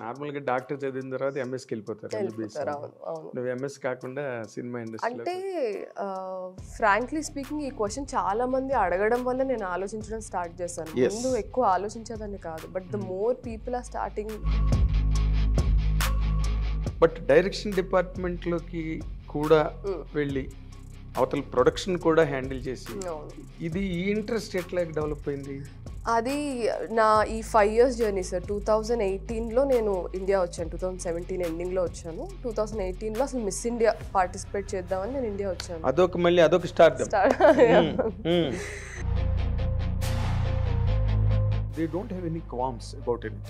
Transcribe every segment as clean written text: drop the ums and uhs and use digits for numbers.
నార్మల్గా డాక్టర్ చదివిన తర్వాత ఎంఎస్కి వెళ్ళిపోతారు. నువ్వు ఎంఎస్ కాకుండా సినిమా ఇండస్ట్రీ అంటే ఫ్రాంక్లీ స్పీకింగ్ ఈ క్వశ్చన్ చాలా మంది అడగడం వల్ల నేను ఆలోచించడం స్టార్ట్ చేశాను. ముందు ఎక్కువ ఆలోచించేదాన్ని కాదు, but the more people are starting. But direction డిపార్ట్మెంట్లోకి కూడా వెళ్ళి అవతల ప్రొడక్షన్ కూడా హ్యాండిల్ చేసి ఇది ఈ ఇంట్రెస్ట్ ఎట్లా డెవలప్ అయింది? అది నా ఈ 5 years జర్నీ సార్. 2018లో నేను ఇండియా వచ్చాను. 2017 ఎండింగ్లో వచ్చాను. 2018లో అసలు మిస్ ఇండియా పార్టిసిపేట్ చేద్దామని నేను ఇండియా వచ్చాను. అదొక start. They don't have any qualms about it.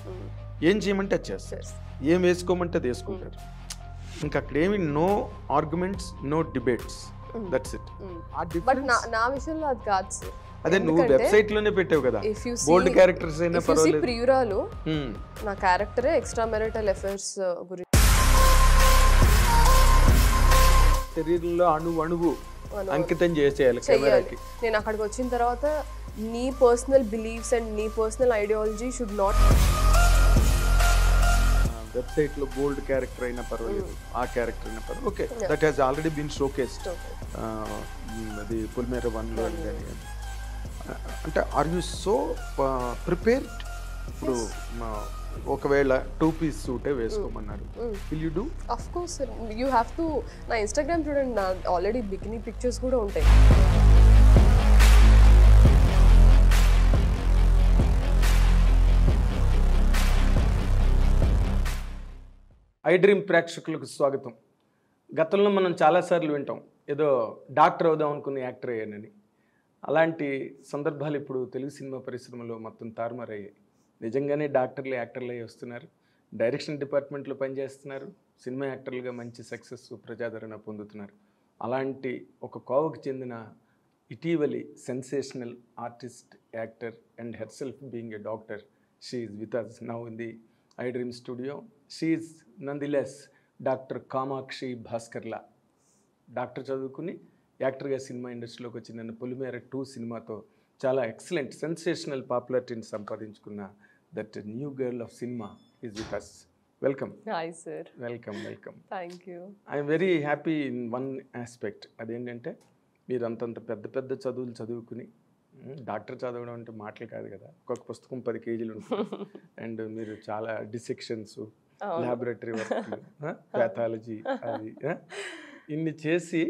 ఏం చేయమంటే అది చేస్తారు, ఏం వేసుకోమంటే అది వేసుకుంటారు. ఇంకా అక్కడ ఏమి no arguments, no debates, that's it. But నా విషయంలో అది కాదు సార్. అదే నువ్వు వెబ్సైట్ లోనే పెట్టావు కదా, బోల్డ్ క్యారెక్టర్స్ అయినా పర్వాలేదు. ప్రియురాలు నా క్యారెక్టరే ఎక్స్ట్రా మ్యారిటల్ అఫైర్స్ గురించి. శరీరంలో అణువు అంకితం చేసేయాలి కెమెరాకి. నేను అక్కడికి వచ్చిన తర్వాత నీ పర్సనల్ బిలీఫ్స్ అండ్ నీ personal ideology should not. Website లో బోల్డ్ క్యారెక్టర్ అయినా పర్వాలేదు, ఆ క్యారెక్టర్ అయినా పర్వాలేదు. Okay, that has already been showcased. అది పుల్మేర 1లో కానీ. అంటే ఆర్ యూ సో ప్రిపేర్డ్? ఇప్పుడు ఒకవేళ 2-piece సూటే వేసుకోమన్నారు, will you do? Of course you have to. నా ఇన్స్టాగ్రామ్ చూడండి, నా ఆల్రెడీ బికినీ పిక్చర్స్ కూడా ఉంటాయి. ఐ డ్రీమ్ ప్రేక్షకులకు స్వాగతం. గతంలో మనం చాలాసార్లు వింటాం ఏదో డాక్టర్ అవుదాం అనుకుని యాక్టర్ అయ్యానని. అలాంటి సందర్భాలు ఇప్పుడు తెలుగు సినిమా పరిశ్రమలో మొత్తం తారుమారయ్యాయి. నిజంగానే డాక్టర్లు యాక్టర్లు అయ్యి వస్తున్నారు, డైరెక్షన్ డిపార్ట్మెంట్లో పనిచేస్తున్నారు, సినిమా యాక్టర్లుగా మంచి సక్సెస్, ప్రజాదరణ పొందుతున్నారు. అలాంటి ఒక కోవకు చెందిన ఇటీవలి sensational artist, actor and herself being a doctor, she is with us now in the I dream studio. She is nonetheless doctor Kamakshi Bhaskarla. Doctor చదువుకుని యాక్టర్గా సినిమా ఇండస్ట్రీలోకి వచ్చిన పులిమేర 2 సినిమాతో చాలా ఎక్సలెంట్ సెన్సేషనల్ పాపులారిటీని సంపాదించుకున్న that new girl of cinema is with us. Welcome. Hi sir. Welcome. Thank you. I'm very happy in one aspect. అదేంటంటే మీరు అంతంత పెద్ద చదువులు చదువుకుని డాక్టర్ చదవడం అంటే మాటలు కాదు కదా. ఒక్కొక్క పుస్తకం 10 kgs ఉంటుంది. అండ్ మీరు చాలా డిసెక్షన్స్, ల్యాబొరేటరీ వర్క్లు, ప్యాథాలజీ, అది ఇన్ని చేసి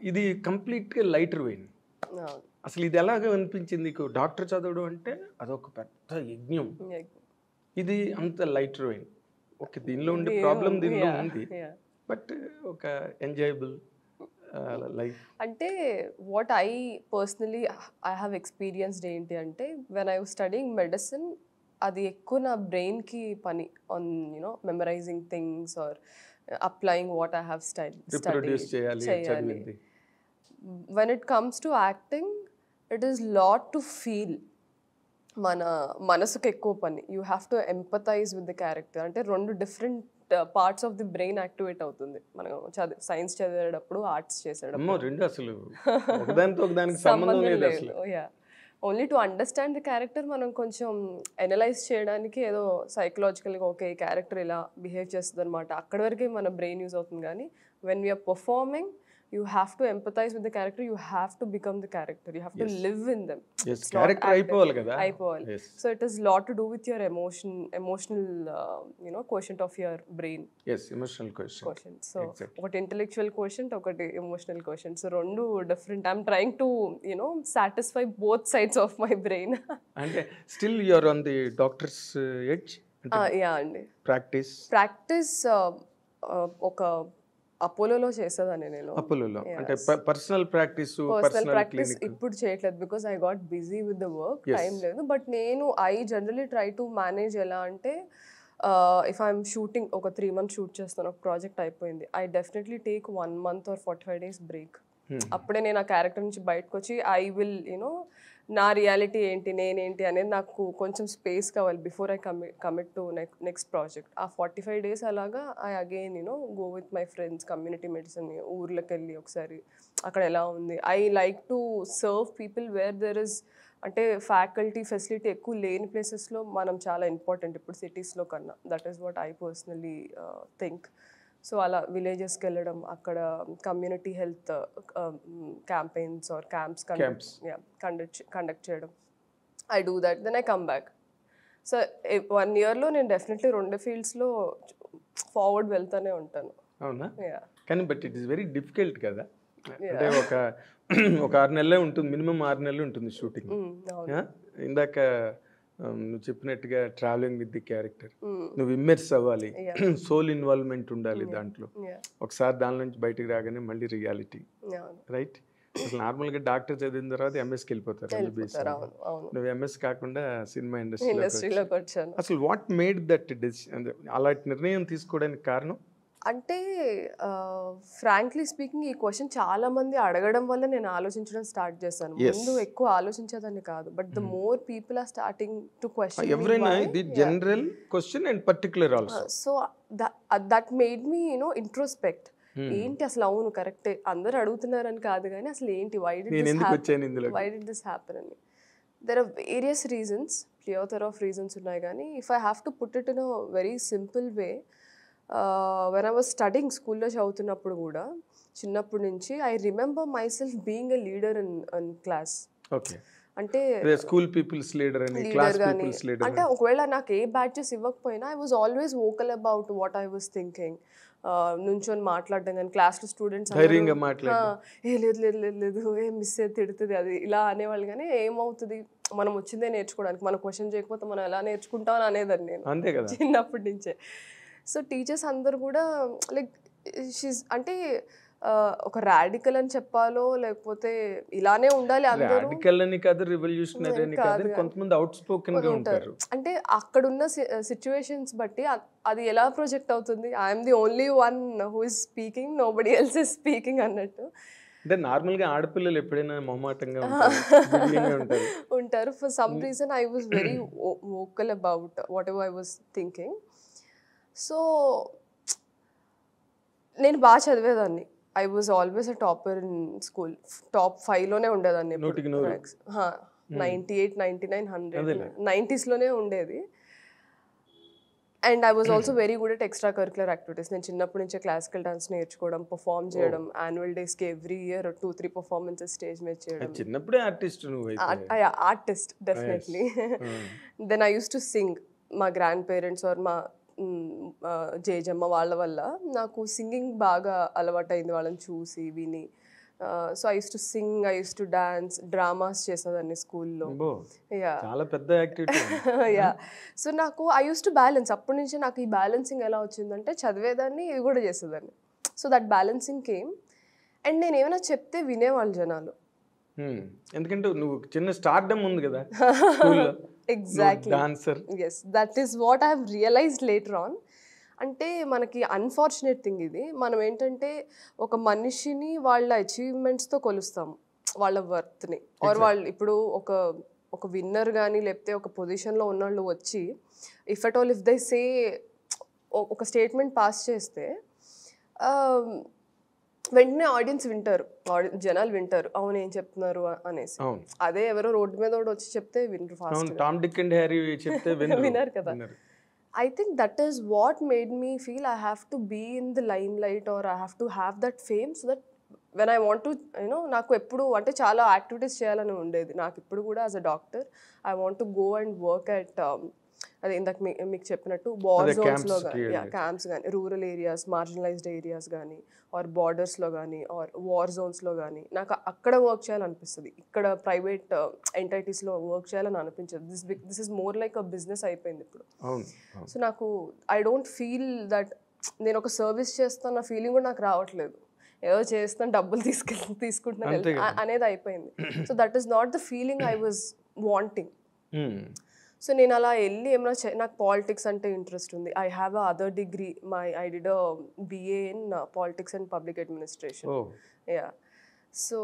ఇది కంప్లీట్గా లైటర్ వెయిన్. అసలు ఇది ఎలాగ అనిపించింది నీకు? డాక్టర్ చదవడం అంటే అదొక పెద్ద యజ్ఞం, ఇది అంత లైటర్ వెయిన్. ఓకే, దీనిలో ఉండే ప్రాబ్లం దీనిలో ఉంది, బట్ ఒక ఎంజాయబుల్ లైఫ్. అంటే what I personally I have experienced ఏంటి అంటే, when I was studying medicine, అది ఎక్కువ నా బ్రెయిన్కి పని on memorising things or applying what I have studied చేయాలి. When it comes to acting, it is lot to feel. మన మనసుకు ఎక్కువ పని. You have to empathise with the character. అంటే 2 different parts of the brain activate అవుతుంది మనం science చదివేటప్పుడు, arts చేసేటప్పుడు. అసలు ఒకదానికి సంబంధం లేదు అసలు. Only to understand the character మనం కొంచెం అనలైజ్ చేయడానికి ఏదో సైకలాజికల్గా ఓకే ఈ క్యారెక్టర్ ఇలా బిహేవ్ చేస్తుంది అనమాట, అక్కడి వరకే మన బ్రెయిన్ యూజ్ అవుతుంది. కానీ when we're performing, you have to empathize with the character, you have to become the character, you have to live in them. Yes, character అయిపోవాలి కదా. So it is lot to do with your emotional quotient of your brain. Yes, emotional quotient. So what intellectual quotient, okati emotional quotient. So rendu different. I'm trying to satisfy both sides of my brain. And still you are on the doctor's edge. Yeah, and practice oka అపోలోలో చేసేదాన్ని నేను. అపోలోలో అంటే personal practice ఇప్పుడు చేయట్లేదు, because I got busy with the work, time లేదు. But నేను I generally try to manage ఎలా అంటే, if I'm shooting ఒక 3 months షూట్ చేస్తాను, ఒక ప్రాజెక్ట్ అయిపోయింది, I definitely take 1 month or 45 days break. అప్పుడే నేను ఆ క్యారెక్టర్ నుంచి బయటకు వచ్చి ఐ విల్ నా రియాలిటీ ఏంటి, నేనేంటి అనేది నాకు కొంచెం స్పేస్ కావాలి before I commit to next project. ఆ 45 days అలాగా I again go with my friends, community medicine, ఊర్లోకి వెళ్ళి ఒకసారి అక్కడ ఎలా ఉంది. I like to serve people where there is అంటే ఫ్యాకల్టీ ఫెసిలిటీ ఎక్కువ లేని ప్లేసెస్లో మనం చాలా ఇంపార్టెంట్ ఇప్పుడు సిటీస్లో కన్నా. That is what I personally think. So అలా విలేజెస్కి వెళ్ళడం, అక్కడ community health campaigns or camps conduct చేయడం. I do that, then I come back. So 1 yearలో నేను డెఫినెట్లీ 2 ఫీల్డ్స్లో ఫార్వర్డ్ వెళ్తూనే ఉంటాను. అవునా? Yeah. కానీ but it is very difficult కదా. అంటే ఒక 6 నెలలే ఉంటుంది, మినిమం 6 నెలలు ఉంటుంది షూటింగ్. ఇందాక నువ్వు చెప్పినట్టుగా ట్రావెలింగ్ విత్ ది క్యారెక్టర్, నువ్వు ఇమ్మర్స్ అవ్వాలి, సోల్ ఇన్వాల్వ్మెంట్ ఉండాలి దాంట్లో. ఒకసారి దాని నుంచి బయటకు రాగానే మళ్ళీ రియాలిటీ, రైట్? అసలు నార్మల్గా డాక్టర్ చదివిన తర్వాత ఎంఎస్కి వెళ్ళిపోతారు. నువ్వు ఎంఎస్ కాకుండా సినిమా ఇండస్ట్రీలోకి వచ్చాను. అసలు వాట్ మేడ్ దట్ డెసిషన్, అలాంటి నిర్ణయం తీసుకోవడానికి కారణం? అంటే ఫ్రాంక్లీ స్పీకింగ్ ఈ క్వశ్చన్ చాలా మంది అడగడం వల్ల నేను ఆలోచించడం స్టార్ట్ చేశాను. ముందు ఎక్కువ ఆలోచించేదాన్ని కాదు, but the more people are starting to question ఎవరైనా ఇది general question and particular also. So that made me introspect. ఏంటి అసలు, అవును కరెక్టే, అందరు అడుగుతున్నారని కాదు కానీ అసలు ఏంటి, వై డిడ్ దిస్ హ్యాపెన్ అని. There are various reasons, plethora of reasons ఉన్నాయి. కానీ if I have to put it in a very simple way, when I was studying, స్కూల్లో చదువుతున్నప్పుడు కూడా చిన్నప్పటి నుంచి I remember myself being a leader in class. అంటే school people's leader అని, class people's leader అంటే ఒకవేళ నాకు ఏ బ్యాచెస్ ఇవ్వకపోయినా I was always vocal about what I was thinking. నుంచొని మాట్లాడడం కానీ, క్లాస్లో స్టూడెంట్స్ లేదు లేదు లేదు లేదు ఏం మిస్ అయితే తిడుతుంది అది ఇలా అనేవాళ్ళు. కానీ ఏమవుతుంది, మనం వచ్చిందే నేర్చుకోవడానికి, మనం క్వశ్చన్ చేయకపోతే మనం ఎలా నేర్చుకుంటాం అని అనేదాన్ని నేను చిన్నప్పటి నుంచే. సో టీచర్స్ అందరు కూడా లైక్ షీజ్ అంటే ఒక రాడికల్ అని చెప్పాలో లేకపోతే ఇలానే ఉండాలి అందరూ. రాడికల్ అని కాదు, రివల్యూషనరీ అని కాదు, కొంతమంది అవుట్ స్పోకెన్ గా ఉంటారు. అంటే అక్కడున్న సిచ్యువేషన్స్ బట్టి అది ఎలా ప్రొజెక్ట్ అవుతుంది, I'm the only one who is speaking, nobody else is speaking అన్నట్టు. అంటే నార్మల్ గా ఆడపిల్లలు ఎప్పుడైనా మొహమాటంగా ఉంటారు. For some reason I was very vocal about whatever I was thinking. So నేను బాగా చదివేదాన్ని. I was always a topper in school. Top 5లోనే ఉండేదాన్ని. 98, 99, 100 90sలోనే ఉండేది. And I was also very good at extra curricular activities. నేను చిన్నప్పటి నుంచే క్లాసికల్ డాన్స్ నేర్చుకోవడం, పర్ఫామ్ చేయడం, యాన్యువల్ డేస్కి ఎవ్రీ ఇయర్ 2-3 పర్ఫార్మెన్సెస్ స్టేజ్ మీద చేయడం. చిన్నప్పుడే artist, artist definitely. Then I use to sing. మా గ్రాండ్ పేరెంట్స్ ఆర్ మా జేజమ్మ వాళ్ళ వల్ల నాకు సింగింగ్ బాగా అలవాటైంది, వాళ్ళని చూసి విని. So I use to Singh, I use to dance, dramas చేసేదాన్ని స్కూల్లో. యా. సో నాకు ఐ యూస్ టు బ్యాలెన్స్. అప్పటి నుంచి నాకు ఈ బ్యాలెన్సింగ్ ఎలా వచ్చిందంటే చదివేదాన్ని, ఇది కూడా చేసేదాన్ని. So that balancing came. And నేను ఏమైనా చెప్తే వినేవాళ్ళు జనాలు. ఎందుకంటే నువ్వు చిన్న స్టార్డమ్ ఉంది కదా. Exactly. Yes, that is what I have realized later on. అంటే మనకి అన్ఫార్చునేట్ థింగ్ ఇది. మనం ఏంటంటే ఒక మనిషిని వాళ్ళ అచీవ్మెంట్స్తో కొలుస్తాము, వాళ్ళ వర్త్ని. ఆర్ వాళ్ళు ఇప్పుడు ఒక విన్నర్ కానీ లేకపోతే ఒక పొజిషన్లో ఉన్నవాళ్ళు వచ్చి if at all if they say ఒక స్టేట్మెంట్ పాస్ చేస్తే వెంటనే ఆడియన్స్ వింటారు, జనాలు వింటారు, అవును ఏం చెప్తున్నారు అనేసి. అదే ఎవరో రోడ్డు మీద వచ్చి చెప్తే వినరు, ఫాస్ట్ వినరు కదా. I think that is what made me feel I have to be in the limelight or I have to have that fame so that when I want to, నాకు ఎప్పుడు అంటే చాలా యాక్టివిటీస్ చేయాలని ఉండేది నాకు. ఇప్పుడు కూడా as a doctor I want to go and work at అదే ఇందాక మీకు చెప్పినట్టు వార్ జోన్స్లో కానీ, క్యాంప్స్ కానీ, రూరల్ ఏరియాస్, మార్జినలైజ్డ్ ఏరియాస్ కానీ, ఆర్ బార్డర్స్లో కానీ, ఆర్ వార్ జోన్స్లో కానీ నాకు అక్కడ వర్క్ చేయాలనిపిస్తుంది. ఇక్కడ ప్రైవేట్ ఎంటైటీస్లో వర్క్ చేయాలని అనిపించదు. This is more like a business అయిపోయింది ఇప్పుడు. సో నాకు ఐ డోంట్ ఫీల్ దట్ నేను ఒక సర్వీస్ చేస్తున్న ఫీలింగ్ కూడా నాకు రావట్లేదు. ఏదో చేస్తాను, డబ్బులు తీసుకుంటున్నాను అనేది అయిపోయింది. So that is not the feeling I was wanting. So నేను అలా వెళ్ళి ఏమైనా నాకు పాలిటిక్స్ అంటే ఇంట్రెస్ట్ ఉంది. I have a other degree, I did a BA in politics and public administration. Yeah. So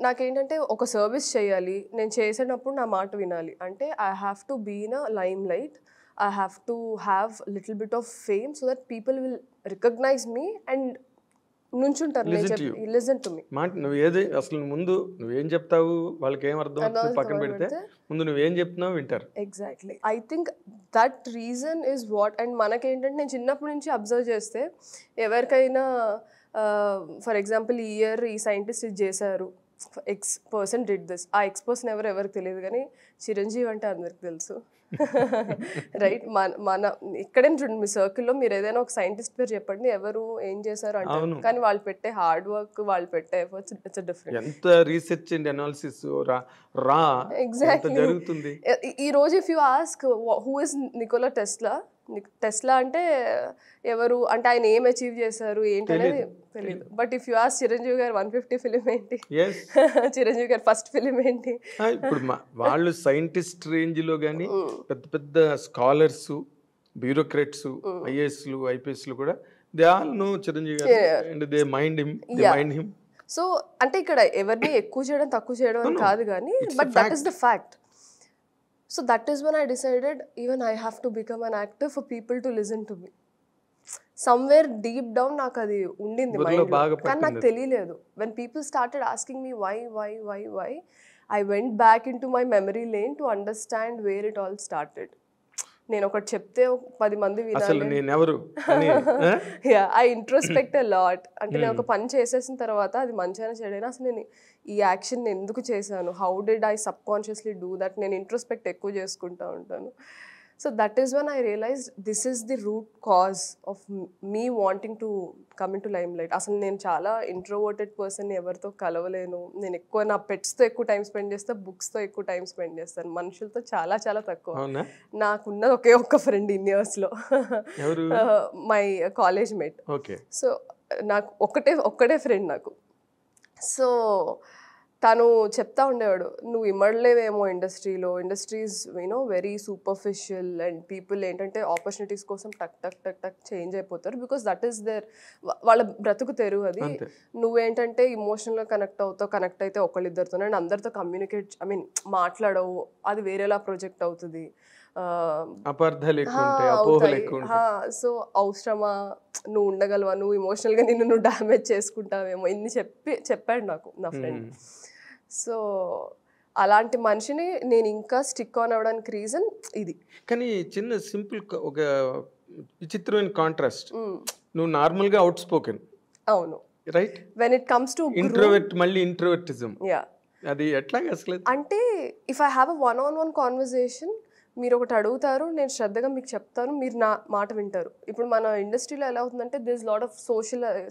నాకేంటంటే ఒక సర్వీస్ చేయాలి, నేను చేసేటప్పుడు నా మాట వినాలి. అంటే I have to be in a limelight, I have to have little bit of fame so that people will recognise me and నుంచుంటారు, నేను Listen to you. చెప్పి లిజన్ టు మీ. మాట నువ్వు ఏది అసలు ముందు నువ్వేం చెప్తావు వాళ్ళకి ఏం అర్థం అవుతుంది పక్కన పెడితే ముందు నువ్వేం చెప్తున్నావు వింటారు. Exactly. I think that reason is what. And మనకేంటంటే నేను చిన్నప్పటి నుంచి అబ్జర్వ్ చేస్తే ఎవరికైనా ఫర్ ఎగ్జాంపుల్ ఈ ఇయర్ ఈ సైంటిస్ట్ ఇది చేశారు, ఎక్స్ పర్సన్ డిడ్ దిస్, ఆ ఎక్స్ పర్సన్ ఎవరికి తెలియదు, కానీ చిరంజీవి అంటే అందరికి తెలుసు. రైట్. మన ఇక్కడే చూడండి, మీ సర్కిల్లో మీరు ఏదైనా ఒక సైంటిస్ట్ పేరు చెప్పండి, ఎవరు ఏం చేశారు అంటే, కానీ వాళ్ళు పెట్టే హార్డ్ వర్క్, వాళ్ళు పెట్టే ఎఫర్ట్స్, ఇట్స్ డిఫరెంట్. ఎంత రీసెర్చ్ అండ్ అనాలిసిస్ జరుగుతుంది. ఈ రోజు if you ask who is Nicola Tesla, Tesla అంటే ఎవరు అంటే ఆయన ఏం అచీవ్ చేశారు ఏంటి అనేది తెలియదు. But if you ask Chiranjeevi గారు 150 ఫిలిం ఏంటి, చిరంజీవి గారు ఫస్ట్ ఫిలిం ఏంటి, ఇప్పుడు వాళ్ళు సైంటిస్ట్ రేంజ్ లో గానీ పెద్ద పెద్ద స్కాలర్స్, బ్యూరోక్రాట్స్, ఐఏఎస్లు, ఐపీఎస్లు కూడా దే ఆల్ నో చిరంజీవి గారు and they mind him. So అంటే ఇక్కడ ఎవరిని ఎక్కువ చేయడం తక్కువ చేయడం అని కాదు, కానీ but that is the fact. So that is when I decided even I have to become an actor for people to listen to me. Somewhere deep down నాకు అది ఉండింది మైండ్, కానీ నాకు తెలియలేదు. When people started asking me why, I went back into my memory lane to understand where it all started. నేను ఒకటి చెప్తే 10 మంది వినాలి. I introspect a lot. అంటే నేను ఒక పని చేసేసిన తర్వాత అది మంచిగా చెడైనా అసలు నేను ఈ యాక్షన్ ఎందుకు చేశాను, how did I subconsciously do that, నేను ఇంట్రోస్పెక్ట్ ఎక్కువ చేసుకుంటూ ఉంటాను. So that is one I realize this is the root cause of me wanting to come in to limelight. అసలు నేను చాలా ఇంట్రోవర్టెడ్ పర్సన్, ఎవరితో కలవలేను. నేను ఎక్కువ నా పెట్స్తో ఎక్కువ టైం స్పెండ్ చేస్తాను, బుక్స్తో ఎక్కువ టైం స్పెండ్ చేస్తాను, మనుషులతో చాలా చాలా తక్కువ. నాకున్నది ఒక్క ఫ్రెండ్ ఇన్ ఇయర్స్లో, మై కాలేజ్ మేట్. సో నాకు ఒక్కటే ఫ్రెండ్ నాకు. సో తను చెప్తా ఉండేవాడు, నువ్వు ఇమ్మడలేవేమో industries you know very superficial and people ఏంటంటే ఆపర్చునిటీస్ కోసం టక్ టక్ టక్ టక్ చేంజ్ అయిపోతారు, బికాస్ దట్ ఈస్ దేర్, వాళ్ళ బ్రతుకు తెరువు అది. నువ్వేంటంటే ఇమోషనల్గా కనెక్ట్ అయితే ఒకళ్ళిద్దరితోనే, అండ్ అందరితో కమ్యూనికేట్ మాట్లాడవు, అది వేరేలా ప్రొజెక్ట్ అవుతుంది. సో అవసరమా, నువ్వు ఉండగలవా, నువ్వు ఇమోషనల్గా నువ్వు డ్యామేజ్ చేసుకుంటావేమో, ఇన్ని చెప్పాడు నాకు నా ఫ్రెండ్. సో అలాంటి మనిషిని నేను ఇంకా స్టిక్ ఆన్ అవ్వడానికి రీజన్ ఇది. కానీ చిన్న సింపుల్ ఒక విచిత్రమైన కాంట్రాస్ట్, నువ్వు నార్మల్గా అవుట్ స్పోకెన్, అవును right, when it comes to introvert, మళ్ళీ ఇంట్రోవర్టిజం, అది ఎట్లా అసలు అంటే if I have a one conversation, మీరు ఒకటి అడుగుతారు, నేను శ్రద్ధగా మీకు చెప్తాను, మీరు నా మాట వింటారు. ఇప్పుడు మన ఇండస్ట్రీలో ఎలా అవుతుందంటే దిస్ లాట్ ఆఫ్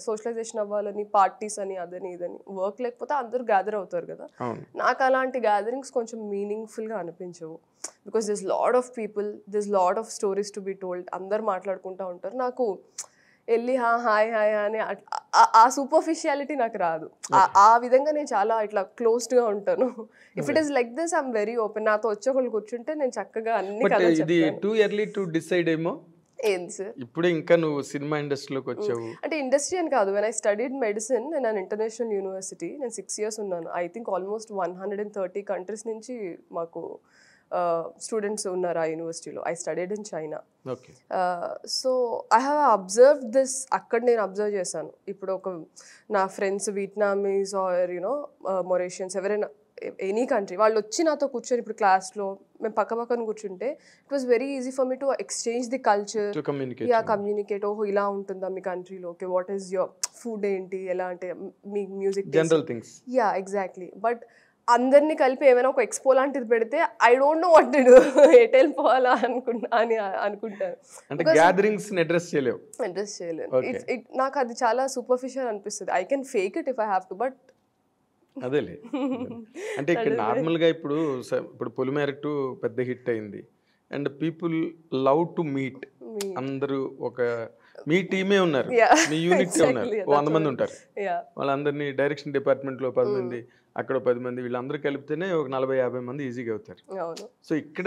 సోషలైజేషన్ అవ్వాలని, పార్టీస్ అని, అదని ఇదని, వర్క్ లేకపోతే అందరూ గ్యాదర్ అవుతారు కదా. నాకు అలాంటి గ్యాదరింగ్స్ కొంచెం మీనింగ్ఫుల్గా అనిపించవు, because this lot of people, this lot of stories to be told, అందరు మాట్లాడుకుంటూ ఉంటారు. నాకు వెళ్ళి హాయ్ అని ఆ సూపర్ఫిషియాలిటీ నాకు రాదు. ఆ విధంగా నేను చాలా ఇట్లా క్లోజ్డ్గా ఉంటాను. If it is like this I'm very open. నాతో వచ్చి ఒకళ్ళు కూర్చుంటే నేను చక్కగా అన్ని కథలు చెప్తాను. టూ ఎర్లీ టు డిసైడ్ ఏమో ఏంది సార్, ఇప్పుడు ఇంకా నువ్వు సినిమా ఇండస్ట్రీలోకి వచ్చావు అంటే ఇండస్ట్రీ అని కాదు. When I studied medicine in an international university, నేను 6 years ఉన్నాను. ఐ థింక్ ఆల్మోస్ట్ 130 countries నుంచి మాకు స్టూడెంట్స్ ఉన్నారు ఆ యూనివర్సిటీలో. I studied in China. So I have observed this. అక్కడ నేను అబ్జర్వ్ చేశాను. ఇప్పుడు నా ఫ్రెండ్స్ వియట్నామీస్ ఆర్ యూనో మొరేషియన్స్, ఎవరైనా ఎనీ కంట్రీ, వాళ్ళు వచ్చి నాతో కూర్చొని ఇప్పుడు క్లాస్లో మేము పక్కన కూర్చుంటే it was very easy for me to exchange the culture, communicate. ఓహో ఇలా ఉంటుందా మీ కంట్రీలో, okay what is your food ఏంటి, ఎలా అంటే మీ music, general things. Exactly. But అందరినీ కలిపి ఏమైనా ఒక ఎక్స్పో లాంటిది పెడితే I don't know what to do, ఎటు వెళ్ళిపోవాలా అనుకుంటాను. అడ్రస్ చేయలేను. నాకు అది చాలా సూపర్ఫిషియల్ అనిపిస్తుంది. I can fake it if I have to, but అదేలే. అంటే ఇక్కడ నార్మల్గా ఇప్పుడు పొలిమేర 2 పెద్ద హిట్ అయింది and people love to meet. అందరూ మీ టీమే ఉన్నారు, మీ యూనిట్ ఉన్నారు, 100 మంది ఉంటారు. వాళ్ళందరినీ డైరెక్షన్ డిపార్ట్మెంట్లో 10 మంది, అక్కడ 10 మంది, వీళ్ళందరూ కలిపితేనే ఒక 40-50 మంది ఈజీగా అవుతారు. సో ఇక్కడ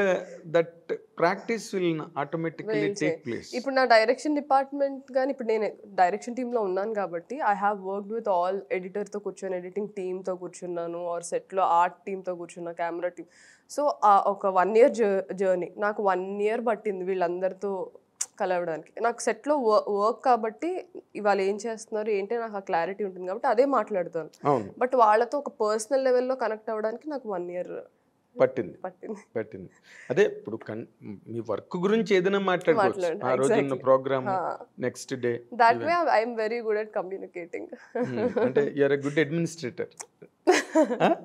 that practice will automatically take place. ఇప్పుడు నా డైరెక్షన్ డిపార్ట్మెంట్ కానీ, ఇప్పుడు నేను డైరెక్షన్ టీంలో ఉన్నాను కాబట్టి I have worked with all. ఎడిటర్తో కూర్చొని ఎడిటింగ్ టీమ్తో కూర్చున్నాను, ఆర్ సెట్లో ఆర్ట్ టీమ్తో కూర్చున్నా, కెమెరా టీమ్. సో ఒక 1 year జర్నీ నాకు 1 year పట్టింది వీళ్ళందరితో కలవడానికి. నాకు సెట్‌లో వర్క్ కాబట్టి ఇవాళ ఏం చేస్తున్నారు ఏంటి నాకు ఆ క్లారిటీ ఉంటుంది కాబట్టి అదే మాట్లాడతాను. అవును. బట్ వాళ్ళతో ఒక పర్సనల్ లెవెల్‌లో కనెక్ట్ అవ్వడానికి నాకు 1 ఇయర్ పట్టింది. పట్టింది. అదే ఇప్పుడు మీ వర్క్ గురించి ఏదైనా మాట్లాడుకోవచ్చు. ఆ రోజున్న programme, next day. That way I am very good at communicating. అంటే you are a good administrator.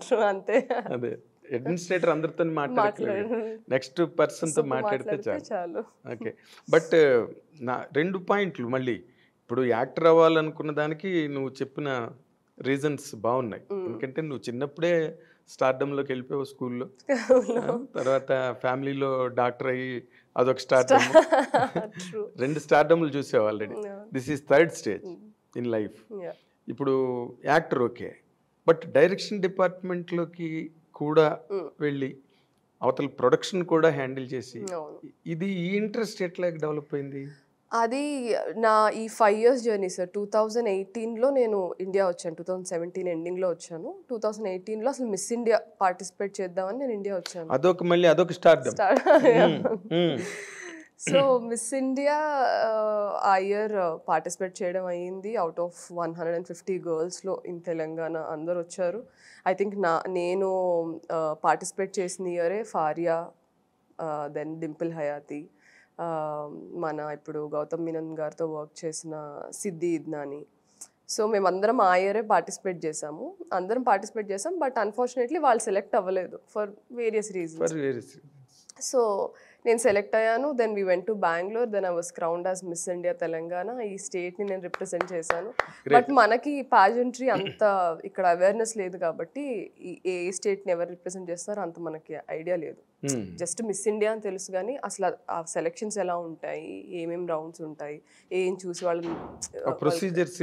True అంతే. అదే అడ్మినిస్ట్రేటర్ అందరితో మాట్లాడలేదు, నెక్స్ట్ పర్సన్ తో మాట్లాడితే చాలు. ఓకే. బట్ నా 2 పాయింట్లు మళ్ళీ ఇప్పుడు యాక్టర్ అవ్వాలనుకున్న దానికి నువ్వు చెప్పిన రీజన్స్ బాగున్నాయి. ఎందుకంటే నువ్వు చిన్నప్పుడే స్టార్డమ్లోకి వెళ్ళిపోయావు స్కూల్లో, తర్వాత ఫ్యామిలీలో డాక్టర్ అయ్యి అదొక స్టార్డమ్. 2 స్టార్డమ్లు చూసావు already. This is 3rd stage in life. ఇప్పుడు యాక్టర్ ఓకే, బట్ డైరెక్షన్ డిపార్ట్మెంట్లోకి కూడా వెళ్ళి అవతల ప్రొడక్షన్ కూడా హ్యాండిల్ చేసి ఇది ఈ ఇంట్రెస్ట్ ఎట్లా డెవలప్ అయింది? అది నా ఈ 5 ఇయర్స్ జర్నీ సార్. 2018లో నేను ఇండియా వచ్చాను. 2017 ఎండింగ్లో వచ్చాను. 2018లో అసలు మిస్ ఇండియా పార్టిసిపేట్ చేద్దామని నేను ఇండియా వచ్చాను. అదొక స్టార్డమ్. సో మిస్ ఇండియా ఆ ఇయర్ పార్టిసిపేట్ చేయడం అయ్యింది. అవుట్ ఆఫ్ 150 గర్ల్స్లో ఇన్ తెలంగాణ అందరు వచ్చారు. ఐ థింక్ నేను పార్టిసిపేట్ చేసిన ఇయరే ఫారియా, దెన్ డింపుల్ హయాతి, మన ఇప్పుడు గౌతమ్ మీనన్ గారితో వర్క్ చేసిన సిద్ధి ఇద్నాని. సో మేమందరం ఆ ఇయరే పార్టిసిపేట్ చేసాము. బట్ అన్ఫార్చునేట్లీ వాళ్ళు సెలెక్ట్ అవ్వలేదు ఫర్ వేరియస్ రీజన్స్. సో నేను సెలెక్ట్ అయ్యాను. Then we went to Bengaluru. Then I was crowned as miss India Telangana. ఈ స్టేట్ని నేను రిప్రజెంట్ చేశాను. బట్ మనకి పాజెంట్రీ అంత ఇక్కడ అవేర్నెస్ లేదు కాబట్టి ఏ స్టేట్ని ఎవరు రిప్రజెంట్ చేస్తారో అంత మనకి ఐడియా లేదు. జస్ట్ మిస్ ఇండియా అని తెలుసు కానీ అసలు ఆ సెలెక్షన్స్ ఎలా ఉంటాయి, ఏమేమి రౌండ్స్ ఉంటాయి, ఏం చూసి వాళ్ళని ప్రొసీజర్స్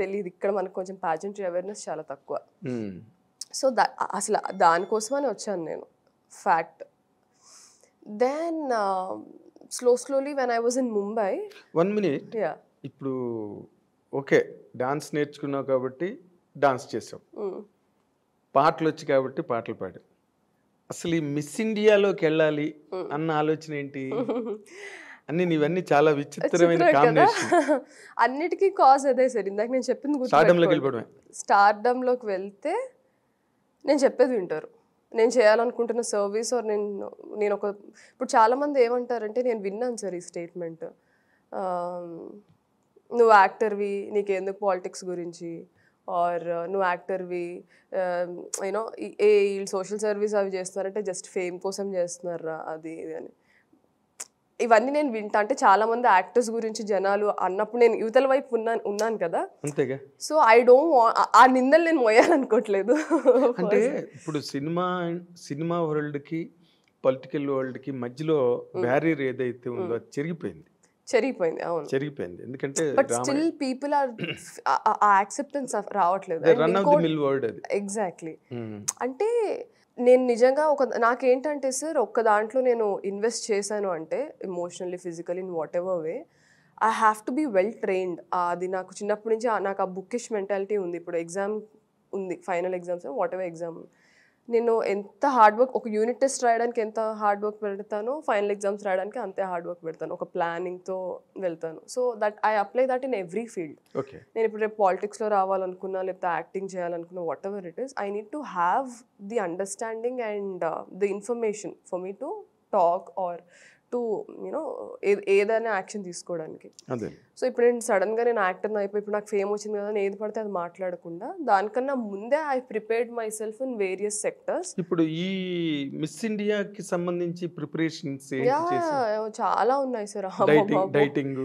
తెలియదు. ఇక్కడ మనకు కొంచెం పాజెంట్రీ అవేర్నెస్ చాలా తక్కువ. సో అసలు దానికోసమని వచ్చాను నేను, fact. Then slowly when I was in Mumbai. 1 minute. Yeah. ఇప్పుడు ఓకే డాన్స్ నేర్చుకున్నావు కాబట్టి డాన్స్ చేసావు, పాటలు వచ్చి కాబట్టి పాటలు పాడావు. అసలు ఈ మిస్ ఇండియాలోకి వెళ్ళాలి అన్న ఆలోచన ఏంటి? నీవన్నీ చాలా విచిత్రమైన కాంబినేషన్. అన్నిటికీ కాజ్ అదే సార్. ఇందాక నేను చెప్పింది స్టార్డమ్లోకి వెళ్తే నేను చెప్పేది వింటారు. నేను చేయాలనుకుంటున్న సర్వీస్ ఆర్ నేను ఇప్పుడు చాలామంది ఏమంటారంటే, నేను విన్నాను సార్ ఈ స్టేట్మెంట్, నువ్వు యాక్టర్వి నీకెందుకు పాలిటిక్స్ గురించి, ఆర్ నువ్వు యాక్టర్వి యూనో వీళ్ళు సోషల్ సర్వీస్ అవి చేస్తున్నారంటే జస్ట్ ఫేమ్ కోసం చేస్తున్నారా అది ఇది అని. ఇవన్నీ నేను వింటా. అంటే చాలా మంది యాక్టర్స్ గురించి జనాలు అన్నప్పుడు నేను యువతల వైపు ఉన్నాను కదా, అంతేగా. సో ఐ డోంట్ ఆ నిందలు నేను మోయాలనుకోవట్లేదు. అంటే ఇప్పుడు సినిమా వరల్డ్కి పొలిటికల్ వరల్డ్కి మధ్యలో బ్యారియర్ ఏదైతే ఉందో అది చెరిగిపోయింది. అవును చెరిగిపోయింది. ఎందుకంటే but still people are acceptance రావట్లేదు. Run of the mill word అది. ఎగ్జాక్ట్లీ. అంటే నేను నిజంగా నాకేంటంటే సార్, ఒక్క దాంట్లో నేను ఇన్వెస్ట్ చేశాను అంటే emotionally, physically, in whatever way, I have to be well trained. అది నాకు చిన్నప్పటి నుంచి నాకు ఆ బుక్కిష్ మెంటాలిటీ ఉంది. ఇప్పుడు ఎగ్జామ్ ఉంది, final exams, what ever exam, నేను ఎంత హార్డ్ వర్క్, ఒక యూనిట్ టెస్ట్ రాయడానికి ఎంత హార్డ్ వర్క్ పెడతానో ఫైనల్ ఎగ్జామ్స్ రాయడానికి అంతే హార్డ్ వర్క్ పెడతాను. ఒక ప్లానింగ్తో వెళ్తాను. So that I apply that in every field. నేను ఇప్పుడు రేపు పాలిటిక్స్లో రావాలనుకున్నా, లేకపోతే యాక్టింగ్ చేయాలనుకున్నా, what ever it is, I need to have the understanding and the information for me to talk or to you know ఏదైనా యాక్షన్ తీసుకోవడానికి. సో ఇప్పుడు నేను సడన్గా నేను యాక్టర్ని అయిపోయి ఇప్పుడు నాకు ఫేమ్ వచ్చింది కదా, ఏది పడితే అది మాట్లాడకుండా దానికన్నా ముందే I prepared my self in various sectors. ఇప్పుడు ఈ మిస్ ఇండియాకి సంబంధించి ప్రిపరేషన్స్ చాలా ఉన్నాయి సార్. డైటింగ్,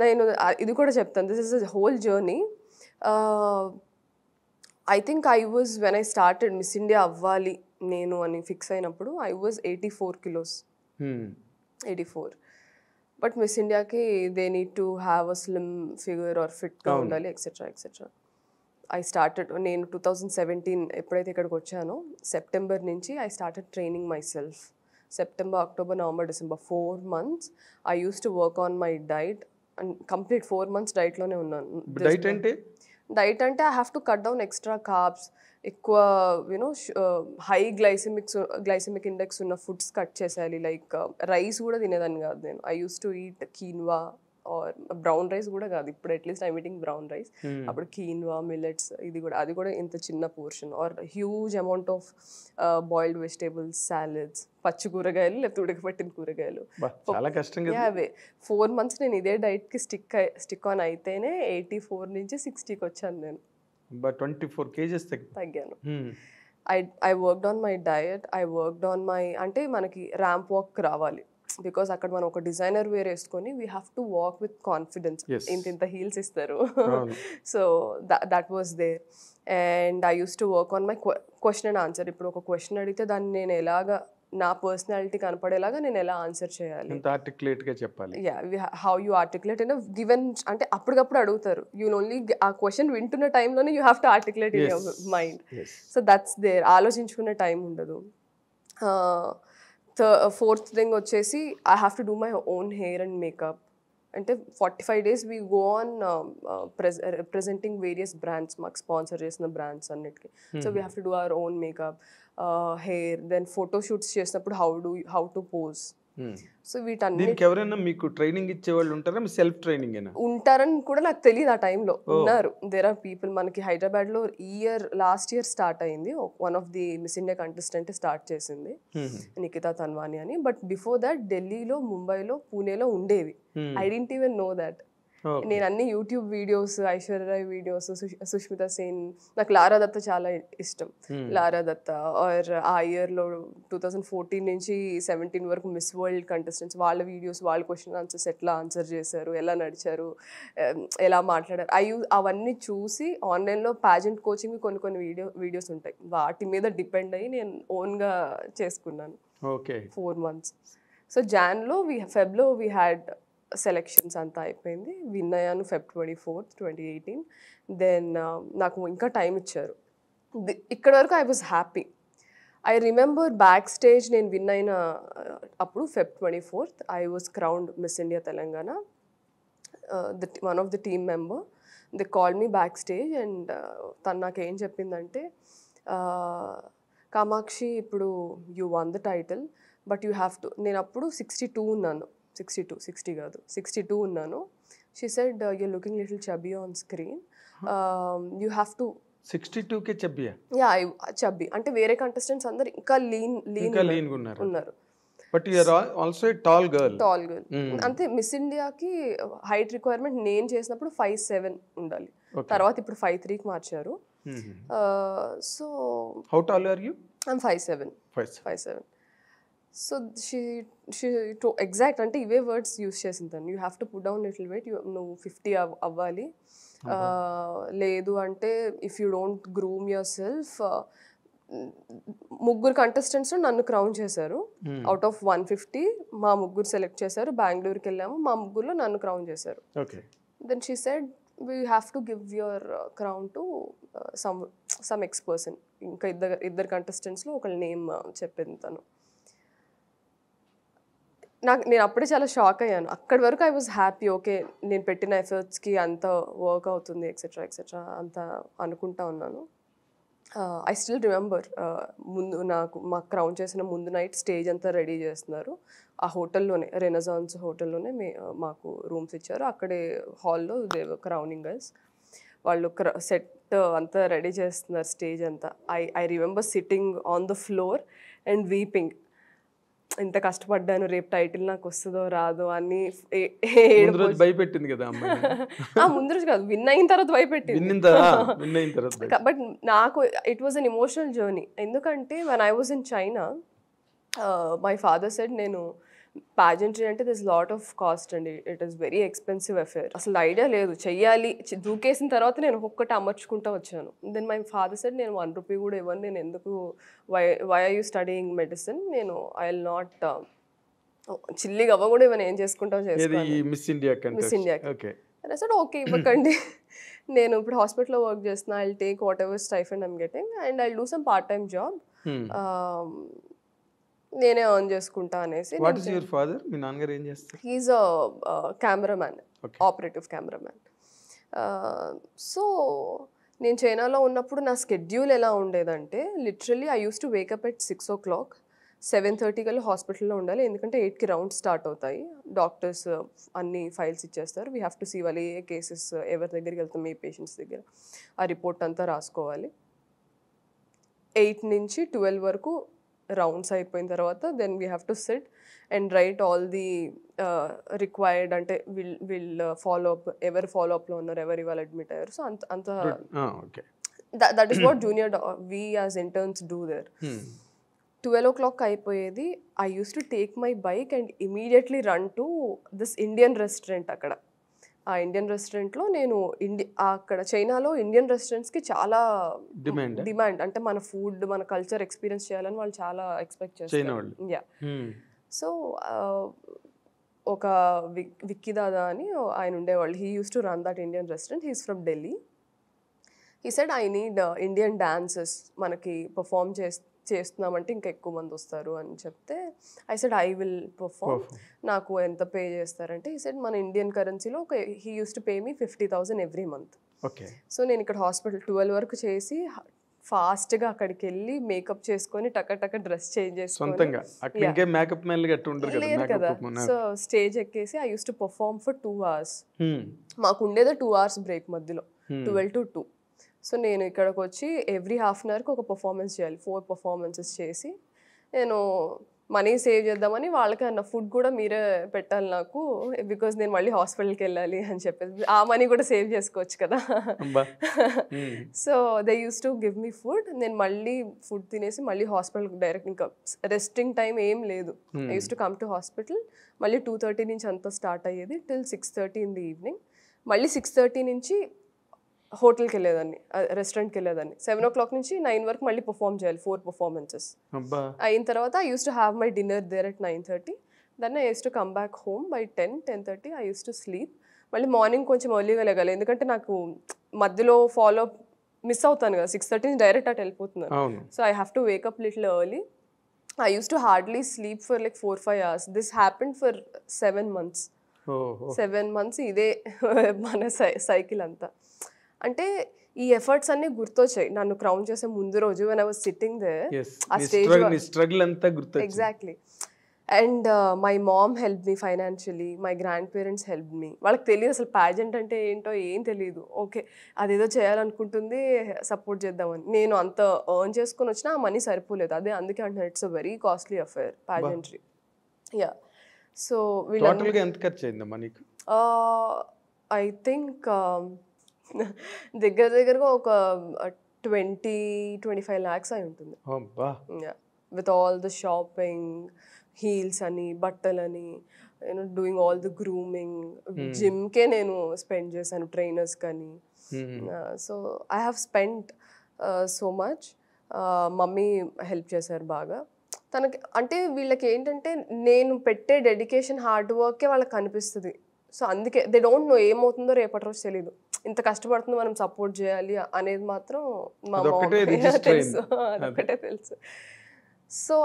నేను ఇది కూడా చెప్తాను. This is a whole journey. I think I was when I started miss India అవ్వాలి నేను అని ఫిక్స్ అయినప్పుడు I was 84 kilos. 84. But miss ఇండియాకి they need to have a slim figure or ఫిట్గా ఉండాలి ఎక్సెట్రా. ఐ స్టార్టెడ్, నేను 2017 ఎప్పుడైతే ఇక్కడికి వచ్చానో సెప్టెంబర్ నుంచి I started training myself. September, October, November, December 4 months I use to work on my diet and complete 4 months డైట్లోనే ఉన్నాను. Diet అంటే I have to cut down extra carbs, ఎక్కువ you know high glycemic index ఉన్న foods cut చేసేయాలి. Like rice కూడా తినేదాన్ని కాదు నేను. I use to eat quinoa or brown rice కూడా కాదు, ఇప్పుడు at least I'm eating brown rice. అప్పుడు కీన్వా, మిల్లెట్స్, అది కూడా ఇంత చిన్న portion. Or huge amount of boiled vegetables, salads, పచ్చి కూరగాయలు లేకపోతే ఉడకబెట్టిన కూరగాయలు. చాలా కష్టం. అవే 4 months నేను ఇదే డైట్కి స్టిక్ ఆన్ అయితేనే 84 నుంచి 60కి వచ్చాను నేను. 24 kgs తగ్గాను. I worked on my diet, I worked on my, అంటే మనకి ర్యాంప్ వాక్ రావాలి. బికాస్ అక్కడ మనం ఒక డిజైనర్ వేర్ వేసుకొని we have to walk with confidence. ఇంత హీల్స్ ఇస్తారు. So that was there. And I use to work on my question and answer. ఇప్పుడు ఒక క్వశ్చన్ అడిగితే దాన్ని నేను ఎలాగా, నా పర్సనాలిటీ కనపడేలాగా నేను ఎలా ఆన్సర్ చేయాలి, how you articulate in given, అంటే అప్పటికప్పుడు అడుగుతారు. యూ ఓన్లీ ఆ క్వశ్చన్ వింటున్న టైంలోనే you have to articulate in your mind. So that's there. ఆలోచించుకునే టైం ఉండదు. ఫోర్త్ థింగ్ వచ్చేసి I have to do my own hair and makeup. అంటే 45 days we go on representing various brands, మాకు sponsor చేసిన brands అన్నిటికీ. So we have to do our own makeup, hair, then photo shoots చేసినప్పుడు how to pose. So వీటన్నిటికి ఎవరైనా మీకు training ఇచ్చే వాళ్ళు ఉంటారా, మీ సెల్ఫ్ ట్రైనింగ్ ఉంటారని కూడా నాకు తెలియదు ఆ టైంలో. ఉన్నారు, దేర్ ఆర్ పీపుల్. మనకి హైదరాబాద్లో లాస్ట్ ఇయర్ స్టార్ట్ అయింది. One of the Miss India contestant start చేసింది, నిఖితా తన్వాని అని. బట్ బిఫోర్ దట్ ఢిల్లీలో, ముంబైలో, పూణేలో ఉండేవి. I didn't even know that. నేను అన్ని YouTube videos, Aishwarya videos, Sushmita Sen, నాకు లారా దత్తా చాలా ఇష్టం. లారా దత్తా ఆర్ ఆ ఇయర్లో 2014 నుంచి 17 వరకు మిస్ వరల్డ్ కంటెస్టెంట్స్, వాళ్ళ వీడియోస్, వాళ్ళ క్వశ్చన్ ఆన్సర్స్ ఎట్లా ఆన్సర్ చేశారు, ఎలా నడిచారు, ఎలా మాట్లాడారు, అవన్నీ చూసి ఆన్లైన్లో ప్యాజెంట్ కోచింగ్ కొన్ని వీడియోస్ ఉంటాయి, వాటి మీద డిపెండ్ అయ్యి నేను ఓన్గా చేసుకున్నాను. 4 months. సో జాన్లో ఫెబ్లో వీ హ్యాడ్ సెలెక్షన్స్ అంతా అయిపోయింది. విన్ అయ్యాను Feb 24th, 2018. దెన్ నాకు ఇంకా టైం ఇచ్చారు. ఇక్కడ వరకు I was happy. I remember back stage నేను విన్ అయిన అప్పుడు Feb 24th I was crowned Miss India Telangana. One of the team member they called me back stage and తను నాకు ఏం చెప్పిందంటే, కామాక్షి, ఇప్పుడు you won the title but you have to, నేను అప్పుడు 62 ఉన్నాను, 60 కాదు 62 ఉన్నాను. She said you're looking little chubby on screen, you have to. 62కే చబ్బీయా? యా, చబ్బీ అంటే వేరే కంటెస్టెంట్స్ అందరు ఇంకా లీన్ ఉన్నారు. But you are also a tall girl. అంతే. మిస్ ఇండియాకి హైట్ రిక్వైర్మెంట్ నేను చేసినప్పుడు 5'7" ఉండాలి. తర్వాత ఇప్పుడు 5'3" మార్చారు. So how tall are you? I'm 5'7". So she exact అంటే ఇవే వర్డ్స్ యూస్ చేసింది తను. You have to put down little weight, నువ్వు 50 అవ్వాలి, లేదు అంటే if you don't groom yourself. ముగ్గురు కంటెస్టెంట్స్ నన్ను క్రౌన్ చేశారు. అవుట్ ఆఫ్ 150 మా ముగ్గురు సెలెక్ట్ చేశారు. బెంగళూరుకి వెళ్ళాము, మా ముగ్గురులో నన్ను క్రౌన్ చేశారు. Then she said we have to give your crown to some ex person. ఇంకా ఇద్దరు కంటెస్టెంట్స్లో ఒకళ్ళ నేమ్ చెప్పింది తను. నేను అప్పుడే చాలా షాక్ అయ్యాను. అక్కడి వరకు ఐ వాజ్ హ్యాపీ, ఓకే నేను పెట్టిన ఎఫర్ట్స్కి అంత వర్క్ అవుతుంది ఎక్సెట్రా అంత అనుకుంటా ఉన్నాను. ఐ స్టిల్ రిమెంబర్, మాకు క్రౌన్ చేసిన ముందు నైట్ స్టేజ్ అంతా రెడీ చేస్తున్నారు. ఆ హోటల్లోనే, రెనసాన్స్ హోటల్లోనే మాకు రూమ్స్ ఇచ్చారు. అక్కడే హాల్లో క్రౌనింగ్ గర్ల్స్ వాళ్ళు సెట్ అంతా రెడీ చేస్తున్నారు, స్టేజ్ అంతా. I remember sitting on the floor and weeping. ఇంత కష్టపడ్డాను, రేపు టైటిల్ నాకు వస్తుందో రాదో అని. భయపెట్టింది కదా ముందు రోజు కాదు, విన్ అయిన తర్వాత భయపెట్టింది. బట్ నాకు it was an emotional journey. ఎందుకంటే when I was in China, my father said, నేను pageantry అంటే దిస్ లాట్ ఆఫ్ కాస్ట్ అండి, it is very expensive affair. అసలు ఐడియా లేదు, చెయ్యాలి, దూకేసిన తర్వాత నేను ఒక్కొక్కటి అమర్చుకుంటూ వచ్చాను. దెన్ మై ఫాదర్ సెడ్, నేను 1 రూపీ కూడా ఇవ్వను, నేను ఎందుకు, why are you studying medicine, నేను ఐ విల్ నాట్, చిల్లిగా అవ్వ కూడా ఇవన్నీ ఏం చేసుకుంటావు చేసుకోవాలి మిస్ ఇండియాకి. సెడ్ ఓకే ఇవ్వకండి, నేను ఇప్పుడు హాస్పిటల్లో వర్క్ చేస్తున్నా, I will take whatever stipend I'm getting and I will do some part time job, నేనే ఎర్న్ చేసుకుంటా అనేసి. What is your father? మీ నాన్నగారు ఏం చేస్తారు? He is cameraman, operative cameraman. So నేను చైనాలో ఉన్నప్పుడు నా స్కెడ్యూల్ ఎలా ఉండేదంటే literally I use to wake up at 6 o'clock, 7:30 కల్లా హాస్పిటల్లో ఉండాలి. ఎందుకంటే 8కి రౌండ్ స్టార్ట్ అవుతాయి. డాక్టర్స్ అన్ని ఫైల్స్ ఇచ్చేస్తారు. వీ హ్యావ్ టు సీ వాళ్ళు ఏ కేసెస్ ఎవరి దగ్గరికి వెళ్తాం, ఏ పేషెంట్స్ దగ్గర, ఆ రిపోర్ట్ అంతా రాసుకోవాలి. 8 నుంచి 12 వరకు రౌండ్స్ అయిపోయిన తర్వాత then we have to sit and write all the required, అంటే వీళ్ళు ఫాలో అప్, ఎవరు ఫాలో అప్లో ఉన్నారు, ఎవరు ఇవాళ అడ్మిట్ అయ్యారు. సో అంత okay, that is what junior we as interns do there. 12 o'clock అయిపోయేది. I use to take my bike and immediately run to this Indian restaurant. అక్కడ ఆ ఇండియన్ రెస్టారెంట్లో నేను అక్కడ చైనాలో ఇండియన్ రెస్టారెంట్స్కి చాలా డిమాండ్. అంటే మన ఫుడ్, మన కల్చర్ ఎక్స్పీరియన్స్ చేయాలని వాళ్ళు చాలా ఎక్స్పెక్ట్ చేస్తారు. యా, సో ఒక విక్కీ దాదా అని ఆయన ఉండేవాళ్ళు. He use to run that Indian restaurant. He's from Delhi. He said I need Indian dances, మనకి పర్ఫామ్ చేస్తున్నామంటే ఇంకా ఎక్కువ మంది వస్తారు అని చెప్తే I said I will perform. నాకు ఎంత పే చేస్తారంటే ఈ సెడ్ మన ఇండియన్ కరెన్సీలో he use to pay me 50,000 every month. Okay, so నేను ఇక్కడ హాస్పిటల్ 12 వరకు చేసి ఫాస్ట్గా అక్కడికి వెళ్ళి మేకప్ చేసుకొని టక డ్రెస్ చేంజ్ చేసుకొని లేదు కదా. సో స్టేజ్ ఎక్కేసి I use to perform for 2 hours. మాకు ఉండేది 2 hours బ్రేక్ మధ్యలో, 12 to 2. సో నేను ఇక్కడికి వచ్చి ఎవ్రీ హాఫ్ అన్ అవర్కి ఒక పర్ఫార్మెన్స్ చేయాలి. 4 performances చేసి నేను మనీ సేవ్ చేద్దామని వాళ్ళకి అన్న ఫుడ్ కూడా మీరే పెట్టాలి నాకు, బికాజ్ నేను మళ్ళీ హాస్పిటల్కి వెళ్ళాలి అని చెప్పేసి ఆ మనీ కూడా సేవ్ చేసుకోవచ్చు కదా. So they use to give me food. నేను మళ్ళీ ఫుడ్ తినేసి మళ్ళీ హాస్పిటల్కి డైరెక్ట్, ఇంకా రెస్టింగ్ టైం ఏం లేదు. I use to come to hospital. మళ్ళీ 2:30 నుంచి అంతా స్టార్ట్ అయ్యేది టిల్ 6:30 in the evening. మళ్ళీ 6:30 నుంచి హోటల్కి వెళ్ళేదాన్ని, రెస్టారెంట్కి వెళ్ళేదాన్ని. 7 o'clock నుంచి 9 వరకు మళ్ళీ పర్ఫామ్ చేయాలి. 4 performances అయిన తర్వాత I use to have my dinner there at 9:30. Then I use to come back home by 10:30. I use to sleep. మళ్ళీ మార్నింగ్ కొంచెం ఎర్లీగా లేగాలి, ఎందుకంటే నాకు మధ్యలో ఫాలో మిస్ అవుతాను కదా. 6:30 నుంచి డైరెక్ట్ అటు వెళ్ళిపోతున్నాను. So I have to wake up little early. I use to hardly sleep for like 4-5 hours. This happened for 7 months. 7 months ఇదే మన సైకిల్ అంతా. అంటే ఈ ఎఫర్ట్స్ అన్ని గుర్తొచ్చాయి నన్ను క్రౌన్ చేసే ముందు రోజు when I was sitting there. ఆ స్ట్రగుల్ అంతా గుర్తొచ్చింది. Exactly. And my mom help me financially, my grand parents help me. వాళ్ళకి తెలియదు అసలు ప్యాజెంట్ అంటే ఏంటో ఏం తెలియదు. ఓకే అదేదో చేయాలనుకుంటుంది, సపోర్ట్ చేద్దామని. నేను అంత ఎర్న్ చేసుకొని వచ్చినా ఆ మనీ సరిపోలేదు. అదే అందుకే అంటున్నాను it's a very costly affair ప్యాజెంట్రీ. Yeah, so టోటల్గా ఎంత ఖర్చు అయిందా మనీకి? ఐ థింక్ దగ్గరగా ఒక 20-25 lakhs అయి ఉంటుంది. With all the shopping, heels అని, బట్టలని, you know doing all the grooming, జిమ్కే నేను స్పెండ్ చేశాను, ట్రైనర్స్ కానీ. So I have spend so much. Mummy help చేశారు బాగా. తనకి అంటే వీళ్ళకి ఏంటంటే నేను పెట్టే డెడికేషన్, హార్డ్ వర్కే వాళ్ళకి కనిపిస్తుంది. సో అందుకే దే డోంట్ నో ఏమవుతుందో రేపటి రోజు తెలీదు. ఇంత కష్టపడుతుందో మనం సపోర్ట్ చేయాలి అనేది మాత్రం మా తెలుసు, అదొకటే తెలుసు. సో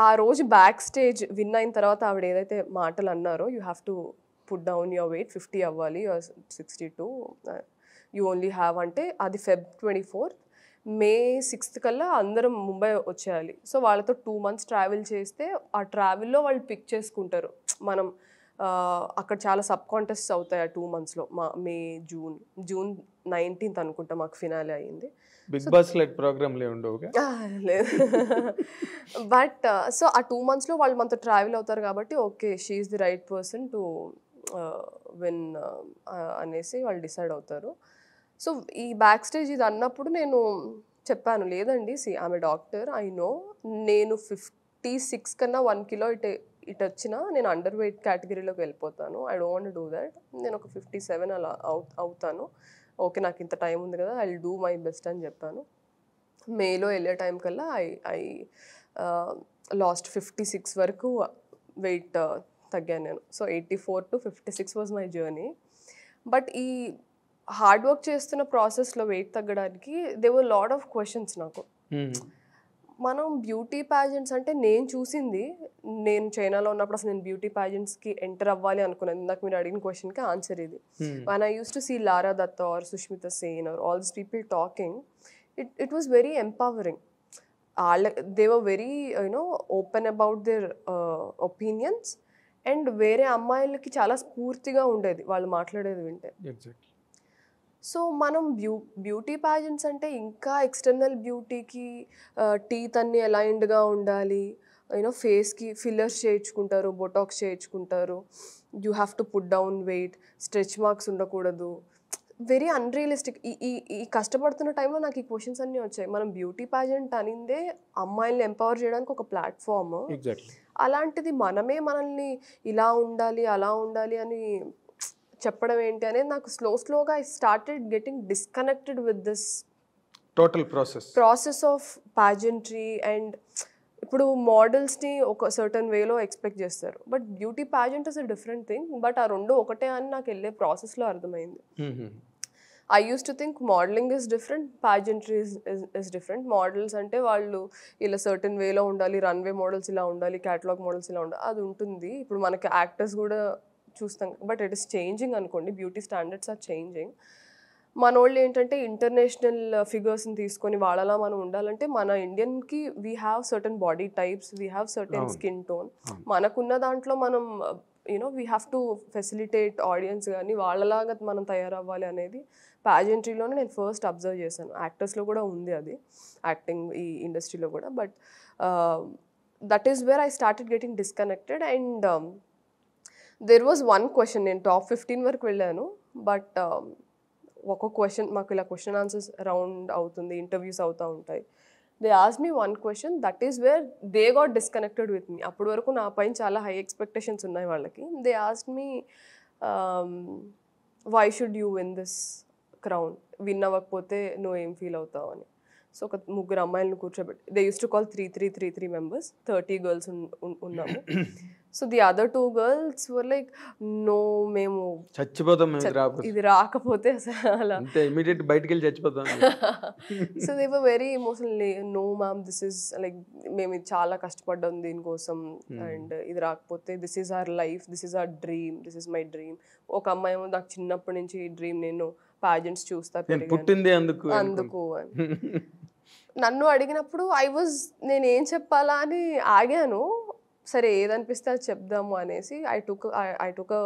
ఆ రోజు బ్యాక్ స్టేజ్ విన్ అయిన తర్వాత ఆవిడ ఏదైతే మాటలు అన్నారో, you have to put down your weight, 50 అవ్వాలి, 62 యూ ఓన్లీ హ్యావ్, అంటే అది Feb 24th. May 6th కల్లా అందరం ముంబై వచ్చేయాలి. సో వాళ్ళతో 2 months ట్రావెల్ చేస్తే ఆ ట్రావెల్లో వాళ్ళు పిక్ చేసుకుంటారు. మనం అక్కడ చాలా సబ్ కాంటెస్ట్స్ అవుతాయి ఆ 2 monthsలో. మే, జూన్ 19th అనుకుంటా మాకు ఫినాలే అయ్యింది. బిగ్ బాస్ లైక్ ప్రోగ్రామ్ లేదు. బట్ సో ఆ 2 monthsలో వాళ్ళు మనతో ట్రావెల్ అవుతారు కాబట్టి okay she is the right person to win అనేసి వాళ్ళు డిసైడ్ అవుతారు. సో ఈ బ్యాక్ స్టేజ్ ఇది అన్నప్పుడు నేను చెప్పాను, లేదండి ఆమె డాక్టర్, ఐ నో నేను 56 కన్నా 1 kilo ఇటు వచ్చినా నేను అండర్ వెయిట్ కేటగిరీలోకి వెళ్ళిపోతాను. I don't do that. నేను ఒక 57 అలా అవుతాను. ఓకే నాకు ఇంత టైం ఉంది కదా, I will do my best అని చెప్పాను. మేలో వెళ్ళే టైం కల్లా ఐ లాస్ట్ 56 వరకు వెయిట్ తగ్గాను నేను. So 84 to 56 was my journey. But ఈ హార్డ్ వర్క్ చేస్తున్న ప్రాసెస్లో వెయిట్ తగ్గడానికి they were lot of questions నాకు. మనం బ్యూటీ ప్యాజెంట్స్ అంటే నేను చూసింది, నేను చైనాలో ఉన్నప్పుడు అసలు నేను బ్యూటీ ప్యాజెంట్స్కి ఎంటర్ అవ్వాలి అనుకున్నాను. ఇందాక మీరు అడిగిన క్వశ్చన్కి ఆన్సర్ ఇది. when I used to see Lara Dutta or Sushmita Sen or all these people talking, it was very empowering. They were very open about their opinions, and వేరే అమ్మాయిలకి చాలా స్ఫూర్తిగా ఉండేది వాళ్ళు మాట్లాడేది వింటే. సో మనం బ్యూటీ ప్యాజెంట్స్ అంటే ఇంకా ఎక్స్టర్నల్ బ్యూటీకి టీత్ అన్ని అలైన్డ్గా ఉండాలి, ఫేస్కి ఫిల్లర్స్ చేయించుకుంటారు, బొటాక్స్ చేయించుకుంటారు, you have to put down weight, stretch marks ఉండకూడదు, వెరీ అన్రియలిస్టిక్. ఈ కష్టపడుతున్న టైంలో నాకు ఈ క్వశ్చన్స్ అన్నీ వచ్చాయి. మనం బ్యూటీ ప్యాజెంట్ అనిందే అమ్మాయిల్ని ఎంపవర్ చేయడానికి ఒక ప్లాట్ఫామ్. అలాంటిది మనమే మనల్ని ఇలా ఉండాలి అలా ఉండాలి అని చెప్పడం ఏంటి అనేది నాకు స్లోగా I started getting disconnected with this total process of ప్యాజెంట్రీ. And ఇప్పుడు మోడల్స్ని ఒక సర్టన్ వేలో ఎక్స్పెక్ట్ చేస్తారు, but beauty pageant is a different thing. But ఆ రెండు ఒకటే అని నాకు వెళ్ళే ప్రాసెస్లో అర్థమైంది. I used to think modeling is different, pageantry is different. Models అంటే వాళ్ళు ఇలా సర్టన్ వేలో ఉండాలి, రన్వే మోడల్స్ ఇలా ఉండాలి, క్యాటలాగ్ మోడల్స్ ఇలా ఉండాలి, అది ఉంటుంది. ఇప్పుడు మనకి యాక్టర్స్ కూడా చూస్తాం, బట్ ఇట్ ఇస్ చేంజింగ్ అనుకోండి. Beauty standards are changing. మన వాళ్ళు ఏంటంటే ఇంటర్నేషనల్ ఫిగర్స్ని తీసుకొని వాళ్ళలా మనం ఉండాలంటే మన ఇండియన్కి we have certain body types, we have certain skin tone. మనకున్న దాంట్లో మనం we have to facilitate audience, కానీ వాళ్ళలాగా మనం తయారవ్వాలి అనేది ప్యాజెంట్రీలోనే నేను ఫస్ట్ అబ్జర్వ్ చేశాను. యాక్టర్స్లో కూడా ఉంది అది, యాక్టింగ్ ఈ ఇండస్ట్రీలో కూడా. But that is where I started getting disconnected. And there was one question, నేను టాప్ 15 వరకు వెళ్ళాను, బట్ ఒక క్వశ్చన్ మాకు ఇలా క్వశ్చన్ ఆన్సర్స్ రౌండ్ అవుతుంది, ఇంటర్వ్యూస్ అవుతూ ఉంటాయి. They asked me one question, that is where they got disconnected with me. అప్పటి వరకు నా పైన చాలా హై ఎక్స్పెక్టేషన్స్ ఉన్నాయి వాళ్ళకి. They asked me why should you win this crown, win అవ్వకపోతే నువ్వు ఏం ఫీల్ అవుతావు అని. సో ఒక 3 అమ్మాయిలను కూర్చోబెట్టి, they use to call 3 members, 30 girls ఉన్నాము. So the other 2 girls were like, no మేము చచ్చిపోతాం ఇది రాకపోతే అసలు ఇమిడియట్ బయటికి వెళ్ళి చచ్చిపోతాం. So they were very emotional, no ma'am this is like మేము ఇది చాలా కష్టపడ్డాం దీనికోసం, అండ్ ఇది రాకపోతే this is our life, this is our dream, this is my dream. ఒక అమ్మాయి ఏమో నాకు చిన్నప్పటి నుంచి ఈ డ్రీమ్, నేను ప్యాజెంట్స్ చూస్తా పుట్టింది అందుకు అని నన్ను అడిగినప్పుడు నేను ఏం చెప్పాలా అని ఆగాను. సరే ఏదనిపిస్తే అది చెప్దాము అనేసి I took a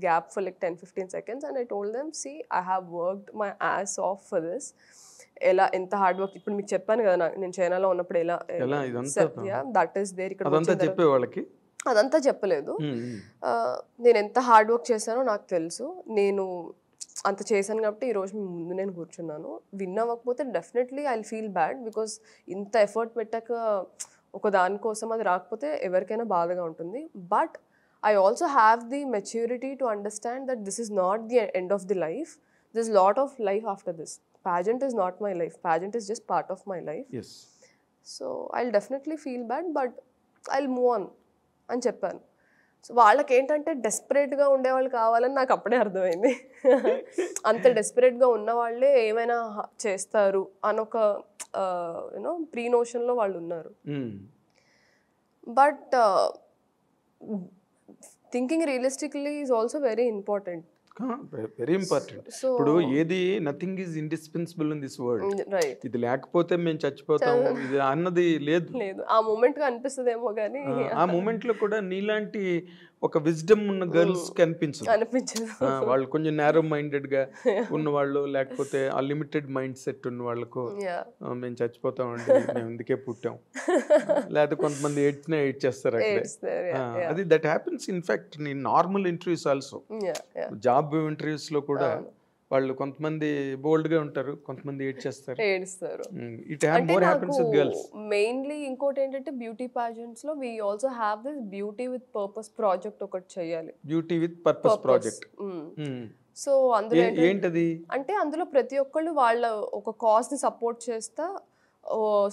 gap for like 10-15 seconds and I told them, see I have worked my ass off for this. ఎంత హార్డ్ వర్క్, ఇప్పుడు మీకు చెప్పాను కదా నేను చైనాలో ఉన్నప్పుడు ఎలా దట్ ఈస్ దేర్. ఇక్కడ అదంతా చెప్పలేదు. నేను ఎంత హార్డ్ వర్క్ చేశానో నాకు తెలుసు, నేను అంత చేశాను కాబట్టి ఈరోజు మీ ముందు నేను కూర్చున్నాను. విన్ అవ్వకపోతే definitely I feel bad, because ఇంత ఎఫర్ట్ పెట్టాక ఒక దానికోసం అది రాకపోతే ఎవరికైనా బాధగా ఉంటుంది. But I also have the maturity to understand that this is not the end of the life, this lot of life after this. Pageant is not my life, pageant is just part of my life. Yes. So I'll definitely feel bad, but I'll move on అని చెప్పాను. So వాళ్ళకి ఏంటంటే డెస్పరేట్గా ఉండేవాళ్ళు కావాలని నాకు అప్పుడే అర్థమైంది. అంత డెస్పరేట్గా ఉన్న వాళ్ళే ఏమైనా చేస్తారు అనొక ప్రీ నోషన్లో వాళ్ళు ఉన్నారు. But thinking realistically is also very important. Very important. ఇప్పుడు ఏది nothing is indispensable in this world. ఇది లేకపోతే మేము చచ్చిపోతాము ఇది అన్నది లేదు. ఆ మూమెంట్ అనిపిస్తుందేమో కానీ ఆ మూమెంట్ లో కూడా నీలాంటి ఒక విజ్డమ్ ఉన్న గర్ల్స్ కి అనిపించదు. వాళ్ళు కొంచెం నేరో మైండెడ్ గా ఉన్న వాళ్ళు, లేకపోతే ఆ లిమిటెడ్ మైండ్ సెట్ ఉన్న వాళ్ళకు మేము చచ్చిపోతామండి మేము ఇందుకే పుట్టాం, లేకపోతే కొంతమంది ఏడ్ చేస్తారు అక్కడ. అది that happens in fact in normal interviews also. Job interviews లో కూడా వాళ్ళు కొంతమంది బోల్డ్ గా ఉంటారు, కొంతమంది ఏడ్చేస్తారు. It more happens with girls. Mainly ఇంకోటి ఏంటంటే బ్యూటీ పాజెంట్స్ లో we also have this beauty with purpose project ఒకటి చేయాలి. Beauty with purpose project. So అందులో ఏంటది అంటే అందులో ప్రతి ఒక్కళ్ళు వాళ్ళ ఒక కాజ్ ని సపోర్ట్ చేస్తా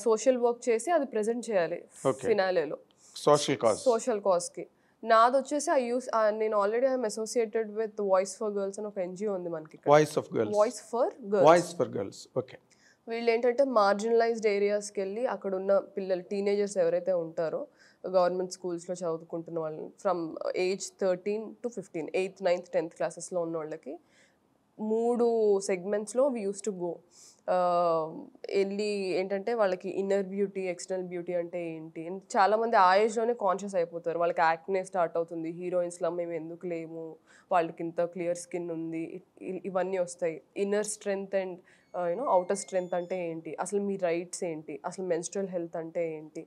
సోషల్ వర్క్ చేసి అది ప్రెజెంట్ చేయాలి ఫినాలేలో. సోషల్ కాజ్ కి నాది వచ్చేసి నేను already I'm associated with voice for girls అని ఒక ఎన్జిఓ ఉంది మనకి. Voice for girls. ఓకే. వీళ్ళు ఏంటంటే మార్జినలైజ్డ్ ఏరియాస్కి వెళ్ళి అక్కడ ఉన్న పిల్లలు టీనేజర్స్ ఎవరైతే ఉంటారో గవర్నమెంట్ స్కూల్స్లో చదువుకుంటున్న వాళ్ళని from age 13 to 15, 8th 9th 10th క్లాసెస్లో ఉన్న వాళ్ళకి 3 సెగ్మెంట్స్లో వీ యూస్ టు గో వెళ్ళి ఏంటంటే వాళ్ళకి ఇన్నర్ బ్యూటీ ఎక్స్టర్నల్ బ్యూటీ అంటే ఏంటి చాలామంది ఆ ఏజ్లోనే కాన్షియస్ అయిపోతారు. వాళ్ళకి యాక్నే స్టార్ట్ అవుతుంది, హీరోయిన్స్లో మేము ఎందుకు లేము, వాళ్ళకి ఇంత క్లియర్ స్కిన్ ఉంది, ఇవన్నీ వస్తాయి. Inner strength and outer strength అంటే ఏంటి, అసలు మీ రైట్స్ ఏంటి, అసలు మెన్స్ట్రల్ హెల్త్ అంటే ఏంటి,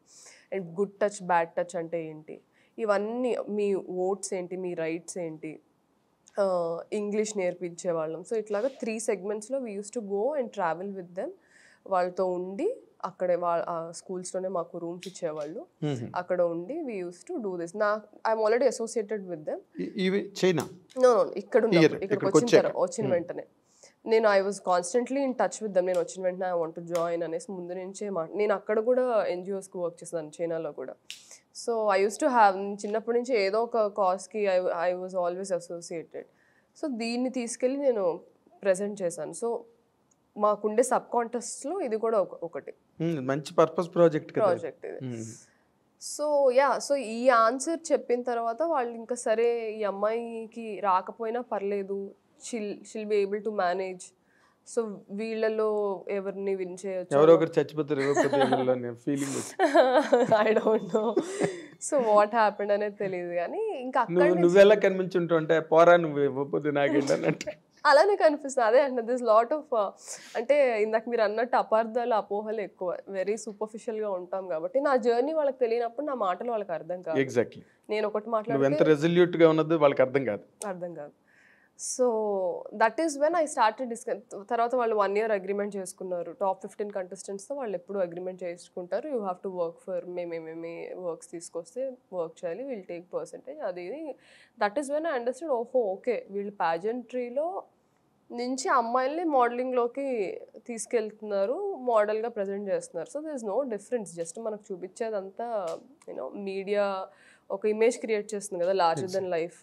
and good touch bad touch అంటే ఏంటి, ఇవన్నీ మీ ఓట్స్ ఏంటి, మీ రైట్స్ ఏంటి, ఇంగ్లీష్ నేర్పించే వాళ్ళం. సో ఇట్లాగా 3 సెగ్మెంట్స్లో we use to go and travel with them. వాళ్ళతో ఉండి అక్కడే స్కూల్స్లోనే మాకు రూమ్స్ ఇచ్చేవాళ్ళు. అక్కడ ఉండి we use to do this. I'm already associated with them. China నో ఇక్కడికి వచ్చిన వెంటనే నేను I was constantly in touch with them. నేను వచ్చిన వెంటనే ఐ వాంట్ టు జాయిన్ అనేసి ముందు నుంచే నేను అక్కడ కూడా ఎన్జిఓస్కి వర్క్ చేస్తాను చైనాలో కూడా. So I use to have చిన్నప్పటి నుంచి ఏదో ఒక కాజ్కి I was always associated. So దీన్ని తీసుకెళ్ళి నేను ప్రజెంట్ చేశాను. సో మాకుండే సబ్ కాంటెస్ట్లో ఇది కూడా ఒకటి మంచి పర్పస్ ప్రాజెక్ట్ ఇది. సో సో ఈ ఆన్సర్ చెప్పిన తర్వాత వాళ్ళు ఇంకా సరే ఈ అమ్మాయికి రాకపోయినా పర్లేదు, షిల్ be able to manage. So వీళ్ళలో ఎవరిని విన్ చేయొచ్చు, ఎవరో ఒకరు చచ్చిపోతారు feeling. I don't no so what happened అనేది తెలియదు. కానీ ఇంకా నువ్వెలా కనిపించుంటావు అంటే పోరా నువ్వు ఇవ్వకపోతే నాకేంటంటే అలానే కనిపిస్తుంది. అదే అంటే దిస్ లాట్ ఆఫ్ అంటే ఇందాక మీరు అన్నట్టు అపార్థాలు అపోహలు ఎక్కువ, వెరీ సూపర్ఫిషియల్గా ఉంటాం కాబట్టి నా జర్నీ వాళ్ళకి తెలియనప్పుడు నా మాటలు వాళ్ళకి అర్థం కాదు. ఎగ్జాక్ట్లీ నేను ఒకటి మాట్లాడితే ఎంత రెజల్యూట్గా ఉన్నది వాళ్ళకి అర్థం కాదు. So that is when I started తర్వాత వాళ్ళు 1 year అగ్రిమెంట్ చేసుకున్నారు. టాప్ 15 కంటెస్టెంట్స్తో వాళ్ళు ఎప్పుడు అగ్రిమెంట్ చేసుకుంటారు, you have to work for మేమేమేమి వర్క్స్ తీసుకొస్తే వర్క్ చేయాలి, విల్ టేక్ పర్సెంటేజ్ అది ఇది. That is when I understand okay వీళ్ళు ప్యాజెంట్రీలో నుంచి అమ్మాయిల్ని మోడలింగ్లోకి తీసుకెళ్తున్నారు, మోడల్గా ప్రజెంట్ చేస్తున్నారు. So there is no difference. Just మనకు చూపించేదంతా మీడియా ఒక ఇమేజ్ క్రియేట్ చేస్తుంది కదా, larger than life.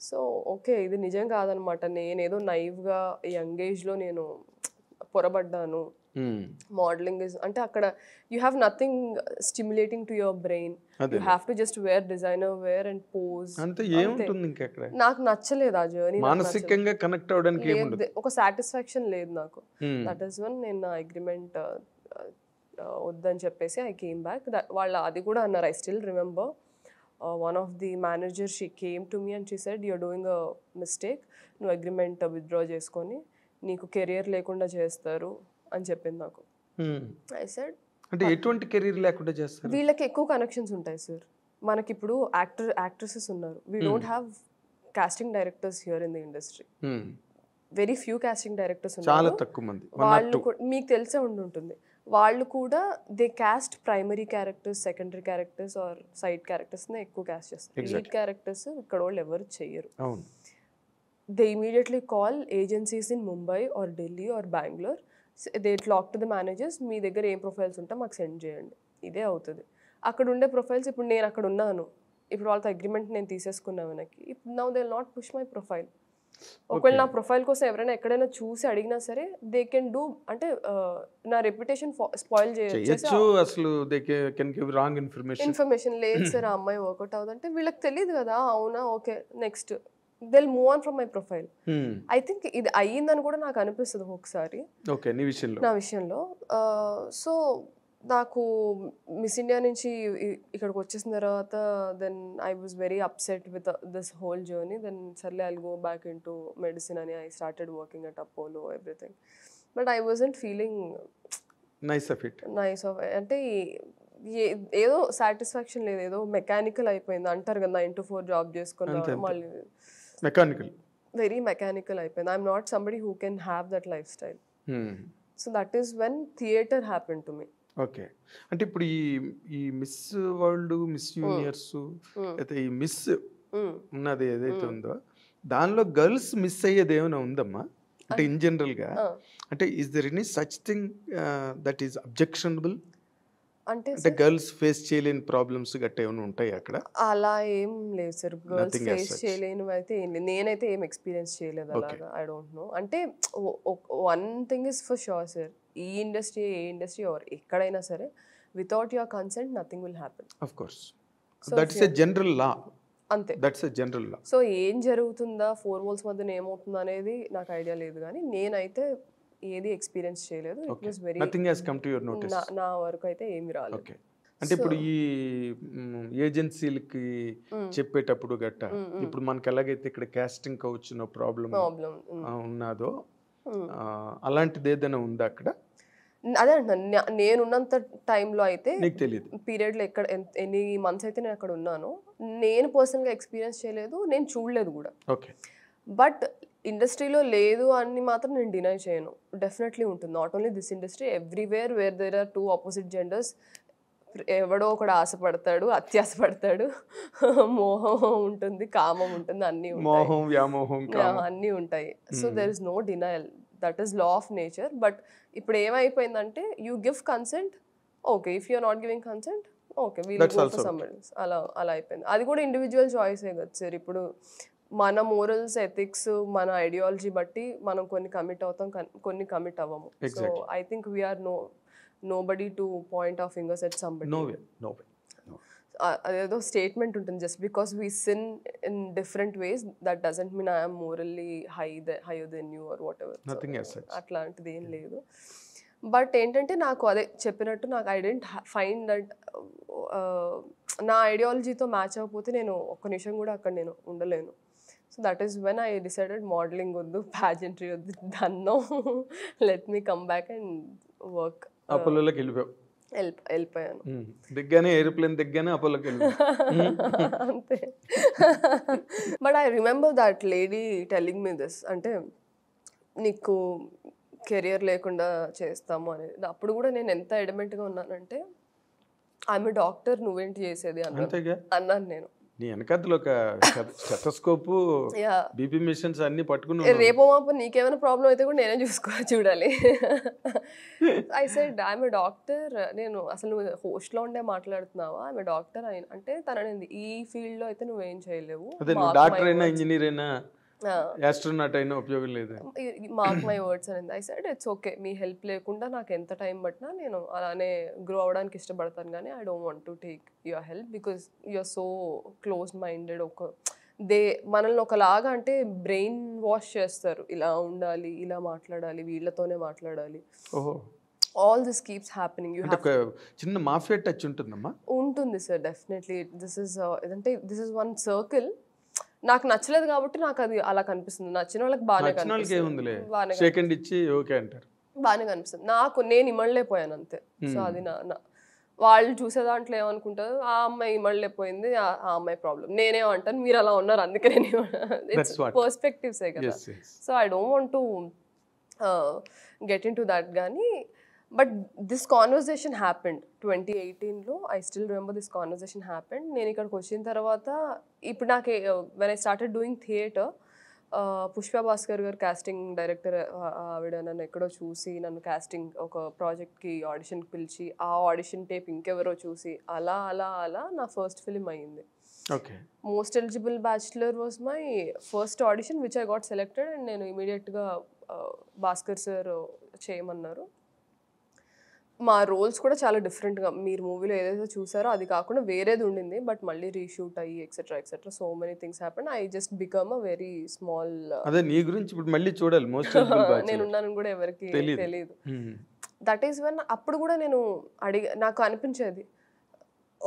So okay ఇది నిజం కాదనమాట. నేనేదో నైవ్గా యంగ్ ఏజ్లో నేను పొరబడ్డాను. మోడలింగ్ ఇస్ అంటే అక్కడ you have nothing stimulating to your brain, you have to just wear designer wear and pose. నాకు నచ్చలేదు ఆ జర్నీ. మానసికంగా కనెక్ట్ అవ్వడానికి ఒక సాటిస్ఫాక్షన్ లేదు నాకు. దట్ ఈస్ వన్ నేను నా అగ్రిమెంట్ వద్దని చెప్పేసి ఐ కేమ్ బ్యాక్. వాళ్ళు అది కూడా అన్నారు. I still remember one of the managers, she came to me and she said you're doing a mistake, నువ్వు అగ్రిమెంట్ విత్డ్రా చేసుకొని నీకు కెరియర్ లేకుండా చేస్తారు అని చెప్పింది నాకు. ఐ సెడ్ అంటే ఎటువంటి కెరీర్ లేకుండా చేస్తారు? వీళ్ళకి ఎక్కువ కనెక్షన్స్ ఉంటాయి సార్. మనకి ఇప్పుడు యాక్ట్రెసెస్ ఉన్నారు, we don't have casting directors here in the industry. Very few casting directors ఉన్నారు, చాలా తక్కువ మంది. వాళ్ళు మీకు తెలిసే ఉంటుంది. వాళ్ళు కూడా they cast primary characters, secondary characters or side క్యారెక్టర్స్నే ఎక్కువ క్యాస్ట్ చేస్తారు. లీడ్ క్యారెక్టర్స్ ఇక్కడ వాళ్ళు ఎవరు చెయ్యరు. They immediately call agencies in Mumbai or Delhi or Bengaluru. They talk to the managers, మీ దగ్గర ఏం ప్రొఫైల్స్ ఉంటే మాకు సెండ్ చేయండి. ఇదే అవుతుంది. అక్కడ ఉండే ప్రొఫైల్స్ ఇప్పుడు నేను అక్కడ ఉన్నాను, ఇప్పుడు వాళ్ళతో అగ్రిమెంట్ నేను తీసేసుకున్నాను వెనక్కి. ఇప్పుడు now they will not push my profile. ఒకవేళ నా ప్రొఫైల్ కోసం ఎవరైనా ఎక్కడైనా చూసి అడిగినా సరే దే కెన్ డూ అంటే నా రెప్యుటేషన్ స్పాయిల్ చేయొచ్చు. అసలు ఇన్ఫర్మేషన్ లేదు సార్, ఆ అమ్మాయి వర్కౌట్ అవుతుందంటే వీళ్ళకి తెలియదు కదా. అవునా okay next they will move on from my profile. I think ఇది అయ్యిందని కూడా నాకు అనిపిస్తుంది ఒకసారి నా విషయంలో. సో నాకు మిస్ ఇండియా నుంచి ఇక్కడికి వచ్చేసిన తర్వాత then I was very upset with this whole journey. Then సర్లే I'll go back into medicine అని I started working at Apollo everything. But I wasn't feeling nice of అంటే ఏదో సాటిస్ఫాక్షన్ లేదు, ఏదో మెకానికల్ అయిపోయింది అంటారు కదా, 9 to 4 జాబ్ చేసుకున్నా మళ్ళీ వెరీ మెకానికల్ అయిపోయింది. I'm not somebody who can have that life style. So that is when theatre happen to me. Okay, అంటే ఇప్పుడు ఈ మిస్ వరల్డ్, మిస్ యూనివర్స్ అయితే ఈ మిస్ ఉన్నది ఏదైతే ఉందో దానిలో గర్ల్స్ మిస్ అయ్యేది ఏమైనా ఉందమ్మా? అంటే ఇన్ జనరల్గా అంటే is there any such thing that is objectionable? అంటే గర్ల్స్ ఫేస్ చేయలేని ప్రాబ్లమ్స్ గట్ట ఏమైనా ఉంటాయి అక్కడ? అలా ఏం లేదు సార్, గర్ల్స్ ఫేస్ చేయలేనివి అయితే ఏం లేదు. నేనైతే ఏం ఎక్స్పీరియన్స్ చేయలేదు అలాగా. I don't know. అంటే one thing is for sure sir, ఈ ఇండస్ట్రీ ఏ ఇండస్ట్రీ ఎక్కడైనా సరే without your consent nothing will happen. Of course that's a general law. అంతే. That's a general law. So ఏం జరుగుతుందా 4 walls మధ్యన ఏమవుతుందా అనేది నాకు ఐడియా లేదు, కానీ నేనైతే ఏది ఎక్స్పీరియన్స్ చేయలేదు. It was very nothing has come to your notice. నా వరకు అయితే ఏమి రాలేదు. ఓకే. అంటే ఇప్పుడు ఈ ఏజెన్సీలకి చెప్పేటప్పుడు గట్ట ఇప్పుడు మనకి ఎలాగైతే ఇక్కడ కాస్టింగ్ కౌచ్ ప్రాబ్లం ఉన్నదో అలాంటిది ఏదైనా ఉందా అక్కడ? అదే అంటున్నా, నేనున్నంత టైంలో అయితే నీకు తెలియదు పీరియడ్లో ఎక్కడ ఎన్ని మంత్స్ అయితే నేను అక్కడ ఉన్నానో నేను పర్సనల్గా ఎక్స్పీరియన్స్ చేయలేదు, నేను చూడలేదు కూడా. ఓకే. బట్ ఇండస్ట్రీలో లేదు అని మాత్రం నేను డినై చేయను. డెఫినెట్లీ ఉంటుంది. Not only this industry, everywhere where there are 2 opposite genders. ఎవడో ఒకడు ఆశపడతాడు, అత్యాశపడతాడు, మోహం ఉంటుంది, కామం ఉంటుంది, అన్నీ మోహం వ్యామోహం అన్నీ ఉంటాయి. So there is no denial, that is law of nature. But ఇప్పుడు ఏమైపోయిందంటే you give consent, okay, if you're not giving consent, okay we'll go for somebody else. అలా అయిపోయింది. అది కూడా ఇండివిజువల్ చాయిసే కదా సార్. ఇప్పుడు మన మోరల్స్, ఎథిక్స్, మన ఐడియాలజీ బట్టి మనం కొన్ని కమిట్ అవుతాం, కొన్ని కమిట్ అవ్వము. So I think we're nobody to point our fingers at somebody. No way. అదేదో స్టేట్మెంట్ ఉంటుంది, just because we sin in different ways that doesn't mean I'm morally higher than you are whatever. అట్లాంటిది ఏం లేదు. But ఏంటంటే నాకు అదే చెప్పినట్టు నాకు ఐ డెంట్ ఫైండ్ దట్ నా ఐడియాలజీతో మ్యాచ్ అవ్వకపోతే నేను ఒక్క నిమిషం కూడా అక్కడ నేను ఉండలేను. So that is when I decided modelling వద్దు, ప్యాజెంట్రీ వద్దు, dunno let me come back and work. అపోలోకి వెళ్ళిపోయాను. దిగ్గానే ఏరోప్లేన్ దిగ్గానే అపోలోకి అంతే. But I remember that lady telling me this, అంటే నీకు కెరియర్ లేకుండా చేస్తాము అనేది. అప్పుడు కూడా నేను ఎంత ఎడమెంట్గా ఉన్నానంటే ఆమె డాక్టర్, నువ్వేంటి చేసేది అన్నాను నేను. నీ వెనకతలో ఒక స్టెథోస్కోప్, బీపీ మిషన్స్ అన్ని పట్టుకుని రేపో మాపో నీకేమైనా ప్రాబ్లం అయితే కూడా నేనే చూడాలి. ఐ సెడ్ ఆమె డాక్టర్, నేను అసలు నువ్వు హోస్ట్లో ఉండే మాట్లాడుతున్నావా, ఆమె డాక్టర్ అంటే తనని ఈ ఫీల్డ్లో అయితే నువ్వేం చేయలేవు, డాక్టర్ అయినా ఇంజనీర్ అయినా ఆస్ట్రోనాట్ అయినా ఉపయోగం లేదు, మార్క్ మై వర్డ్స్ అనేది. I said it's okay, me help లేకుండా నాకు ఎంత టైం పట్టినా నేను అలానే గ్రో అవ్వడానికి ఇష్టపడతాను, కానీ I don't want to take your help because you're so close minded. మనల్ని ఒకలాగా అంటే బ్రెయిన్ వాష్ చేస్తారు, ఇలా ఉండాలి, ఇలా మాట్లాడాలి, వీళ్ళతోనే మాట్లాడాలి. All this keeps happening. చిన్న మాఫియా టచ్ ఉంటుందమ్మా? ఉంటుంది sir, definitely. This is one circle. నాకు నచ్చలేదు కాబట్టి నాకు అది అలా కనిపిస్తుంది. నచ్చిన వాళ్ళకి బాగానే కనిపిస్తుంది. నేను ఇమ్మడలేకపోయాను అంతే. సో అది వాళ్ళు చూసే దాంట్లో ఏమనుకుంటారు, ఆ అమ్మాయి ఇమ్మడలేకపోయింది, ఆ అమ్మాయి ప్రాబ్లం. నేనేమంటాను, మీరు అలా ఉన్నారు అందుకే నేను పర్స్పెక్టివ్సే కదా. So I don't want to get in to that. కానీ బట్ దిస్ కాన్వర్జేషన్ హ్యాపెండ్ 2018లో. I still remember this conversation happened. నేను ఇక్కడికి వచ్చిన తర్వాత ఇప్పుడు నాకు when I started doing theatre, Pushpa Bhaskar గారు కాస్టింగ్ డైరెక్టర్, ఆవిడ నన్ను ఎక్కడో చూసి నన్ను కాస్టింగ్ ఒక ప్రాజెక్ట్కి ఆడిషన్కి పిలిచి, ఆ ఆడిషన్ టేప్ ఇంకెవరో చూసి అలా అలా అలా నా ఫస్ట్ ఫిలిం అయ్యింది. Most eligible bachelor was my first audition which I got selected. And నేను ఇమీడియట్గా భాస్కర్ సార్ చేయమన్నారు. మా రోల్స్ కూడా చాలా డిఫరెంట్గా, మీరు మూవీలో ఏదైతే చూసారో అది కాకుండా వేరేది ఉండింది, బట్ మళ్ళీ రీషూట్ అయ్యి etcetera etcetera so many things happen. I just become a very small. అదే నీ గురించి ఇప్పుడు మళ్ళీ చూడాలి. నేను ఉన్నానని కూడా ఎవరికి తెలియదు. దట్ ఈస్ వెన్ అప్పుడు కూడా నేను నాకు అనిపించేది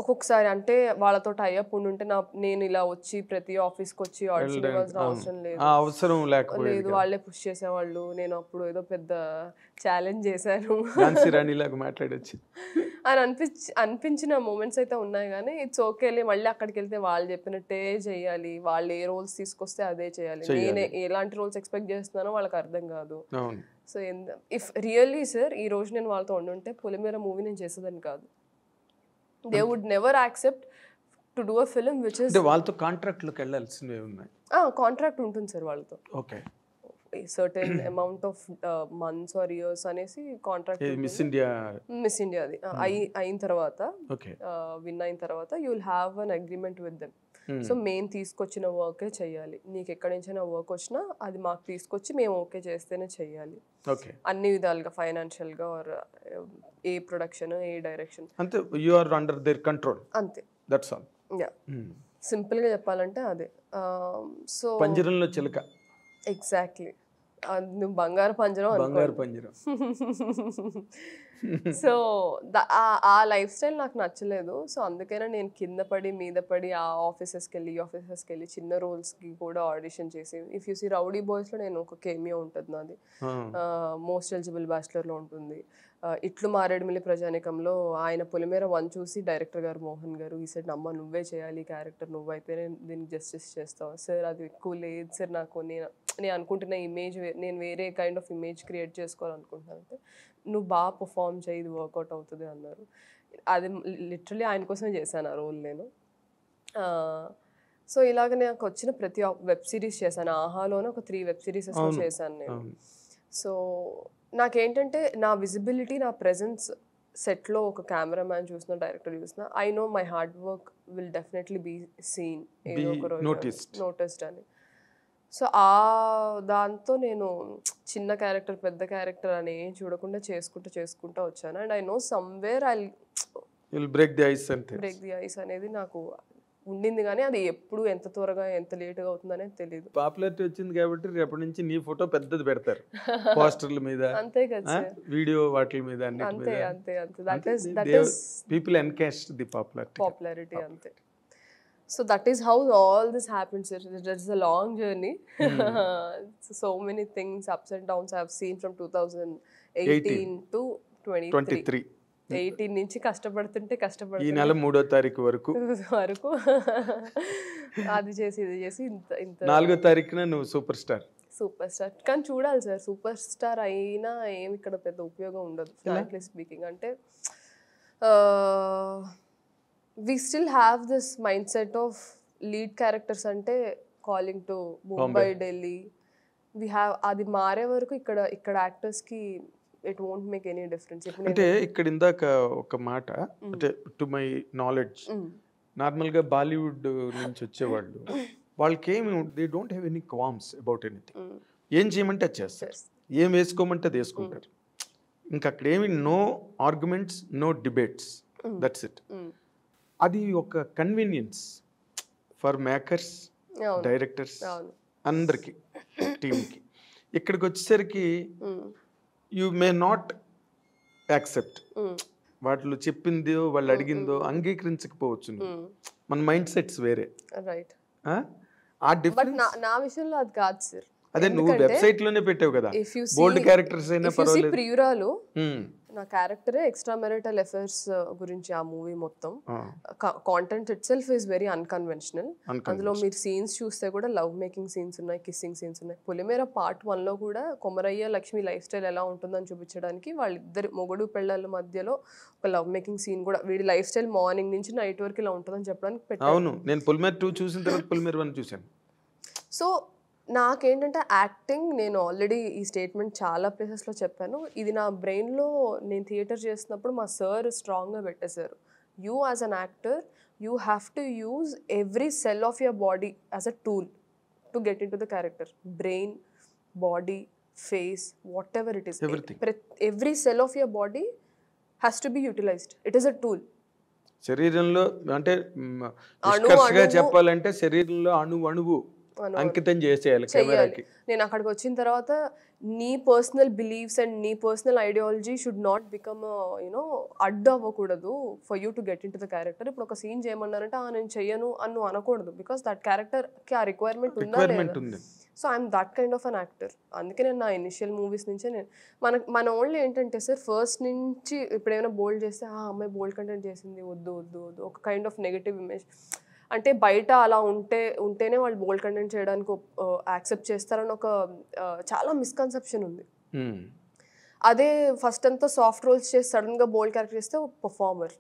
ఒక్కొక్కసారి, అంటే వాళ్ళతో టైఅప్ ఉండుంటే నేను ఇలా వచ్చి ప్రతి ఆఫీస్కి వచ్చి ఆడిషన్ ఇవ్వాల్సిన అవసరం లేదు, వాళ్ళే పుష్ చేసేవాళ్ళు. నేను అప్పుడు ఏదో పెద్ద ఛాలెంజ్ చేశాను అని అనిపించిన మూమెంట్స్ అయితే ఉన్నాయి. కానీ ఇట్స్ ఓకేలే, మళ్ళీ అక్కడికి వెళ్తే వాళ్ళు చెప్పినట్టే చేయాలి, వాళ్ళు ఏ రోల్స్ తీసుకొస్తే అదే చేయాలి. నేను ఎలాంటి రోల్స్ ఎక్స్పెక్ట్ చేస్తున్నానో వాళ్ళకి అర్థం కాదు. సో ఇఫ్ రియల్లీ సార్ ఈ రోజు నేను వాళ్ళతో ఉండుంటే పొలిమేర మూవీ నేను చేసేదని కాదు. They would never accept to do a film which is వాళ్ళతో కాంట్రాక్ట్ లోకి వెళ్ళాల్సినవి ఉన్నాయి. కాంట్రాక్ట్ ఉంటుంది సార్ వాళ్ళతో. Okay, certain amount of months or years అనేసి కాంట్రాక్ట్. మిస్ ఇండియా అది అయిన తర్వాత, విన్ అయిన తర్వాత you will have an agreement with them. So మేము తీసుకొచ్చిన వర్కే చేయాలి. నీకు ఎక్కడి నుంచైనా వర్క్ వచ్చినా అది మాకు తీసుకొచ్చి మేము ఓకే చేస్తేనే చెయ్యాలి. ఓకే, అన్ని విధాలుగా ఫైనాన్షియల్గా ఆర్ ఏ ప్రొడక్షన్ ఏ డైరెక్షన్ అంతే. You are under their control, అంతే. That's all. యా, సింపుల్గా చెప్పాలంటే అదే. సో పంజరంలో చిలుక. ఎగ్జాక్ట్లీ, నువ్వు బంగారు పంజరం బంగారు పంజరం. సో ఆ లైఫ్ స్టైల్ నాకు నచ్చలేదు. సో అందుకైనా నేను కింద పడి మీద పడి ఆ ఆఫీసెస్కి వెళ్ళి చిన్న రోల్స్కి కూడా ఆడిషన్ చేసి, ఇఫ్ యూ సీ రౌడీ బాయ్స్లో నేను ఒక కేమియో ఉంటుంది నాది, మోస్ట్ ఎలిజిబుల్ బ్యాచులర్లో ఉంటుంది. ఇట్లు మారేడుమిల్లి ప్రజానికంలో ఆయన పొలిమేర 1 చూసి డైరెక్టర్ గారు మోహన్ గారు ఈ సెట్ అమ్మ నువ్వే చేయాలి క్యారెక్టర్, నువ్వైతేనే దీనికి జస్టిస్ చేస్తావు సార్. అది ఎక్కువ లేదు సార్, నాకు నేను అనుకుంటున్న ఇమేజ్, నేను వేరే కైండ్ ఆఫ్ ఇమేజ్ క్రియేట్ చేసుకోవాలనుకుంటున్నాను అంటే నువ్వు బాగా పర్ఫామ్ చేయి, ఇది వర్కౌట్ అవుతుంది అన్నారు. అది లిటరలీ ఆయన కోసమే చేశాను ఆ రోల్ నేను. సో ఇలాగ నాకు వచ్చిన ప్రతి వెబ్ సిరీస్ చేశాను. ఆహాలోనే ఒక 3 వెబ్ సిరీసెస్లో చేశాను నేను. సో నాకేంటంటే నా విజిబిలిటీ, నా ప్రెజెన్స్ సెట్లో ఒక కెమెరామ్యాన్ చూసిన, డైరెక్టర్ చూసిన, I know my hard work will definitely be seen, ఏదో ఒక రోజు నోటిస్డ్ అని. సో దాంతో నేను చిన్న క్యారెక్టర్ పెద్ద క్యారెక్టర్ అని ఏం చూడకుండా చేసుకుంటూ వచ్చాను. And I know somewhere I will break the ice అనేది నాకు ఉండింది, కానీ అది ఎప్పుడు ఎంత త్వరగా ఎంత లేట్గా అవుతుంది అనేది తెలియదు. పాపులారిటీ వచ్చింది కాబట్టి రేపటి నుంచి నీ ఫోటో పెద్దది పెడతారు పోస్టర్ల మీద, అంతే కదా, వీడియో వాటి మీద, అంతే. పీపుల్ ఎన్కాస్ట్ ది పాపులారిటీ అంతే. So that is how all this happened, sir. It's a long journey. So many things, ups and downs I have seen from 2018 to 23. 18 నుంచి కష్టపడుతుంటే ఈ నెల 3వ తారీఖు వరకు అది చేసి ఇది చేసి ఇంత 4వ తారీఖున నువ్వు సూపర్ స్టార్. కానీ చూడాలి సార్, సూపర్ స్టార్ అయినా ఏమి ఇక్కడ పెద్ద ఉపయోగం ఉండదు ఫ్రాంక్లీ స్పీకింగ్. అంటే we still have this mindset of lead characters ante calling to Mumbai, Delhi. We have adi mare varaku ikkada actors ki it won't make any difference. అంటే ఇక్కడ ఇందాక ఒక మాట, అంటే టు మై నాలెడ్జ్ నార్మల్ గా బాలీవుడ్ నుంచి వచ్చేవాళ్ళు వాళ్ళకేమి they don't have any qualms about anything. ఏం చేయమంటే అది చేస్తారు, ఏం వేసుకోమంటే అది వేసుకుంటారు. ఇంకా అక్కడ ఏమి no arguments, no debates, that's it. అది ఒక కన్వీనియన్స్ ఫర్ మేకర్స్, డైరెక్టర్స్, అందరికి టీమ్కి. ఇక్కడికి వచ్చేసరికి యు మే నాట్ యాక్సెప్ట్, వాళ్ళు చెప్పిందో వాళ్ళు అడిగిందో అంగీకరించకపోవచ్చు. మన మైండ్ సెట్స్ వేరే. ఆ డిఫరెన్స్ నా విషయంలో అది కాదు సార్. అదే నువ్వు వెబ్సైట్ లోనే పెట్టావు కదా, బోల్డ్ క్యారెక్టర్స్ అయినా పర్వాలేదు. ప్రియురాలు నా క్యారెక్టరే ఎక్స్ట్రా మెరిటల్ అఫైర్స్ గురించి ఆ మూవీ మొత్తం. Content it self is very unconventional. అందులో మీరు సీన్స్ చూస్తే కూడా లవ్ మేకింగ్ సీన్స్ ఉన్నాయి, కిస్సింగ్ సీన్స్ ఉన్నాయి. పొలిమేర పార్ట్ 1లో కూడా కొమరయ్య లక్ష్మి లైఫ్ స్టైల్ ఎలా ఉంటుందని చూపించడానికి వాళ్ళిద్దరు మొగుడు పెళ్ళాల మధ్యలో ఒక లవ్ మేకింగ్ సీన్ కూడా, వీడి లైఫ్ స్టైల్ మార్నింగ్ నుంచి నైట్ వరకు ఇలా ఉంటుందని చెప్పడానికి పెట్టాను. అవును, నేను పొలిమేర 2 చూసిన తర్వాత పొలిమేర 1 చూశాను. సో నాకేంటంటే యాక్టింగ్, నేను ఆల్రెడీ ఈ స్టేట్మెంట్ చాలా ప్లేసెస్లో చెప్పాను, ఇది నా బ్రెయిన్లో నేను థియేటర్ చేస్తున్నప్పుడు మా సార్ స్ట్రాంగ్గా పెట్టేశారు. You as an actor you have to use every cell of your body as a tool to get in to the character. Brain, body, face, whatever it is, every cell of your body has to be utilized. It is a tool. శరీరంలో అంటే నిష్కర్షగా చెప్పాలంటే శరీరంలో అణువు అంకితం చేసేయాలి కెమెరాకి. నేను అక్కడికి వచ్చిన తర్వాత నీ పర్సనల్ బిలీఫ్స్ అండ్ నీ personal ideology should not become you know అడ్డు అవ్వకూడదు for you to get in to the character. ఇప్పుడు ఒక సీన్ చేయమన్నారంటే నేను చెయ్యను అని అనకూడదు, బికాస్ దట్ క్యారెక్టర్కి ఆ రిక్వైర్మెంట్ ఉందా. So I'm that kind of an actor. అందుకే నేను నా ఇనిషియల్ మూవీస్ నుంచే మన ఓన్లీ ఏంటంటే సార్, ఫస్ట్ నుంచి ఇప్పుడు ఏమైనా బోల్డ్ చేస్తే అమ్మాయి బోల్డ్ కంటెంట్ చేసింది, వద్దు వద్దు వద్దు, ఒక కైండ్ ఆఫ్ నెగటివ్ ఇమేజ్. అంటే బయట అలా ఉంటేనే వాళ్ళు బోల్డ్ కంటెంట్ చేయడానికి యాక్సెప్ట్ చేస్తారని ఒక చాలా మిస్కన్సెప్షన్ ఉంది. అదే ఫస్ట్ అంతా సాఫ్ట్ రోల్స్ చేసి సడన్గా బోల్డ్ క్యారెక్టర్ చేస్తే పర్ఫార్మర్,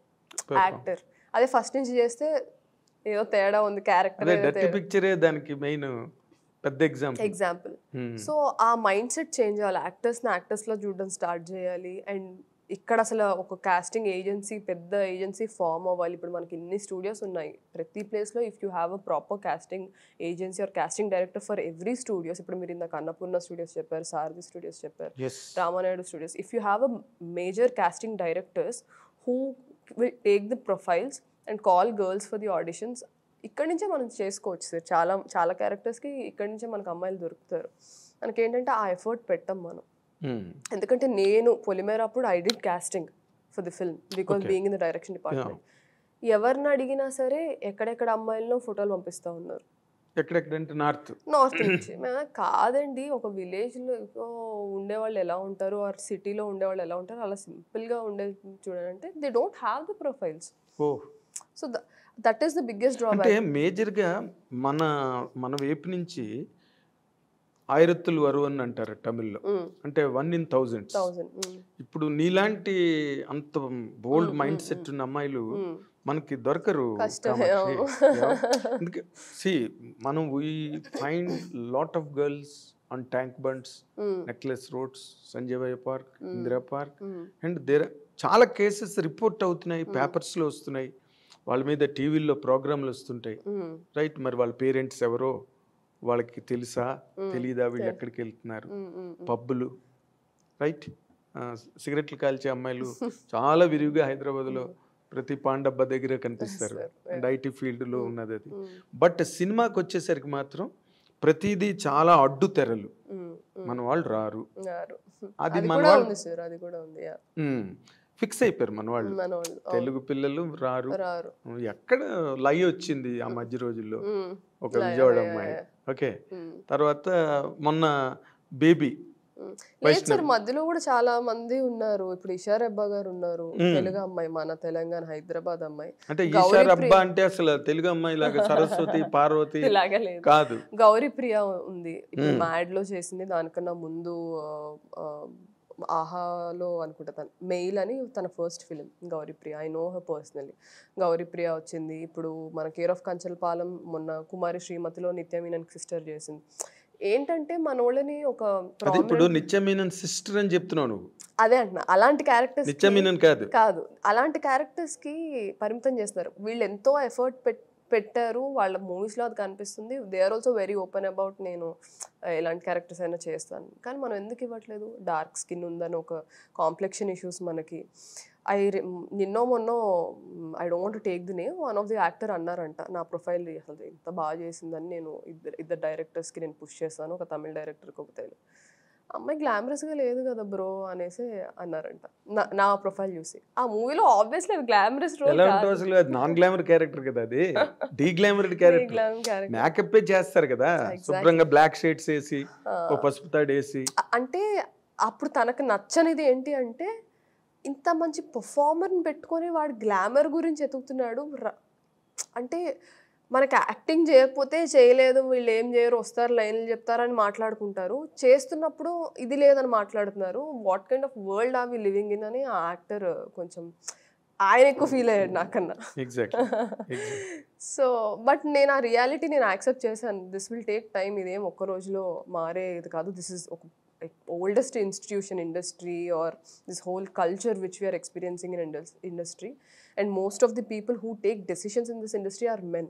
యాక్టర్. అదే ఫస్ట్ నుంచి చేస్తే ఏదో తేడా ఉంది క్యారెక్టర్. దానికి మెయిన్ పెద్ద ఎగ్జాంపుల్. సో ఆ మైండ్ సెట్ చేంజ్ అవ్వాలి. యాక్టర్స్ని యాక్టర్స్లో చూడడం స్టార్ట్ చేయాలి. అండ్ ఇక్కడ అసలు ఒక కాస్టింగ్ ఏజెన్సీ, పెద్ద ఏజెన్సీ ఫామ్ అవ్వాలి. ఇప్పుడు మనకి ఇన్ని స్టూడియోస్ ఉన్నాయి. ప్రతి ప్లేస్లో if you have a proper casting agency or casting director for every studios, ఇప్పుడు మీరు ఇందాక అన్నపూర్ణ స్టూడియోస్ చెప్పారు, సారథి స్టూడియోస్ చెప్పారు, Ramanaidu studios, if you have a major casting directors who will take the profiles and call girls for the auditions, ఇక్కడి నుంచే మనం చేసుకోవచ్చు sir. చాలా చాలా క్యారెక్టర్స్కి ఇక్కడి నుంచే మనకు అమ్మాయిలు దొరుకుతారు. మనకేంటంటే ఆ ఎఫర్ట్ పెట్టాం మనం. ఎందుకంటే నేను పొలిమేర అప్పుడు I did casting for the film because being in the direction department. ఎవరిని అడిగినా సరే ఎక్కడెక్కడ అమ్మాయిలను ఫోటోలు పంపిస్తూ ఉన్నారు. ఎక్కడెక్కడంటే నార్త్ నుంచి కాదండి, ఒక విలేజ్లో ఉండేవాళ్ళు ఎలా ఉంటారు ఆర్ సిటీలో ఉండేవాళ్ళు ఎలా ఉంటారు అలా సింపుల్గా ఉండే చూడాలంటే they don't have the profiles. So that is the biggest drawback. అంటే మేజర్గా మన వైపు నుంచి ఆయిరత్తులు వరు అని అంటారు తమిళ్లో, అంటే 1 in 1000. ఇప్పుడు నీలాంటి అంత బోల్డ్ మైండ్ సెట్ ఉన్న అమ్మాయిలు మనకి దొరకరు. సి మనం we find lot of girls on tank bunds, necklace roads, Sanjay park, Indira park, and చాలా కేసెస్ రిపోర్ట్ అవుతున్నాయి, పేపర్స్లో వస్తున్నాయి, వాళ్ళ మీద టీవీల్లో ప్రోగ్రాంలు వస్తుంటాయి, రైట్? మరి వాళ్ళ పేరెంట్స్ ఎవరో వాళ్ళకి తెలుసా తెలీదా, వీళ్ళు ఎక్కడికి వెళ్తున్నారు, పబ్బులు, రైట్? సిగరెట్లు కాల్చే అమ్మాయిలు చాలా విరివిగా హైదరాబాద్లో ప్రతి పాండబ్బ దగ్గర కనిపిస్తారు, అండ్ ఐటీ ఫీల్డ్లో ఉన్నది అది. బట్ సినిమాకి వచ్చేసరికి మాత్రం ప్రతిదీ చాలా అడ్డు తెరలు, మన వాళ్ళు రారు. అది మన వాళ్ళు ఫిక్స్ అయిపోయారు, మన వాళ్ళు తెలుగు పిల్లలు రారు. ఎక్కడ లై వచ్చింది ఆ మధ్య రోజుల్లో ఒక విజయవాడ అమ్మాయి, ఓకే. తర్వాత మొన్న బేబీ లేదు సార్, మధ్యలో కూడా చాలా మంది ఉన్నారు. ఇప్పుడు ఇషార్ అబ్బా గారు ఉన్నారు, తెలుగు అమ్మాయి, మన తెలంగాణ హైదరాబాద్ అమ్మాయి. అంటే ఇషార్ అబ్బా అంటే అసలు తెలుగు అమ్మాయి లాగా సరస్వతి పార్వతి లాగా లేదు, కాదు. గౌరీ ప్రియ ఉంది, ఇప్పుడు మ్యాడ్ లో చేసింది. దానికన్నా ముందు ఆహాలో అనుకుంటా తను మెయిల్ అని తన first film Gauri Priya. I know her personally. Gauri Priya వచ్చింది. ఇప్పుడు మన కేర్ ఆఫ్ కంచల్పాలెం మొన్న కుమారి శ్రీమతిలో నిత్యమీనన్ సిస్టర్ చేసింది. ఏంటంటే మన వాళ్ళని ఒక ఇప్పుడు నిత్యమీనన్ సిస్టర్ అని చెప్తున్నావు నువ్వు, అదే అంటున్నా. అలాంటి క్యారెక్టర్స్ నిత్యమీనన్ కాదు, అలాంటి క్యారెక్టర్స్ కి పరిమితం చేస్తున్నారు. వీళ్ళు ఎంతో ఎఫర్ట్ పెట్టారు, వాళ్ళ మూవీస్లో అది కనిపిస్తుంది. They are also very open about నేను ఎలాంటి క్యారెక్టర్స్ అయినా చేస్తాను. కానీ మనం ఎందుకు ఇవ్వట్లేదు? డార్క్ స్కిన్ ఉందని ఒక కాంప్లెక్షన్ ఇష్యూస్ మనకి. మొన్నో I don't want to take the name, one of the actor అన్నారంట నా ప్రొఫైల్ అసలు ఎంత బాగా చేసిందని. నేను ఇద్దరు డైరెక్టర్స్కి నేను పుష్ చేస్తాను, ఒక తమిళ డైరెక్టర్కి, ఒక తెలుగు అమ్మాయి. గ్లామరస్గా లేదు కదా బ్రో అనేసి అన్నారంట నా ప్రొఫైల్ చూసి. ఆ మూవీలో ఆబ్వియస్లీ అది glamorous role, non glamour character కదా, అది డీ గ్లామర్డ్ క్యారెక్టర్. మేకప్ చేస్తారు కదా శుభ్రంగా, బ్లాక్ షేడ్స్ వేసి, పసుపు తాడు వేసి. అంటే అప్పుడు తనకు నచ్చనిది ఏంటి అంటే ఇంత మంచి పర్ఫార్మర్ని పెట్టుకొని వాడు గ్లామర్ గురించి ఎతుకుతున్నాడు. అంటే మనకి యాక్టింగ్ చేయకపోతే చేయలేదు, వీళ్ళు ఏం చేయరు, వస్తారు లైన్లు చెప్తారని మాట్లాడుకుంటారు. చేస్తున్నప్పుడు ఇది లేదని మాట్లాడుతున్నారు. What kind of world are we living in అని ఆ యాక్టర్ కొంచెం ఆయన ఎక్కువ ఫీల్ అయ్యాడు నాకన్నా. సో బట్ నేను ఆ రియాలిటీ నేను యాక్సెప్ట్ చేశాను. దిస్ విల్ టేక్ టైమ్, ఇదేం ఒక్క రోజులో మారేది కాదు. దిస్ ఇస్ ఒక oldest institution industry or this whole culture which we are experiencing in industry, and most of the people who take decisions in this industry are men,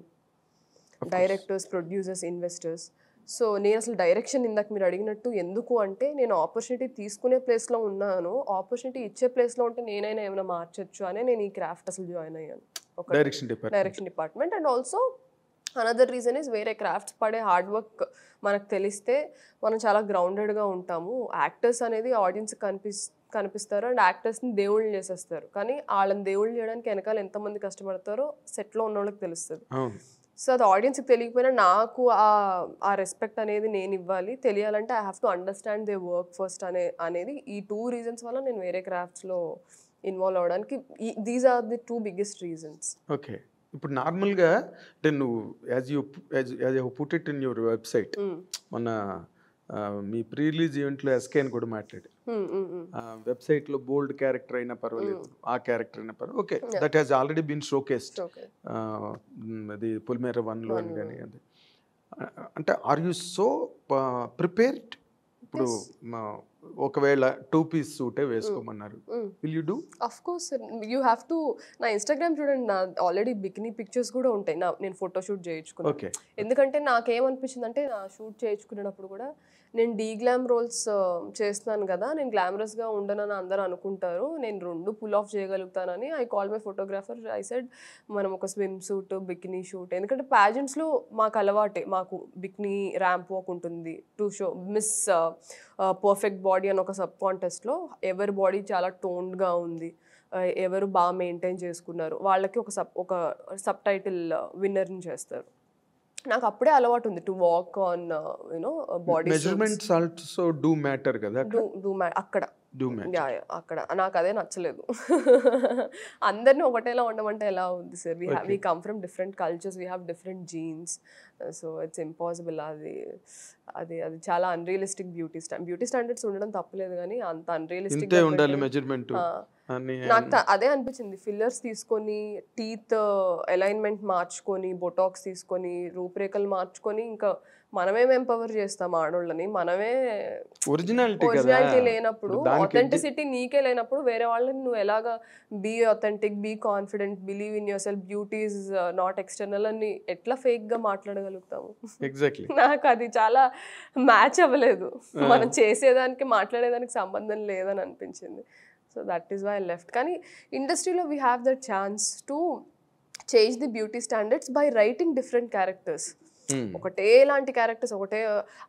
directors, producers, investors. So నేను అసలు direction ఇందాక మీరు అడిగినట్టు ఎందుకు అంటే నేను opportunity తీసుకునే ప్లేస్లో ఉన్నాను, ఆపర్చునిటీ ఇచ్చే ప్లేస్లో ఉంటే నేనైనా ఏమైనా మార్చచ్చు అనే నేను ఈ క్రాఫ్ట్ అసలు జాయిన్ అయ్యాను, ఒక direction department. And also another reason is వేరే క్రాఫ్ట్స్ పడే హార్డ్ వర్క్ మనకు తెలిస్తే మనం చాలా గ్రౌండెడ్గా ఉంటాము. యాక్టర్స్ అనేది ఆడియన్స్ కనిపిస్తారు అండ్ యాక్టర్స్ని దేవుళ్ళు చేసేస్తారు, కానీ వాళ్ళని దేవుళ్ళు చేయడానికి వెనకాల ఎంతమంది కష్టపడతారో సెట్లో ఉన్న వాళ్ళకి తెలుస్తుంది. సో అది ఆడియన్స్కి తెలియకపోయినా నాకు ఆ రెస్పెక్ట్ అనేది నేను ఇవ్వాలి. తెలియాలంటే I have to understand the work first అనేది ఈ 2 రీజన్స్ వల్ల నేను వేరే క్రాఫ్ట్స్లో ఇన్వాల్వ్ అవ్వడానికి these are the 2 biggest reasons. Okay. ఇప్పుడు నార్మల్గా అంటే నువ్వు as you put it in your website, మన మీ ప్రీ రిలీజ్ ఈవెంట్లో ఎస్కే అని కూడా మాట్లాడి వెబ్సైట్లో బోల్డ్ క్యారెక్టర్ అయినా పర్వాలేదు, ఆ క్యారెక్టర్ అయినా పర్వాలేదు, okay, that has already been showcased అది పొలిమేర 1లో అని కానీ. అది అంటే ఆర్ యూ సో ప్రిపేర్డ్? ఇప్పుడు ఒకవేళ 2-piece సూటే వేసుకోమన్నారు, will you do? Of course you have to. నా ఇన్స్టాగ్రామ్ చూడండి, నా ఆల్రెడీ బికినీ పిక్చర్స్ కూడా ఉంటాయి. నేను ఫోటోషూట్ చేయించుకున్నాను. ఓకే. ఎందుకంటే నాకేమనిపించింది అంటే, నా షూట్ చేయించుకునేటప్పుడు కూడా నేను గ్లామ్ రోల్స్ చేస్తున్నాను కదా, నేను గ్లామరస్గా ఉండనని అందరూ అనుకుంటారు, నేను 2 పుల్ ఆఫ్ చేయగలుగుతానని I call my photographer. I said మనం ఒక స్విమ్ సూట్, బికినీ షూట్, ఎందుకంటే ప్యాజెంట్స్లో మాకు అలవాటే, మాకు బికినీ ర్యాంప్ వాక్ ఉంటుంది to show miss perfect body అని ఒక సబ్ కాంటెస్ట్లో ఎవరి బాడీ చాలా టోన్డ్గా ఉంది, ఎవరు బాగా మెయింటైన్ చేసుకున్నారు వాళ్ళకి ఒక సబ్ టైటిల్ విన్నర్ని చేస్తారు. నాకు అప్పుడే అలవాటు ఉంది to walk on you know body. Measurements also do matter కదా అక్కడ డూ మ్యాటర్. అక్కడ నాకు అదే నచ్చలేదు. అందరినీ ఒకటేలా ఉండమంటే ఎలా ఉంది sir? We come from different cultures, we have different jeans, so it's impossible. అది అది అది చాలా అన్రియలిస్టిక్ బ్యూటీ స్టాండర్డ్స్ ఉండడం తప్పలేదు, కానీ అంత అన్రియలిస్టిక్ ఉండాలి మెజర్మెంట్. నాకు అదే అనిపించింది. ఫిల్లర్స్ తీసుకొని, టీత్ అలైన్మెంట్ మార్చుకొని, బొటాక్స్ తీసుకొని, రూపురేఖలు మార్చుకొని, ఇంకా మనమేం ఎంపవర్ చేస్తాం ఆడోళ్ళని? మనమే ఒరిజినాలిటీ లేనప్పుడు, ఆథెంటిసిటీ నీకే లేనప్పుడు, వేరే వాళ్ళని నువ్వు ఎలాగా be authentic, be confident, believe in yourself, beauty is not external అని ఎట్లా ఫేక్ గా మాట్లాడగలుగుతాము? ఎగ్జాక్ట్లీ. నాకు అది చాలా మ్యాచ్ అవ్వలేదు. మనం చేసేదానికి మాట్లాడేదానికి సంబంధం లేదని అనిపించింది. So that is why I left. కానీ ఇండస్ట్రీలో we have that chance to change the beauty standards by writing different characters. ఒకటే లాంటి క్యారెక్టర్స్, ఒకటే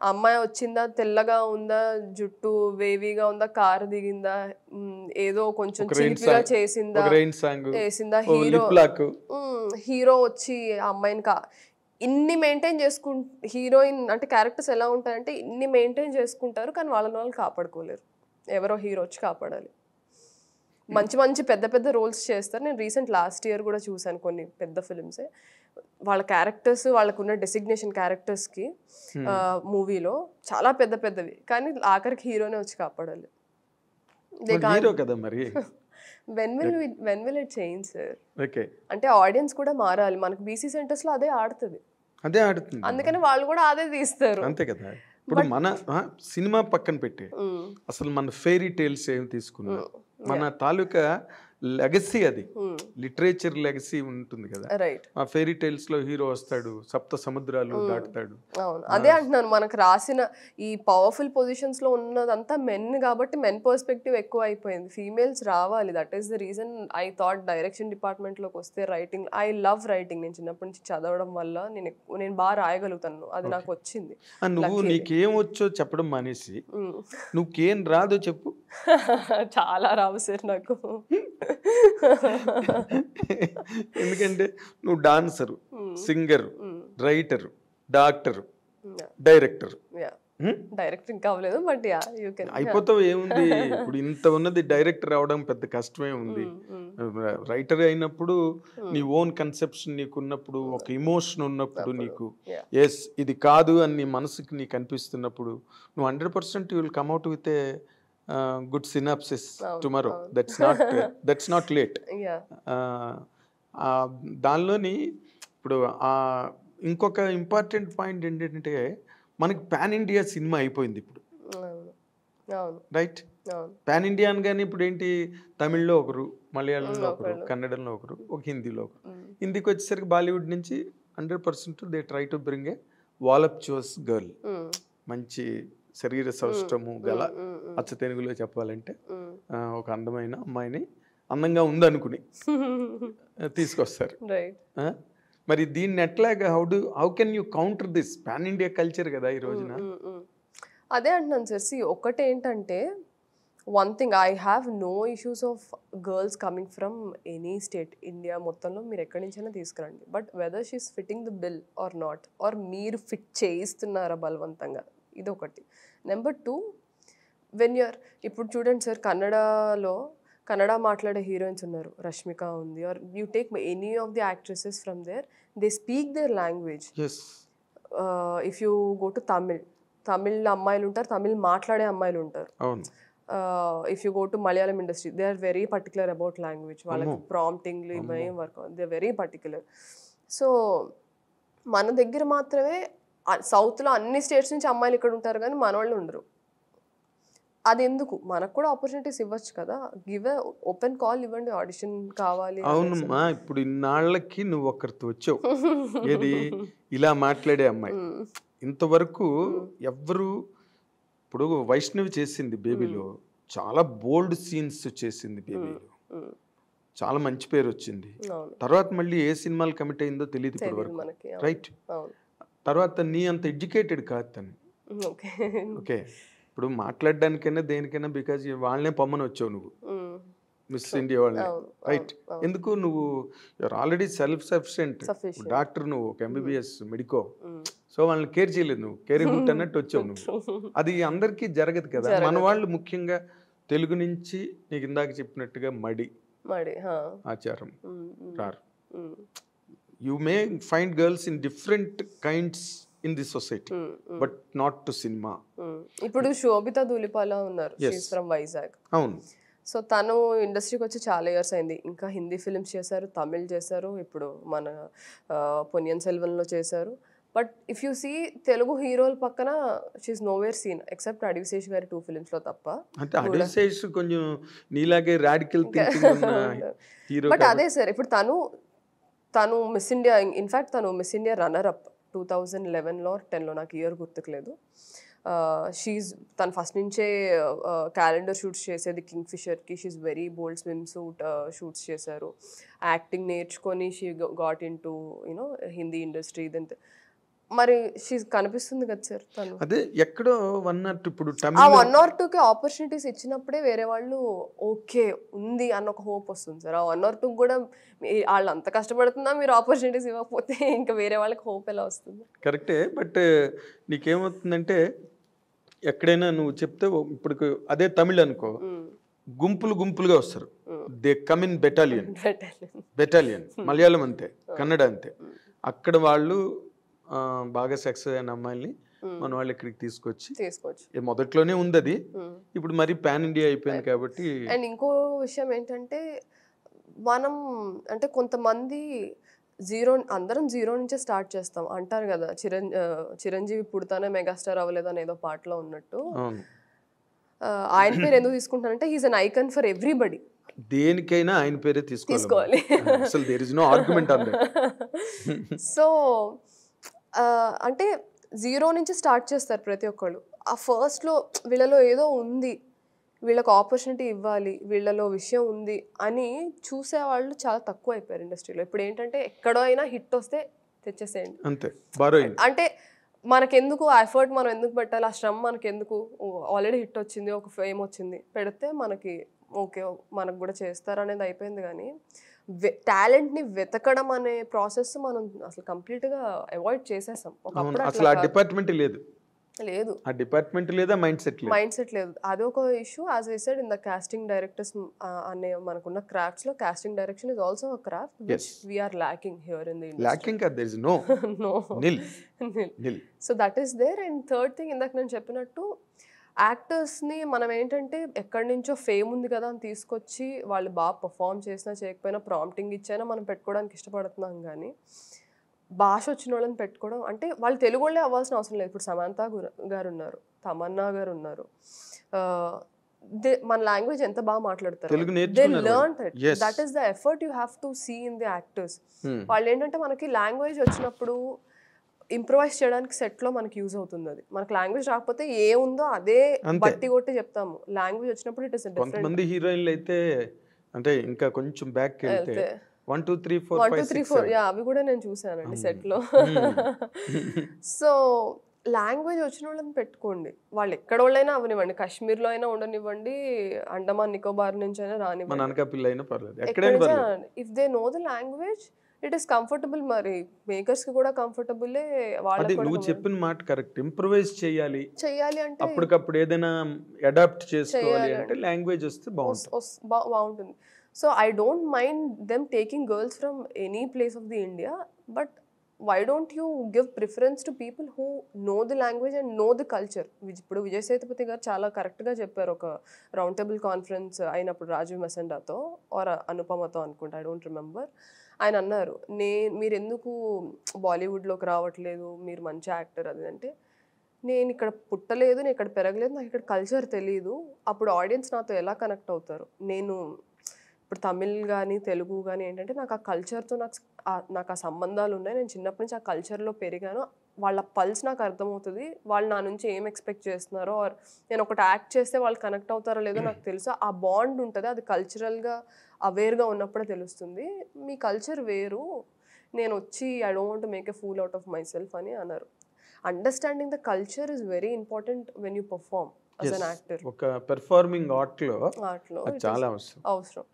అమ్మాయి వచ్చిందా, తెల్లగా ఉందా, జుట్టు వేవీగా ఉందా, కారు దిగిందా, ఏదో కొంచెం చిలిపిగా చేసిందా, హీరో వచ్చి ఆ అమ్మాయిని ఇన్ని మెయింటైన్ హీరోయిన్ అంటే క్యారెక్టర్స్ ఎలా ఉంటాయంటే ఇన్ని మెయింటైన్ చేసుకుంటారు, కానీ వాళ్ళని కాపాడుకోలేరు. ఎవరో హీరో వచ్చి కాపాడాలి. మంచి మంచి పెద్ద పెద్ద రోల్స్ చేస్తారు. నేను లాస్ట్ ఇయర్ కూడా చూసాను కొన్ని పెద్ద ఫిల్మ్సే. వాళ్ళ క్యారెక్టర్స్, వాళ్ళకున్న డెసిగ్నేషన్ క్యారెక్టర్స్కి మూవీలో చాలా పెద్ద పెద్దవి, కానీ ఆఖరికి హీరోనే వచ్చి కాపాడాలి. When will it change sir? అంటే ఆడియన్స్ కూడా మారాలి. మనకు బీసీ సెంటర్స్ లో అదే ఆడుతుంది. అందుకని వాళ్ళు కూడా అదే తీస్తారు. అంతే కదా. ఇప్పుడు మన సినిమా పక్కన పెట్టి అసలు మన ఫెయిరీ టేల్స్ ఏం తీసుకున్నా, మన తాలూకా లెగసీ, అది లిటరేచర్ లెగసీ ఉంటుంది కదా. ఆ ఫెయిరీ టేల్స్ లో హీరో వస్తాడు, సప్త సముద్రాలు దాటుతాడు. అవును, అదే అంటున్నాను. మనకు రాసిన ఈ పవర్ఫుల్ పొజిషన్స్ లో ఉన్నదంతా మెన్ కాబట్టి మెన్ పర్స్పెక్టివ్ ఎక్కువ అయిపోయింది. ఫీమేల్స్ రావాలి. That is the reason I thought direction department లోకి వస్తే రైటింగ్, ఐ లవ్ రైటింగ్. నేను చిన్నప్పటి నుంచి చదవడం వల్ల నేను బాగా రాయగలుగుతాను, అది నాకు వచ్చింది. నువ్వు నీకేం వచ్చో చెప్పడం మానేసి నువ్వుకేం రాదో చెప్పు. చాలా రావు సార్ నాకు. ఎందుకంటే నువ్వు dancer, singer, writer, doctor, director. Director ఇంకా అవ్వలేదు, బట్ యా యూ కెన్. అయిపోతావు, ఏముంది ఇప్పుడు ఇంత ఉన్నది. డైరెక్టర్ అవడం పెద్ద కష్టమే ఉంది. రైటర్ అయినప్పుడు నీ ఓన్ కన్సెప్షన్ నీకు ఉన్నప్పుడు, ఒక ఇమోషన్ ఉన్నప్పుడు, నీకు ఎస్ ఇది కాదు అని నీ మనసుకి నీకు అనిపిస్తున్నప్పుడు, నువ్వు 100% you will come out with a good synopsis tomorrow. That's not late. దానిలోని ఇప్పుడు ఇంకొక ఇంపార్టెంట్ పాయింట్ ఏంటంటే, మనకి పాన్ ఇండియా సినిమా అయిపోయింది ఇప్పుడు, రైట్? పాన్ ఇండియా అనగానే ఇప్పుడు ఏంటి, తమిళ్లో ఒకరు, మలయాళంలో ఒకరు, కన్నడంలో ఒకరు, ఒక హిందీలో ఒకరు. హిందీకి వచ్చేసరికి బాలీవుడ్ నుంచి 100% they try to bring a voluptuous girl, మంచి శరీర సౌష్ఠము గల, అచ్చ తెలుగులో చెప్పాలంటే ఒక అందమైన అమ్మాయిని, అందంగా ఉందనుకుని తీసుకొస్తారు. మరి దీన్ని ఎట్లాగా how can you counter this? Pan India culture కదా ఈ రోజున. అదే అంటున్నాను సార్. ఒకటి ఏంటంటే, one thing, I have no issues of girls coming from any state, India మొత్తంలో మీరు ఎక్కడి నుంచైనా తీసుకురండి. But whether she is fitting the bill or not, or మీరు ఫిట్ చేయిస్తున్నారా బలవంతంగా, ఇది ఒకటి. నెంబర్ 2, వెన్ యూఆర్, ఇప్పుడు చూడండి సార్, కన్నడ మాట్లాడే హీరోయిన్స్ ఉన్నారు, రష్మిక ఉంది, are you take any of the actresses from there, they speak their language. If you go to Tamil అమ్మాయిలు ఉంటారు, తమిళ్ మాట్లాడే అమ్మాయిలు ఉంటారు. If you go to Malayalam industry, they are very particular about language. వాళ్ళకి ప్రాంప్టింగ్లు ఇవేం work, they are very particular. So మన దగ్గర మాత్రమే, సౌత్లో అన్ని స్టేట్స్ నుంచి అమ్మాయిలు ఇక్కడ ఉంటారు, కానీ మన వాళ్ళు ఉండరు. అది ఎందుకు మనకు కూడా ఆపర్చునిటీస్ ఇవ్వచ్చు కదా, గివ్ ఓపెన్ కాల్ ఇవ్వండి, ఆడిషన్ కావాలి అనేసి. అవునమ్మా, ఇప్పుడు ఇన్నాళ్ళకి నువ్వు ఒకరితో వచ్చావు, ఏది ఇలా మాట్లాడే అమ్మాయి. ఇంతవరకు ఎవ్వరు, ఇప్పుడు వైష్ణవి చేసింది బేబీలో, చాలా బోల్డ్ సీన్స్ చేసింది బేబీలో, చాలా మంచి పేరు వచ్చింది. అవును, తర్వాత మళ్ళీ ఏ సినిమాలు కమిట్ అయిందో తెలియదు ఇప్పటి తెలియదు వరకు, మనకి. రైట్? అవును, తర్వాత నీ అంత ఎడ్యుకేటెడ్ కాదు తను. ఓకే. ఓకే, ఇప్పుడు మాట్లాడడానికైనా దేనికైనా బికాజ్ వాళ్ళనే పొమ్మని వచ్చావు నువ్వు, మిస్ ఇండియా వాళ్ళని, అవును, రైట్? అవును. ఎందుకు నువ్వు you're already self sufficient Sufficient. Doctor, నువ్వు ఒక ఎంబీబీఎస్ మెడికో, సో వాళ్ళని కేర్ చేయలేదు నువ్వు, కేరింగ్ హుట్ అన్నట్టు వచ్చావు నువ్వు. అది అందరికీ జరగదు కదా. మన వాళ్ళు ముఖ్యంగా తెలుగు నుంచి నీకు ఇందాక చెప్పినట్టుగా మడి ఆచారం రారు. You may find girls in different kinds in the society, but not to cinema. ఇప్పుడు శోభిత ధూళిపాల ఉన్నారు, ఫ్రమ్ వైజాగ్. అవును. సో తను ఇండస్ట్రీకి వచ్చి చాలా ఇయర్స్ అయింది. ఇంకా హిందీ ఫిల్మ్స్ చేశారు, తమిళ్ చేశారు, ఇప్పుడు మన పొన్నియిన్ సెల్వన్లో చేశారు. But if you see Telugu హీరోల పక్కన she is nowhere scene except Adivi Sesh గారి 2 ఫిల్మ్స్లో తప్ప. అంటే అడివిశేష్ కొంచెం నీలాగే రాడికల్ థింకింగ్ ఉన్న హీరో. బట్ అదే సార్, ఇప్పుడు తను మిస్ ఇండియా, ఇన్ఫ్యాక్ట్ తను మిస్ ఇండియా రన్నర్ అప్ 2011లో 10లో, నాకు ఇయర్ గుర్తుకులేదు. తను ఫస్ట్ నుంచే క్యాలెండర్ షూట్స్ చేసేది కింగ్ఫిషర్కి. She is very bold, swim suit shoots చేశారు. యాక్టింగ్ నేర్చుకొని she got in to you know Hindi industry. ఇదంతా మరి షీ కనిపిస్తుంది కదా సార్ తను. అదే ఎక్కడో 1 or 2 ఇప్పుడు ఆ 1 or 2కి ఆపర్చునిటీస్ ఇచ్చినప్పుడే వేరే వాళ్ళు ఓకే ఉంది అన్న ఒక హోప్ వస్తుంది సార్. ఆ 1 or 2 కూడా వాళ్ళు అంత కష్టపడుతున్నా మీరు ఆపర్చునిటీస్ ఇవ్వకపోతే ఇంకా వేరే వాళ్ళకి హోప్ ఎలా వస్తుంది? కరెక్టే, బట్ నీకేమవుతుందంటే ఎక్కడైనా నువ్వు చెప్తే, ఇప్పుడు అదే తమిళ్ అనుకో, గుంపులు గుంపులుగా వస్తారు, they come in battalion. Malayalam అంతే, కన్నడ అంతే. అక్కడ వాళ్ళు బాగా సక్సెస్ అయిన అమ్మాయిల్ని మన వాళ్ళు ఇక్కడికి తీసుకోవచ్చు. మొదట్లోనే ఉంది అది, ఇప్పుడు మరి పాన్ ఇండియా అయిపోయింది కాబట్టి. అండ్ ఇంకో విషయం ఏంటంటే, మనం అంటే కొంతమంది అందరం జీరో నుంచే స్టార్ట్ చేస్తాం అంటారు కదా. చిరంజీవి పుడతానే మెగాస్టార్ అవ్వలేదని ఏదో పాటలో ఉన్నట్టు. ఆయన పేరు ఎందుకు తీసుకుంటానంటే he's an icon for everybody. దేనికైనా ఆయన పేరే తీసుకోవాలి. అసలు there is no argument on that. So అంటే జీరో నుంచి స్టార్ట్ చేస్తారు ప్రతి ఒక్కళ్ళు. ఆ ఫస్ట్లో వీళ్ళలో ఏదో ఉంది, వీళ్ళకి ఆపర్చునిటీ ఇవ్వాలి, వీళ్ళలో విషయం ఉంది అని చూసేవాళ్ళు చాలా తక్కువ అయిపోయారు ఇండస్ట్రీలో. ఇప్పుడు ఏంటంటే ఎక్కడో అయినా హిట్ వస్తే తెచ్చేసేయండి అంతే. అంటే మనకెందుకు ఆ ఎఫర్ట్, మనం ఎందుకు పెట్టాలి, ఆ శ్రమ మనకెందుకు? ఆల్రెడీ హిట్ వచ్చింది, ఒక ఫేమ్ వచ్చింది, పెడితే మనకి ఓకే మనకు కూడా చేస్తారు అనేది అయిపోయింది. కానీ టాలెంట్ని వెతకడం అనే ప్రాసెస్ మనం అసలు కంప్లీట్గా అవాయిడ్ చేసేసాం. ఒకప్పుడు అసలు ఆ డిపార్ట్మెంట్ లేదు, ఆ డిపార్ట్మెంట్ లేదా మైండ్ సెట్ లేదు. అది ఒక issue. As I said in the casting directors అనే మనకున్న క్రాఫ్ట్స్ లో casting direction is also a craft which we are lacking here in the industry. Lacking there is no nil. So that is there. And third thing, ఇందాక నేను చెప్పినట్టు యాక్టర్స్ని మనం ఏంటంటే ఎక్కడి నుంచో ఫేమ్ ఉంది కదా అని తీసుకొచ్చి వాళ్ళు బాగా పర్ఫామ్ చేసినా చేయకపోయినా ప్రాంప్టింగ్ ఇచ్చైనా మనం పెట్టుకోవడానికి ఇష్టపడుతున్నాం. కానీ భాష వచ్చిన వాళ్ళని పెట్టుకోవడం అంటే వాళ్ళు తెలుగు వాళ్ళే అవ్వాల్సిన అవసరం లేదు. ఇప్పుడు సమంత గారు ఉన్నారు, తమన్నా గారు ఉన్నారు, మన లాంగ్వేజ్ ఎంత బాగా మాట్లాడతారు. They learn that is the effort you have to see in the actors. వాళ్ళు ఏంటంటే మనకి లాంగ్వేజ్ వచ్చినప్పుడు ఇంప్రూవైజ్ చేయడానికి సెట్లో మనకి యూజ్ అవుతుంది. అది మనకి లాంగ్వేజ్ రాకపోతే ఏ ఉందో అదే బట్టి కొట్టి చెప్తాము. లాంగ్వేజ్ వచ్చినప్పుడు ఇట్ ఇస్ డిఫరెంట్. కొంతమంది హీరోయిన్లు అయితే అంటే ఇంకా కొంచెం బ్యాక్ వెళ్తే 1 2 3 4 5 6 7 అవి కూడా నేను చూసానండి సెట్లో. సో లాంగ్వేజ్ వచ్చిన వాళ్ళని పెట్టుకోండి. వాళ్ళు ఎక్కడ వాళ్ళైనా అవనివ్వండి, కాశ్మీర్లో అయినా ఉండనివ్వండి, అండమాన్ నికోబార్ నుంచి అయినా రానివ్వండి. If they know the language it is comfortable. మరి మేకర్స్ కి కూడా కంఫర్టబులే. వాళ్ళకి నువ్వు చెప్పిన మాట కరెక్ట్. ఇంప్రూవైజ్ చేయాలి అంటే అప్పటికప్పుడు ఏదైనా అడాప్ట్ చేసుకోవాలి అంటే లాంగ్వేజ్ వస్తే బాగుంటుంది. So I don't mind them taking girls from any place of the India, but why don't you give preference to people who know the language and know the culture? ఇప్పుడు విజయ్ సేతుపతి గారు చాలా కరెక్ట్గా చెప్పారు ఒక రౌండ్ టేబుల్ కాన్ఫరెన్స్ అయినప్పుడు Rajiv మెసెండాతో are అనుపమతో అనుకుంటా, I don't remember. ఆయన అన్నారు, మీరు ఎందుకు బాలీవుడ్లోకి రావట్లేదు, మీరు మంచి యాక్టర్ అది అంటే, నేను ఇక్కడ పుట్టలేదు, నేను ఇక్కడ పెరగలేదు, నాకు ఇక్కడ కల్చర్ తెలియదు. అప్పుడు ఆడియన్స్ నాతో ఎలా కనెక్ట్ అవుతారు? నేను ఇప్పుడు తమిళ్ కానీ తెలుగు కానీ ఏంటంటే నాకు ఆ కల్చర్తో నాకు ఆ సంబంధాలు ఉన్నాయి. నేను చిన్నప్పటి నుంచి ఆ కల్చర్లో పెరిగాను. వాళ్ళ పల్స్ నాకు అర్థమవుతుంది. వాళ్ళు నా నుంచి ఏం ఎక్స్పెక్ట్ చేస్తున్నారో, ఆర్ నేను ఒకటి యాక్ట్ చేస్తే వాళ్ళు కనెక్ట్ అవుతారో లేదో నాకు తెలుసు. ఆ బాండ్ ఉంటుంది, అది కల్చరల్గా అవేర్గా ఉన్నప్పుడే తెలుస్తుంది. మీ కల్చర్ వేరు, నేను వచ్చి I don't want to make a fool out of my self అని అన్నారు. Understanding the culture is very important when you perform as an actor. ఒక పెర్ఫార్మింగ్ ఆర్ట్లో ఆర్ట్లో చాలా అవసరం.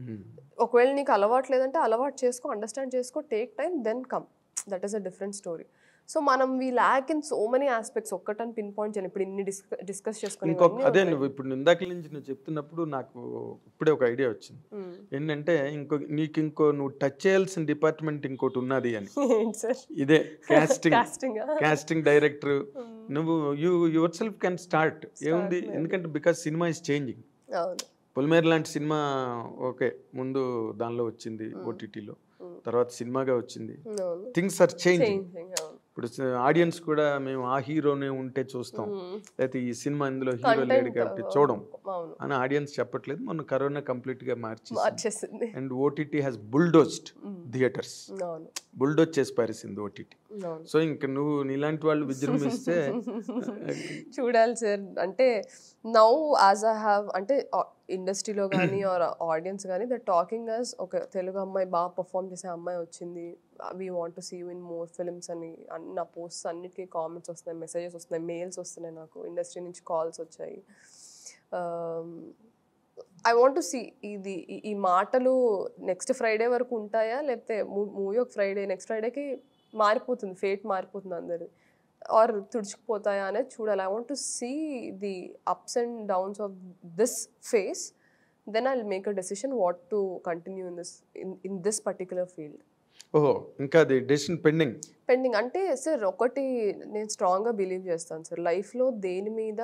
ఒకవేళ నీకు అలవాటు లేదంటే అలవాటు చేసుకో, అండర్స్టాండ్ చేసుకో, take time, then come. That is a different story. So మనం we lack in so many aspects. ఒక్కటని పిన్ పాయింట్ చేయాలి. ఇప్పుడు ఇన్ని డిస్కస్ చేసుకుని అదే నువ్వు ఇప్పుడు ఇందాక నుంచి నువ్వు చెప్తున్నప్పుడు నాకు ఇప్పుడే ఒక ఐడియా వచ్చింది. ఏంటంటే నువ్వు టచ్ చేయాల్సిన డిపార్ట్మెంట్ ఇంకోటి ఉన్నది అని. ఇదే కాస్టింగ్ డైరెక్టర్. నువ్వు యువర్ సెల్ఫ్ కెన్ స్టార్ట్. ఏముంది, ఎందుకంటే బికాస్ సినిమా ఇస్ చేంజింగ్. పొలిమేర లాంటి సినిమా ఓకే ముందు దానిలో వచ్చింది ఓటీటీలో, తర్వాత సినిమాగా వచ్చింది. Things are changing. ఇప్పుడు ఆడియన్స్ కూడా మేము ఆ హీరోనే ఉంటే చూస్తాం, లేకపోతే ఈ సినిమా ఇందులో హీరో లేడు కాబట్టి చూడం అని ఆడియన్స్ చెప్పట్లేదు. మొన్న కరోనా కంప్లీట్ గా మార్చేసింది. And OTT has bulldozed theatres, bulldoze చేసి పారేసింది ఓటీటీ. సో ఇంకా నువ్వు నీలాంటి వాళ్ళు విజృంభిస్తే చూడాలి సార్. అంటే నౌ యాజ్ ఐ హ్యావ్, అంటే ఇండస్ట్రీలో కానీ ఆర్ ఆడియన్స్ కానీ ద టాకింగ్ యాజ్ ఒక తెలుగు అమ్మాయి బాగా పర్ఫామ్ చేసే అమ్మాయి వచ్చింది, we want to see you in more films అని నా పోస్ట్స్ అన్నిటికీ కామెంట్స్ వస్తున్నాయి, మెసేజెస్ వస్తున్నాయి, మెయిల్స్ వస్తున్నాయి, నాకు ఇండస్ట్రీ నుంచి కాల్స్ వచ్చాయి. ఐ వాంట్ టు సీ ఈ మాటలు నెక్స్ట్ ఫ్రైడే వరకు ఉంటాయా, లేకపోతే మూవీ ఒక ఫ్రైడే నెక్స్ట్ ఫ్రైడేకి మారిపోతుంది, ఫేట్ మారిపోతుంది అందరిది, ఆర్ తుడుచుకుపోతాయా అనేది చూడాలి. I want to see the ups and downs of this phase, then I will make a decision what to continue in this particular field. ఓహో, ఇంకా అది డెసిషన్ పెండింగ్ అంటే సార్ ఒకటి నేను స్ట్రాంగ్గా బిలీవ్ చేస్తాను సార్, లైఫ్లో దేని మీద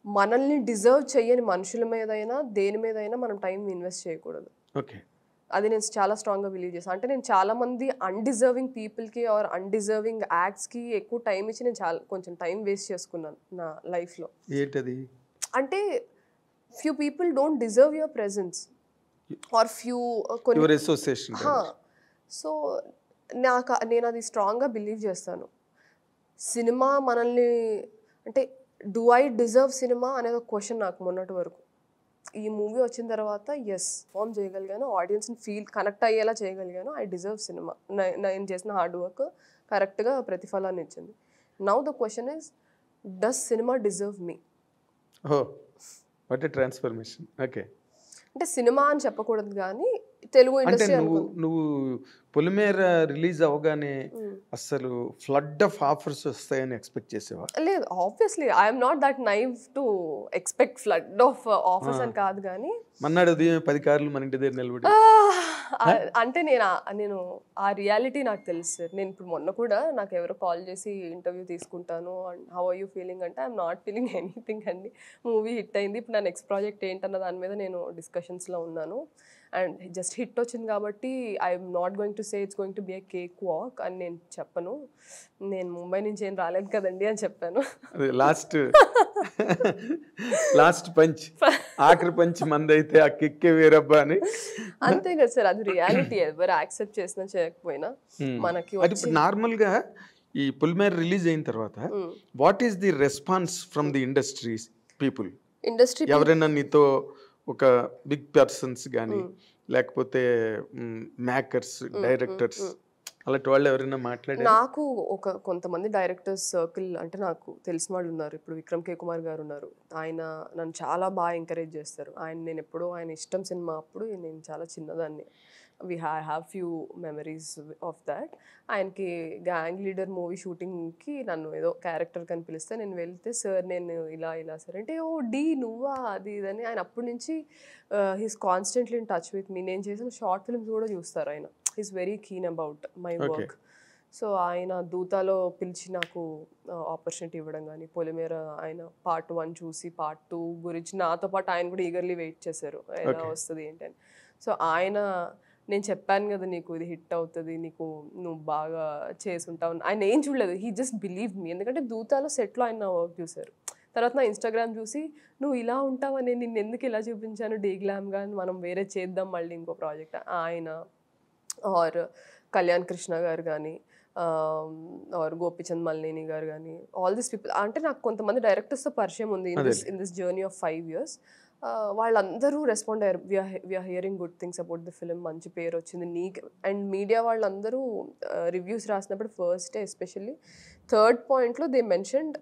మనల్ని డిజర్వ్ చేయని మనుషుల మీదైనా దేని మీదైనా మనం టైం ఇన్వెస్ట్ చేయకూడదు. ఓకే, అది నేను చాలా స్ట్రాంగ్గా బిలీవ్ చేస్తాను. అంటే నేను చాలామంది అన్డిజర్వింగ్ పీపుల్కి ఆర్ అన్డిజర్వింగ్ యాక్ట్స్కి ఎక్కువ టైం ఇచ్చి నేను కొంచెం టైం వేస్ట్ చేసుకున్నాను నా లైఫ్లో. ఏంటది అంటే few people don't deserve your presence or few association. So నేను అది స్ట్రాంగ్గా బిలీవ్ చేస్తాను. సినిమా మనల్ని, అంటే డూ ఐ డిజర్వ్ సినిమా అనేది ఒక క్వశ్చన్ నాకు మొన్నటి వరకు. ఈ మూవీ వచ్చిన తర్వాత ఎస్ ఫామ్ చేయగలిగాను, ఆడియన్స్ని కనెక్ట్ అయ్యేలా చేయగలిగాను. ఐ డిజర్వ్ సినిమా, నేను చేసిన హార్డ్ వర్క్ కరెక్ట్గా ప్రతిఫలాన్ని ఇచ్చింది. Now the question is, does cinema deserve me? What a transformation. Okay, అంటే సినిమా అని చెప్పకూడదు కానీ తెలుగు ఇండస్ట్రీ. నువ్వు పొలిమేర రిలీజ్ అవగానే అసలు ఫ్లడ్ ఆఫ్ ఆఫర్స్ వస్తాయని ఎక్స్పెక్ట్ చేసేవా? లేదు, obviously I'm not that naive to expect flood of offers అని కాదు, కానీ మన్నాడు 10 కార్లు మన ఇంటి దగ్గర నిలబడి అంటే నేను ఆ రియాలిటీ నాకు తెలుసు సార్. నేను ఇప్పుడు మొన్న కూడా నాకు ఎవరో కాల్ చేసి ఇంటర్వ్యూ తీసుకుంటాను, హౌ ఆర్ యూ ఫీలింగ్ అంటే ఐఎమ్ నాట్ ఫీలింగ్ ఎనీథింగ్ అండి. మూవీ హిట్ అయింది, ఇప్పుడు నా నెక్స్ట్ ప్రాజెక్ట్ ఏంటన్న దాని మీద నేను డిస్కషన్స్లో ఉన్నాను. అండ్ జస్ట్ హిట్ వచ్చింది కాబట్టి I'm not going to say it's going to be a cake walk అని నేను చెప్పను. నేను ముంబై నుంచి ఏం రాలేదు కదండి అని చెప్పాను. లాస్ట్ పంచ్, ఆఖరి పంచ్ మంది అయితే ఆ కిక్కే వేరబ్బా అని. అంతే కదా సార్, అది రియాలిటీ. ఎవరు యాక్సెప్ట్ చేసినా చేయకపోయినా మనకి. ఇప్పుడు నార్మల్గా ఈ పొలిమేర రిలీజ్ అయిన తర్వాత what is the response from the industries people? ఎవరైనా నీతో ఒక బిగ్ పర్సన్స్ కానీ లేకపోతే మేకర్స్, డైరెక్టర్స్, అలాంటి వాళ్ళు ఎవరైనా మాట్లాడారు? నాకు కొంతమంది డైరెక్టర్స్ సర్కిల్, అంటే నాకు తెలిసిన వాళ్ళు ఉన్నారు. ఇప్పుడు విక్రమ్ కే కుమార్ గారు ఉన్నారు, ఆయన నన్ను చాలా బాగా ఎంకరేజ్ చేస్తారు. నేను ఎప్పుడో ఆయన ఇష్టం సినిమా అప్పుడు నేను చాలా చిన్నదాన్ని, have few memories of that. ఆయనకి గ్యాంగ్ లీడర్ మూవీ షూటింగ్కి నన్ను ఏదో క్యారెక్టర్ కనిపిస్తే నేను వెళ్తే, సార్ నేను ఇలా సార్ అంటే, ఓ డి నువ్వా అది ఇదని. ఆయన అప్పటి నుంచి he's constantly in touch with me. నేను చేసిన షార్ట్ ఫిల్మ్స్ కూడా చూస్తారు ఆయన. He's very keen about my work. So ఆయన దూతాలో పిలిచి నాకు ఆపర్చునిటీ ఇవ్వడం కానీ, పొలిమేర ఆయన పార్ట్ 1 చూసి పార్ట్ 2 గురించి నాతో పాటు ఆయన కూడా ఈగర్లీ వెయిట్ చేశారు ఎలా వస్తుంది ఏంటని. సో ఆయన నేను చెప్పాను కదా నీకు ఇది హిట్ అవుతుంది, నీకు నువ్వు బాగా చేసుంటావు. ఆయన ఏం చూడలేదు, హీ జస్ట్ బిలీవ్ మీ. ఎందుకంటే దూతాలో సెట్లో ఆయన వర్క్ చూశారు. తర్వాత నా ఇన్స్టాగ్రామ్ చూసి నువ్వు ఇలా ఉంటావని నిన్ను ఎందుకు ఇలా చూపించాను డీగ్లామ్గా, మనం వేరే చేద్దాం మళ్ళీ ఇంకో ప్రాజెక్ట్ ఆయన ఆర్ కళ్యాణ్ కృష్ణ గారు కానీ ఆర్ గోపిచంద్ మల్లేని గారు కానీ, ఆల్ దిస్ పీపుల్. అంటే నాకు కొంతమంది డైరెక్టర్స్తో పరిచయం ఉంది in this journey of 5 years. వాళ్ళందరూ రెస్పాండ్ అయ్యారు, we're hearing good things about the film, మంచి పేరు వచ్చింది నీకు. అండ్ మీడియా వాళ్ళందరూ రివ్యూస్ రాసినప్పుడు ఫస్ట్ డే ఎస్పెషల్లీ 3rd పాయింట్లో దే మెన్షన్డ్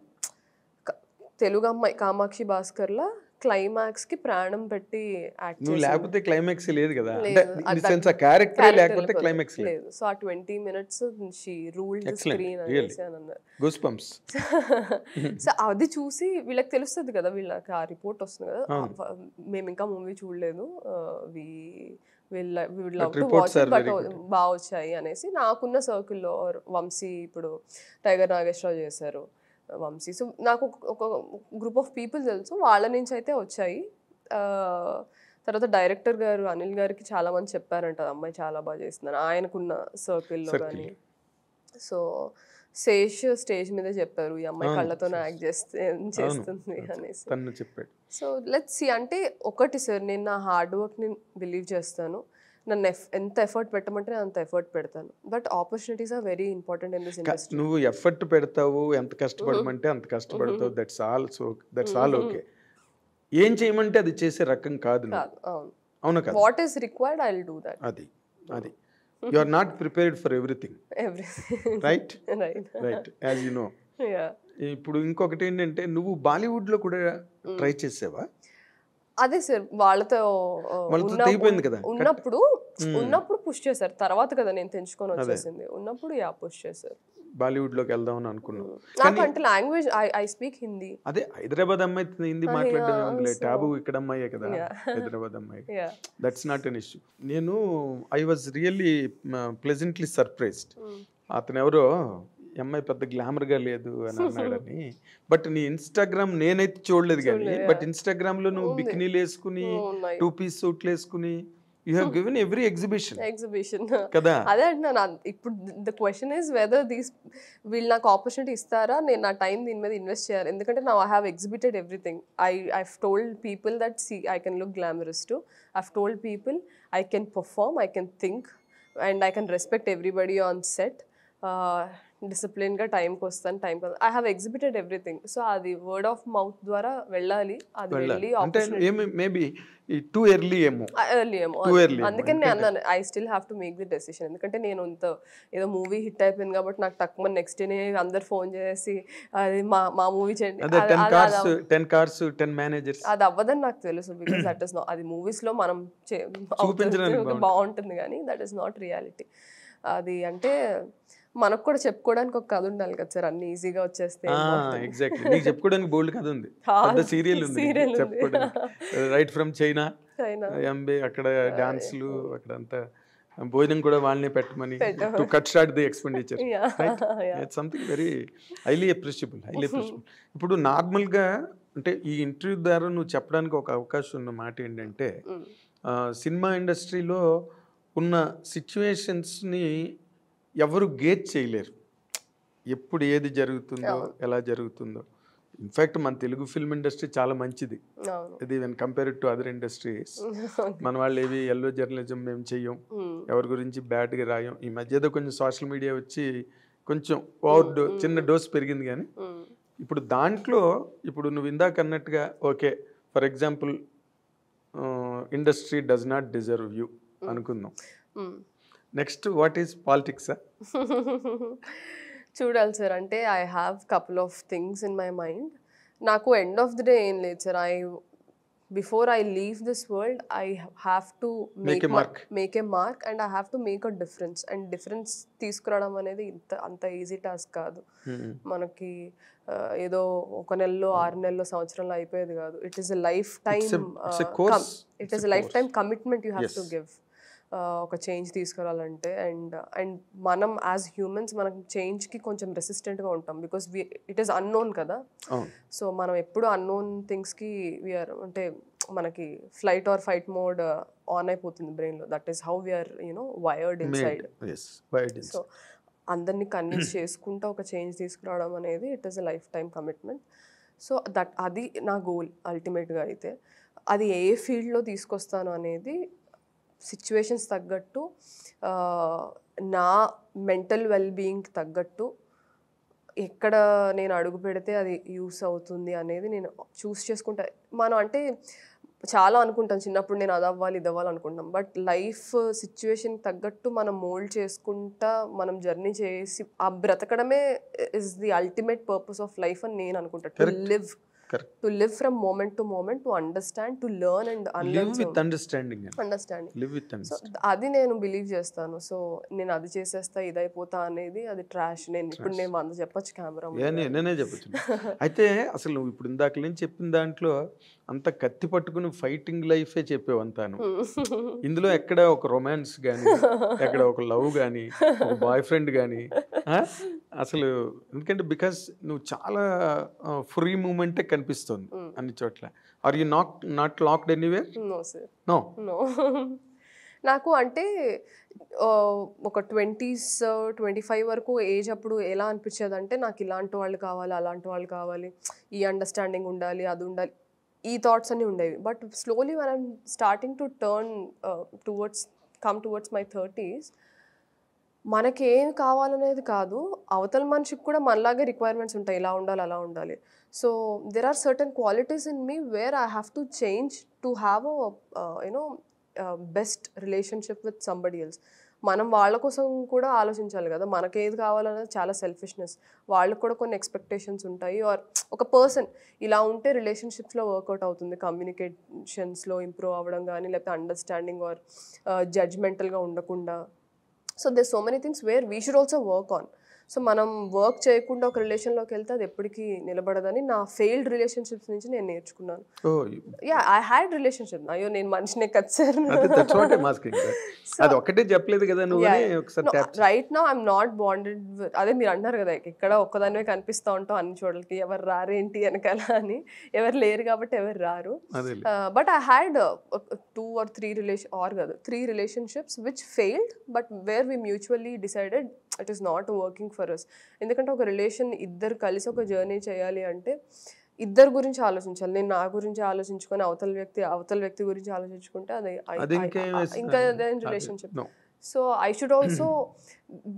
తెలుగు అమ్మాయి కామాక్షి భాస్కర్లా క్లైమాక్స్కి ప్రాణం పెట్టి యాక్ట్ నువ్వు లేకపోతే క్లైమాక్స్ లేదు కదా, అంటే క్యారెక్టర్ లేకపోతే క్లైమాక్స్ లేదు. సో ఆ 20 minutes she ruled the screen అనేసి అని అన్నారు. Goose bumps. సో అది చూసి వీళ్ళకి తెలుస్తుంది కదా, వీళ్ళకి ఆ రిపోర్ట్ వస్తుంది కదా, మేము ఇంకా మూవీ చూడలేదు, బట్ బాగా వచ్చాయి అనేసి. నాకున్న సర్కిల్లో వంశీ, ఇప్పుడు టైగర్ నాగేశ్వరరావు చేశారు వంశీ. సో నాకు ఒక గ్రూప్ ఆఫ్ పీపుల్ తెలుసు, వాళ్ళ నుంచి అయితే వచ్చాయి. తర్వాత డైరెక్టర్ గారు అనిల్ గారికి చాలా మంది చెప్పారంట అమ్మాయి చాలా బాగా చేస్తున్నారు ఆయనకున్న సర్కిల్లో కానీ. సో శేష్ స్టేజ్ మీద చెప్పారు ఈ అమ్మాయి కళ్ళతోనే యాక్ట్ చేస్తుంది అనేసి చెప్పాడు. So let's see. అంటే ఒకటి సార్, నేను నా హార్డ్ వర్క్ని బిలీవ్ చేస్తాను, నన్ను ఎంత ఎఫర్ట్ పెట్టమంటే నేను అంత ఎఫర్ట్ పెడతాను. But opportunities are very important in this industry. నువ్వు ఎఫర్ట్ పెడతావు, ఎంత కష్టపడమంటే అంత కష్టపడతావు, దట్స్ ఆల్ ఓకే. ఏం చేయమంటే అది చేసే రకం కాదు. అవును కదా, what is required I will do that. అది you are not prepared for everything, right right as you know. ఇప్పుడు ఇంకొకటి ఏంటంటే, నువ్వు బాలీవుడ్ లో కూడా ట్రై చేసావా? అదే సార్, వాళ్ళతో ఉన్నప్పుడు పుష్ చేశారు, తర్వాత కదా నేను తెంచుకొని వచ్చేసింది. ఉన్నప్పుడు పుష్ చేశారు. బాలీవుడ్ లోకి వెళ్దాం అని అనుకున్నాను. నాకంటే లాంగ్వేజ్ ఐ స్పీక్ హిందీ. అదే హైదరాబాద్ అమ్మాయి హిందీ మాట్లాడడం టాబు, ఇక్కడ అమ్మాయే కదా హైదరాబాద్ అమ్మాయి, దట్స్ నాట్ ఎన్ ఇష్యూ. నేను I was really pleasantly surprised. అతను ఎవరో అమ్మాయి పెద్ద గ్లామర్ గా లేదు అని అన్నాడని. బట్ నీ ఇన్స్టాగ్రామ్ నేనైతే చూడలేదు కానీ, బట్ ఇన్స్టాగ్రామ్ లో నువ్వు బికినీలు వేసుకుని 2-piece సూట్లు వేసుకుని you have given every exhibition కదా. అదే అంటున్నాను. ఇప్పుడు ద క్వశ్చన్ ఇస్ వెదర్ వీళ్ళు నాకు ఆపర్చునిటీ ఇస్తారా, నేను నా టైం దీని మీద ఇన్వెస్ట్ చేయాలి. ఎందుకంటే నా I have exhibited everything. I've told people that see I can look glamorous too. I've told people I can perform, I can think, and I can respect everybody on set. Discipline గా టైంకి వస్తాను, time I have exhibited everything. So అది word of mouth ద్వారా వెళ్ళాలి. అది వెళ్ళి అందుకని నేను అన్నాను I still have to make the decision. ఎందుకంటే నేను ఏదో మూవీ హిట్ అయిపోయింది కాబట్టి నాకు తక్కువ నెక్స్ట్ డే అందరు ఫోన్ చేసి అది మా మూవీ చేయండి, అది అవ్వదని నాకు తెలుసు. బికాస్ దట్ ఇస్ నాట్, అది మూవీస్ లో మనం బాగుంటుంది కానీ దట్ ఈస్ నాట్ రియాలిటీ. అది అంటే మనకు కూడా చెప్పుకోవడానికి ఒక కథ ఉండాలి కదా సార్, అన్ని ఈజీగా వచ్చేస్తే. ఎగ్జాక్ట్లీ, నీకు చెప్పుకోవడానికి బోల్డ్ కథ ఉంది, పెద్ద సీరియల్ ఉంది చెప్పుకోవడానికి. రైట్ ఫ్రమ్ చైనా, ఎంబే, అక్కడ డాన్స్లు, అక్కడ అంతా భోజనం కూడా వాళ్ళని పెట్టమని to cut short the expenditure. It's something very highly appreciable. ఇప్పుడు నార్మల్గా అంటే ఈ ఇంటర్వ్యూ ద్వారా నువ్వు చెప్పడానికి ఒక అవకాశం ఉన్న మాట ఏంటంటే, సినిమా ఇండస్ట్రీలో ఉన్న సిచ్యువేషన్స్ని ఎవరు గేజ్ చేయలేరు, ఎప్పుడు ఏది జరుగుతుందో ఎలా జరుగుతుందో. ఇన్ఫ్యాక్ట్ మన తెలుగు ఫిల్మ్ ఇండస్ట్రీ చాలా మంచిది, ఇది when compared to other industries. మన వాళ్ళు ఏవి ఎల్లో జర్నలిజం మేము చెయ్యం, ఎవరి గురించి బ్యాడ్గా రాయం. ఈ మధ్య ఏదో కొంచెం సోషల్ మీడియా వచ్చి కొంచెం చిన్న డోస్ పెరిగింది. కానీ ఇప్పుడు దాంట్లో ఇప్పుడు నువ్వు ఇందాక అన్నట్టుగా okay, for example industry does not deserve you అనుకుందాం, నెక్స్ట్ వాట్ ఈస్ పాలిటిక్స్? చూడాలి సార్. అంటే I have couple of things in my mind. నాకు ఎండ్ ఆఫ్ ది డే ఏం లేదు sir. Before I leave this world I have to make a mark and I have to make a difference. And difference తీసుకురావడం అనేది అంత easy task కాదు. మనకి ఏదో 1 నెలలో 6 నెలలో సంవత్సరంలో అయిపోయేది కాదు. It is a lifetime commitment you have to give ఒక చేంజ్ తీసుకురావాలంటే. అండ్ మనం యాజ్ హ్యూమన్స్ మనం చేంజ్కి కొంచెం రెసిస్టెంట్గా ఉంటాం బికాస్ ఇట్ ఈస్ అన్నోన్ కదా. సో మనం ఎప్పుడు అన్నోన్ థింగ్స్కి వీఆర్ అంటే మనకి flight or fight mode on అయిపోతుంది బ్రెయిన్లో. That is how we're wired inside. So అందరినీ కన్విన్స్ చేసుకుంటూ ఒక చేంజ్ తీసుకురావడం అనేది it is a lifetime commitment. So అది నా గోల్ అల్టిమేట్గా. అయితే అది ఏ ఫీల్డ్లో తీసుకొస్తాను అనేది సిచ్యువేషన్స్ తగ్గట్టు, నా మెంటల్ వెల్బీయింగ్కి తగ్గట్టు ఎక్కడ నేను అడుగు పెడితే అది యూస్ అవుతుంది అనేది నేను చూస్ చేసుకుంటా. మనం అంటే చాలా అనుకుంటాం చిన్నప్పుడు, నేను అది అవ్వాలి ఇది అవ్వాలి అనుకుంటాం. బట్ లైఫ్ సిచ్యువేషన్ తగ్గట్టు మనం మోల్డ్ చేసుకుంటా మనం జర్నీ చేసి ఆ బ్రతకడమే is the ultimate purpose of life అని నేను అనుకుంటా. To live from moment to moment, to understand, to learn and understanding. So అది నేను బిలీవ్ చేస్తాను. సో నేను అది చేసేస్తా ఇది అయిపోతా అనేది అది ట్రాష్. ఇప్పుడు నేను అంత చెప్పొచ్చు కెమెరా నేనే చెప్పచ్చు. అయితే అసలు నువ్వు ఇప్పుడు ఇందాక నుంచి చెప్పిన దాంట్లో అంత కత్తి పట్టుకుని ఫైటింగ్ లైఫే చెప్పేవు అంతాను. ఇందులో ఎక్కడ ఒక రొమాన్స్ కానీ, ఎక్కడ ఒక లవ్ కానీ, ఒక బాయ్ ఫ్రెండ్ కానీ అసలు, ఎందుకంటే బికాస్ నువ్వు చాలా ఫ్రీ మూమెంటే కనిపిస్తుంది అన్ని చోట్ల. Are you not locked anywhere? No sir, no. నాకు అంటే ఒక 20s 25 వరకు ఏజ్ అప్పుడు ఎలా అనిపించేది అంటే నాకు ఇలాంటి వాళ్ళు కావాలి, అలాంటి వాళ్ళు కావాలి, ఈ అండర్స్టాండింగ్ ఉండాలి, అది ఉండాలి, ఈ థాట్స్ అన్నీ ఉండేవి. But slowly when I'm starting to turn come towards my 30s, మనకి ఏం కావాలనేది కాదు, అవతల మనిషికి కూడా మనలాగే రిక్వైర్మెంట్స్ ఉంటాయి, ఇలా ఉండాలి అలా ఉండాలి. So there are certain qualities in me where I have to change to have best relationship with somebody else. మనం వాళ్ళ కోసం కూడా ఆలోచించాలి కదా, మనకేది కావాలనేది చాలా సెల్ఫిష్నెస్. వాళ్ళకు కూడా కొన్ని ఎక్స్పెక్టేషన్స్ ఉంటాయి. ఆర్ ఒక పర్సన్ ఇలా ఉంటే రిలేషన్షిప్స్లో వర్కౌట్ అవుతుంది, కమ్యూనికేషన్స్లో ఇంప్రూవ్ అవ్వడం కానీ, లేకపోతే అండర్స్టాండింగ్ ఆర్ జడ్జ్మెంటల్గా ఉండకుండా. So there's so many things where we should also work on. So మనం వర్క్ చేయకుండా ఒక రిలేషన్లోకి వెళ్తే అది ఎప్పటికీ నిలబడదని నా ఫెయిల్డ్ రిలేషన్షిప్స్ నుంచి నేను నేర్చుకున్నాను. Yeah, I had relationship. అయ్యో నేను మనిషినే కదా sir. Right now I'm not bonded. అదే మీరు అంటారు కదా, ఇక్కడ ఒక్కదానివే కనిపిస్తూ ఉంటాం అన్ని చోట్లకి, ఎవరు రారేంటి వెనకాల అని. ఎవరు లేరు కాబట్టి ఎవరు రారు. But I had 2 or 3 relationships which failed, but where we mutually decided it is not working for us. ఎందుకంటే ఒక రిలేషన్ ఇద్దరు కలిసి ఒక జర్నీ చేయాలి అంటే ఇద్దరు గురించి ఆలోచించాలి. నేను నా గురించి ఆలోచించుకొని అవతల వ్యక్తి గురించి ఆలోచించుకుంటే అది ఇంకా relationship. So I should also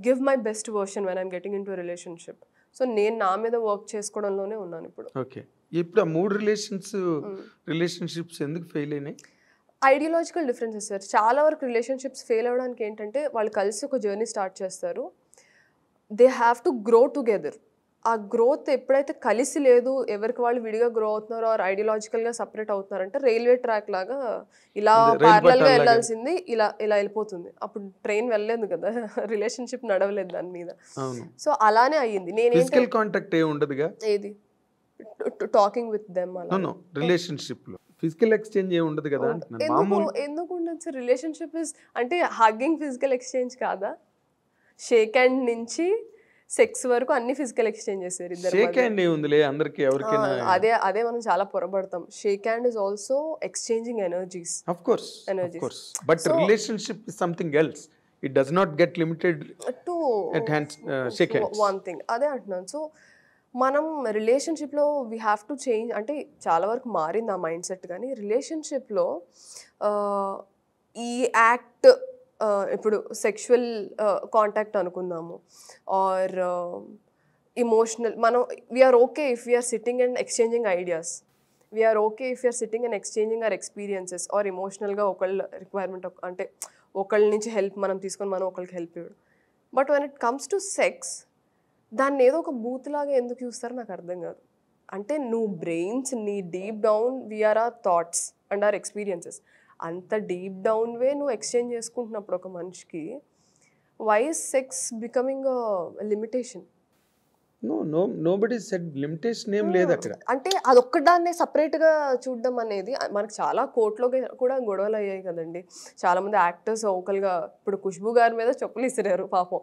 give my best version when I'm getting in to relationship. So నేను నా మీద వర్క్ చేసుకోవడంలోనే ఉన్నాను ఇప్పుడు. ఓకే, ఇప్పుడు ఆ 3 రిలేషన్షిప్స్ ఎందుకు ఫెయిల్ అయినాయి? Ideological differences sir. చాలా వరకు రిలేషన్షిప్స్ ఫెయిల్ అవ్వడానికి ఏంటంటే వాళ్ళు కలిసి ఒక జర్నీ స్టార్ట్ చేస్తారు, they have to grow together. ఆ గ్రోత్ ఎప్పుడైతే కలిసి లేదు, ఎవరికి వాళ్ళు విడిగా గ్రో అవుతున్నారో ఆర్ ఐడియాలజికల్గా సపరేట్ అవుతున్నారంటే రైల్వే ట్రాక్ లాగా ఇలా ప్యారలల్గా వెళ్ళాల్సింది ఇలా వెళ్ళిపోతుంది. అప్పుడు ట్రైన్ వెళ్ళలేదు కదా, రిలేషన్షిప్ నడవలేదు దాని మీద. సో అలానే అయ్యింది. ఫిజికల్ కాంటాక్ట్ ఉండదుగా, ఏది టాకింగ్ విత్ దెమ్ అలా రిలేషన్షిప్ లో ఫిజికల్ ఎక్స్చేంజ్ ఏమి ఉండదు కదా. ఎందుకు ఉండదు సార్? రిలేషన్షిప్ ఇస్ అంటే హగ్గింగ్ ఫిజికల్ ఎక్స్చేంజ్ కాదా? షేక్ హ్యాండ్ నుంచి సెక్స్ వరకు అన్ని ఫిజికల్ ఎక్స్చేంజ్ చేశారు ఇద్దరు. షేక్ హ్యాండ్ ఏముందిలే అందరికి, ఎవరికైనా అదే మనం చాలా పొరపడతాం. Shake hand is also exchanging energies. Of course, but relationship is something else. It does not get limited to shake hands. One thing అదే అంటున్నాను. సో మనం రిలేషన్షిప్లో వీ హ్యావ్ టు చేంజ్. అంటే చాలా వరకు మారింది ఆ మైండ్ సెట్. కానీ రిలేషన్షిప్లో ఈ యాక్ట్, ఇప్పుడు సెక్షువల్ కాంటాక్ట్ అనుకుందాము, ఆర్ ఇమోషనల్, మనం we're okay if we're sitting and exchanging ideas, we're okay if we're sitting and exchanging our experiences, or ఎమోషనల్గా ఒకళ్ళ రిక్వైర్మెంట్ అంటే ఒకళ్ళ నుంచి హెల్ప్ మనం తీసుకొని మనం ఒకళ్ళకి హెల్ప్ ఇవ్వడం. But when it comes to sex, దాన్ని ఏదో ఒక బూత్ లాగా ఎందుకు చూస్తారో నాకు అర్థం కాదు. అంటే నువ్వు బ్రెయిన్స్, నీ deep down we're our thoughts and our experiences, అంత డీప్ డౌన్ వే నువ్వు ఎక్స్చేంజ్ చేసుకుంటున్నప్పుడు ఒక మనిషికి why is sex becoming limitation? Nobody said limitation ఏం లేదు అక్కడ. అంటే అదొక్కదాన్నే సపరేట్గా చూడడం అనేది మనకు చాలా కోర్టులో కూడా గొడవలు అయ్యాయి కదండి. చాలా మంది యాక్టర్స్ ఓకల్గా, ఇప్పుడు ఖుష్బూ గారి మీద చెప్పులు ఇసిరారు పాపం.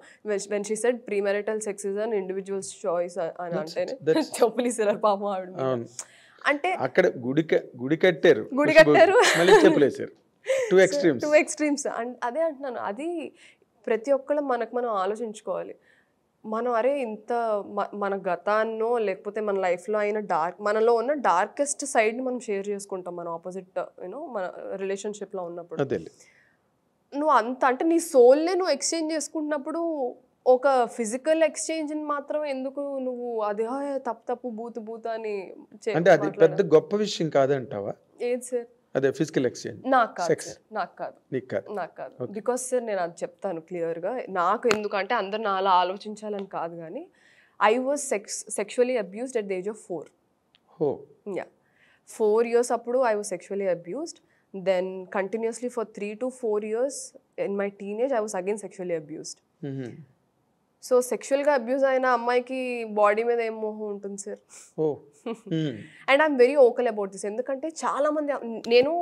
When she said premarital sex is an individual's choice అని అంటేనే చెప్పులు ఇసిరారు పాపం ఆవిడ. అంటే అక్కడ గుడి కట్టారు, గుడి కట్టారు, మళ్ళీ చెప్పులేసారు. Two extremes. అదే అంటున్నాను, అది ప్రతి ఒక్కళ్ళం మనం ఆలోచించుకోవాలి. మనం అరే ఇంత మన గతాన్నో లేకపోతే మన లైఫ్లో అయిన మనలో ఉన్న డార్కెస్ట్ సైడ్ని మనం షేర్ చేసుకుంటాం మన ఆపోజిట్ మన రిలేషన్షిప్లో ఉన్నప్పుడు. అదే నువ్వు అంటే నీ సోల్నే నువ్వు ఎక్స్చేంజ్ చేసుకుంటున్నప్పుడు ఒక ఫిజికల్ ఎక్స్చేంజ్ని మాత్రం ఎందుకు నువ్వు అది తప్పు బూతు అని అంటే అది పెద్ద గొప్ప విషయం కాదంటావా? ఏది సార్? అదే ఫిజికల్ ఎక్స్చేంజ్. నాకు కాదు. బికాస్ సార్ నేను అది చెప్తాను క్లియర్గా. నాకు ఎందుకంటే అందరు నా అలా ఆలోచించాలని కాదు, కానీ I was sexually abused at the age of 4. Yeah, 4 years అప్పుడు I was sexually abused. Then continuously for 3 to 4 years in my teenage I was again sexually abused. So సెక్షువల్గా అబ్యూస్ అయిన అమ్మాయికి బాడీ మీద ఏం మోహం ఉంటుంది sir? And I'm very vocal about this. ఎందుకంటే చాలామంది, నేను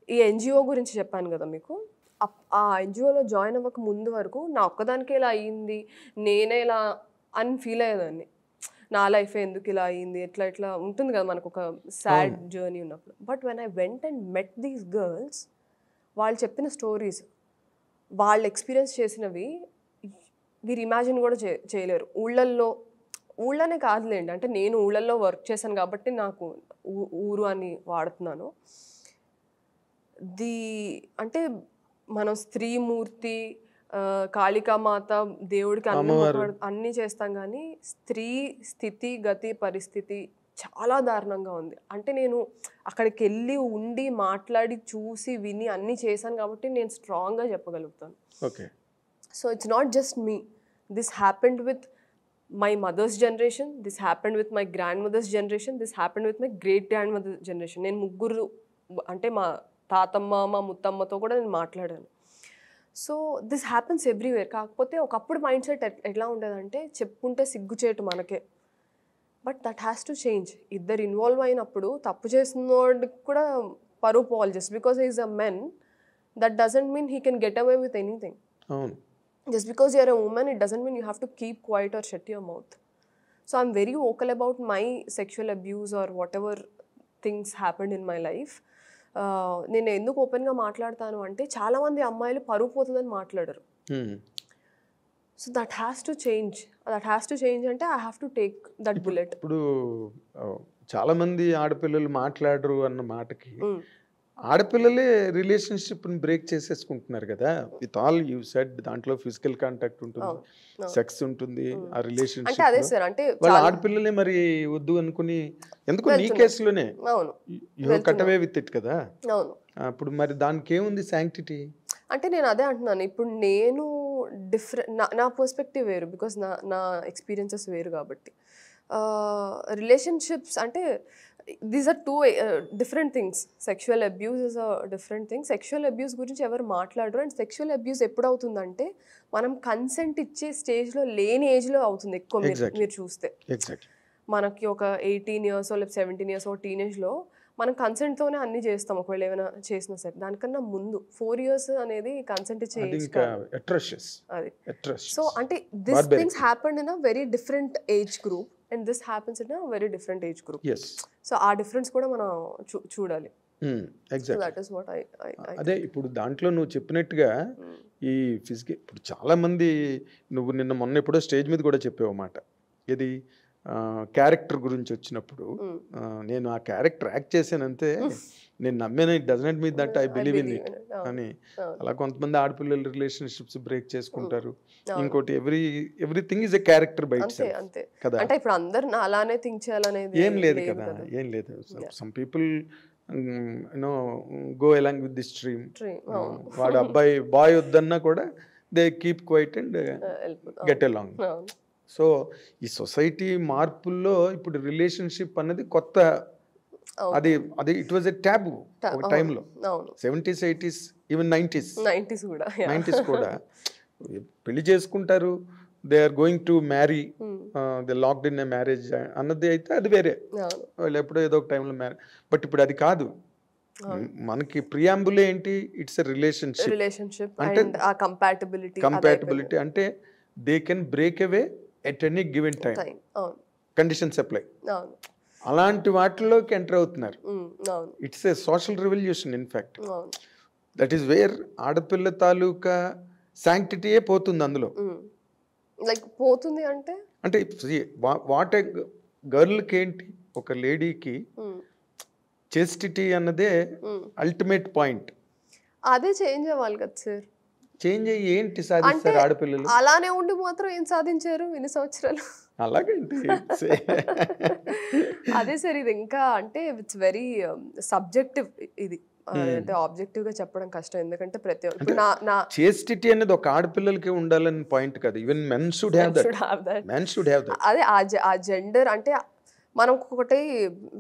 ఈ ఎన్జిఓ గురించి చెప్పాను కదా మీకు, ఆ ఎన్జిఓలో జాయిన్ అవ్వక ముందు వరకు నా ఒక్కదానికే ఇలా అయ్యింది, నేనే ఇలా అని ఫీల్ అయ్యేదాన్ని. నా లైఫ్ ఎందుకు ఇలా అయ్యింది, ఎట్లా ఉంటుంది కదా మనకు ఒక సాడ్ జర్నీ ఉన్నప్పుడు. But when I went and met these girls, వాళ్ళు చెప్పిన స్టోరీస్, వాళ్ళు ఎక్స్పీరియన్స్ చేసినవి మీరు ఇమాజిన్ కూడా చేయలేరు. ఊళ్ళనే కాదులేండి, అంటే నేను ఊళ్ళల్లో వర్క్ చేశాను కాబట్టి నాకు ఊరు అని వాడుతున్నాను. అంటే మనం స్త్రీమూర్తి, కాళికామాత, దేవుడికి అన్నీ చేస్తాం, కానీ స్త్రీ స్థితి గతి పరిస్థితి చాలా దారుణంగా ఉంది. అంటే నేను అక్కడికి వెళ్ళి ఉండి మాట్లాడి చూసి విని అన్నీ చేశాను కాబట్టి నేను స్ట్రాంగ్గా చెప్పగలుగుతాను. Okay. So it's not just me. This happened with my mother's generation. This happened with my grandmother's generation. This happened with my great grandmother's generation. నేను ముగ్గురు, అంటే మా తాతమ్మ, మా ముత్తమ్మతో కూడా నేను మాట్లాడాను. So this happens everywhere. కాకపోతే ఒకప్పుడు మైండ్ సెట్ ఎట్లా ఉండేదంటే చెప్పుకుంటే సిగ్గుచేటు మనకే. But that has to change. ఇద్దరు ఇన్వాల్వ్ అయినప్పుడు తప్పు చేసినోడికి కూడా పరువు పోవాలి. Just because he is a men, that doesn't mean he can get away with anything. Just because you're a woman, it doesn't mean you have to keep quiet or shut your mouth. So I'm very vocal about my sexual abuse or whatever things happened in my life. నేను ఎందుకు ఓపెన్గా మాట్లాడతాను అంటే చాలామంది అమ్మాయిలు పరువు పోతుందని మాట్లాడరు. So that has to change అంటే I have to take that bullet. ఇప్పుడు చాలామంది ఆడపిల్లలు మాట్లాడరు అన్న మాటకి ఆడపిల్లలే రిలేషన్షిప్ని బ్రేక్ చేసేసుకుంటున్నారు కదా. విత్ ఆల్ యూ సెడ్, దాంట్లో ఫిజికల్ కాంటాక్ట్ ఉంటుంది, సెక్స్ ఉంటుంది ఆ రిలేషన్షిప్. అదే సార్, అంటే వాళ్ళ ఆడపిల్లలే మరి వద్దు అనుకుని, ఎందుకు నీ కేసులోనే you cut away with it కదా. అప్పుడు మరి దానికి ఏముంది శాంక్టిటీ? అంటే నేను అదే అంటున్నాను, ఇప్పుడు నేను నా పర్స్పెక్టివ్ వేరు, బికాస్ నా ఎక్స్పీరియన్సెస్ వేరు కాబట్టి. రిలేషన్షిప్స్ అంటే these are 2 different things. Sexual abuse is a different thing. Sexual abuse గురించి ఎవరు మాట్లాడరు. అండ్ సెక్షువల్ అబ్యూస్ ఎప్పుడు అవుతుందంటే మనం కన్సెంట్ ఇచ్చే స్టేజ్లో లేని ఏజ్లో అవుతుంది ఎక్కువ. మీరు చూస్తే మనకి ఒక 18 years లేకపోతే 17 years టీనేజ్లో మనం కన్సెంట్తోనే అన్ని చేస్తాం, ఒకవేళ ఏమైనా చేసినా సరే. దానికన్నా ముందు 4 years అనేది కన్సెంట్ ఇచ్చే ఏజ్ అది. సో అంటే this things happened in a very different age group and this happens in a very different age group. Yes. So ఆ డిఫరెన్స్ కూడా మనం చూడాలి. Exactly. That is what I అదే ఇప్పుడు దాంట్లో నువ్వు చెప్పినట్టుగా ఈ ఫిజికల్, ఇప్పుడు చాలా మంది, నువ్వు మొన్న ఎప్పుడో స్టేజ్ మీద కూడా చెప్పావు మాట, ఇది క్యారెక్టర్ గురించి వచ్చినప్పుడు, నేను ఆ క్యారెక్టర్ యాక్ట్ చేశానంతే, నేను నమ్మాను, it does not mean that I believe in it అని. అలా కొంతమంది ఆడపిల్లలు రిలేషన్షిప్స్ బ్రేక్ చేసుకుంటారు. ఇంకోటి everything is a character by itself కదా. అంటే ఇప్పుడు అందరూ అలానే థింక్ చేయాలనేది ఏం లేదు కదా, ఏం లేదు. Some people go along with this stream. వాడు బాయ్ వద్దన్నా కూడా they keep quiet and get along. So ఈ సొసైటీ మార్పుల్లో ఇప్పుడు రిలేషన్షిప్ అన్నది కొత్త, అది ఇట్ వాజ్ ఎ ట్యాబు ఒక టైంలో. 70s 80s ఈవెన్ 90s కూడా పెళ్లి చేసుకుంటారు, they are going to marry, they locked in a marriage అన్నది అయితే అది వేరే, వాళ్ళు ఎప్పుడో ఏదో ఒక టైంలో మ్యారేజ్. బట్ ఇప్పుడు అది కాదు, మనకి ప్రియాంబుల్ ఏంటి, ఇట్స్ ఎ రిలేషన్షిప్ అంటే కంపాటబిలిటీ అంటే they can break away at any given time, conditions apply. అలాంటి వాటిలోకి ఎంటర్ అవుతున్నారు. అవును it's a social revolution in fact. అవును దట్ ఈస్ వేర్ ఆడపిల్ల తాలూకా శాంక్టిటీయే పోతుంది అందులో. లైక్ పోతుంది అంటే అంటే వాట్ ఏ గర్ల్కి ఏంటి, ఒక లేడీకి చేస్టిటీ అన్నదే అల్టిమేట్ పాయింట్. అదే చేంజ్ అవ్వాలి కదా సార్. చేంజ్ అయ్యి ఏంటి సాధిస్తారు ఆడపిల్లలు? అలానే ఉండి మాత్రం ఏం సాధించారు ఇన్ని సంవత్సరాలు? అలాగండి. అదే సార్, ఇది ఇంకా అంటే ఇట్స్ వెరీ సబ్జెక్టివ్ ఇది. అంటే ఆబ్జెక్టివ్ గా చెప్పడం కష్టం, ఎందుకంటే ప్రతి చేస్టిటీ అనేది ఒక ఆడపిల్లలకి ఉండాలని పాయింట్ కాదు. Even men should have that. Men should have that. అదే ఆ జెండర్ అంటే మనం ఒకటి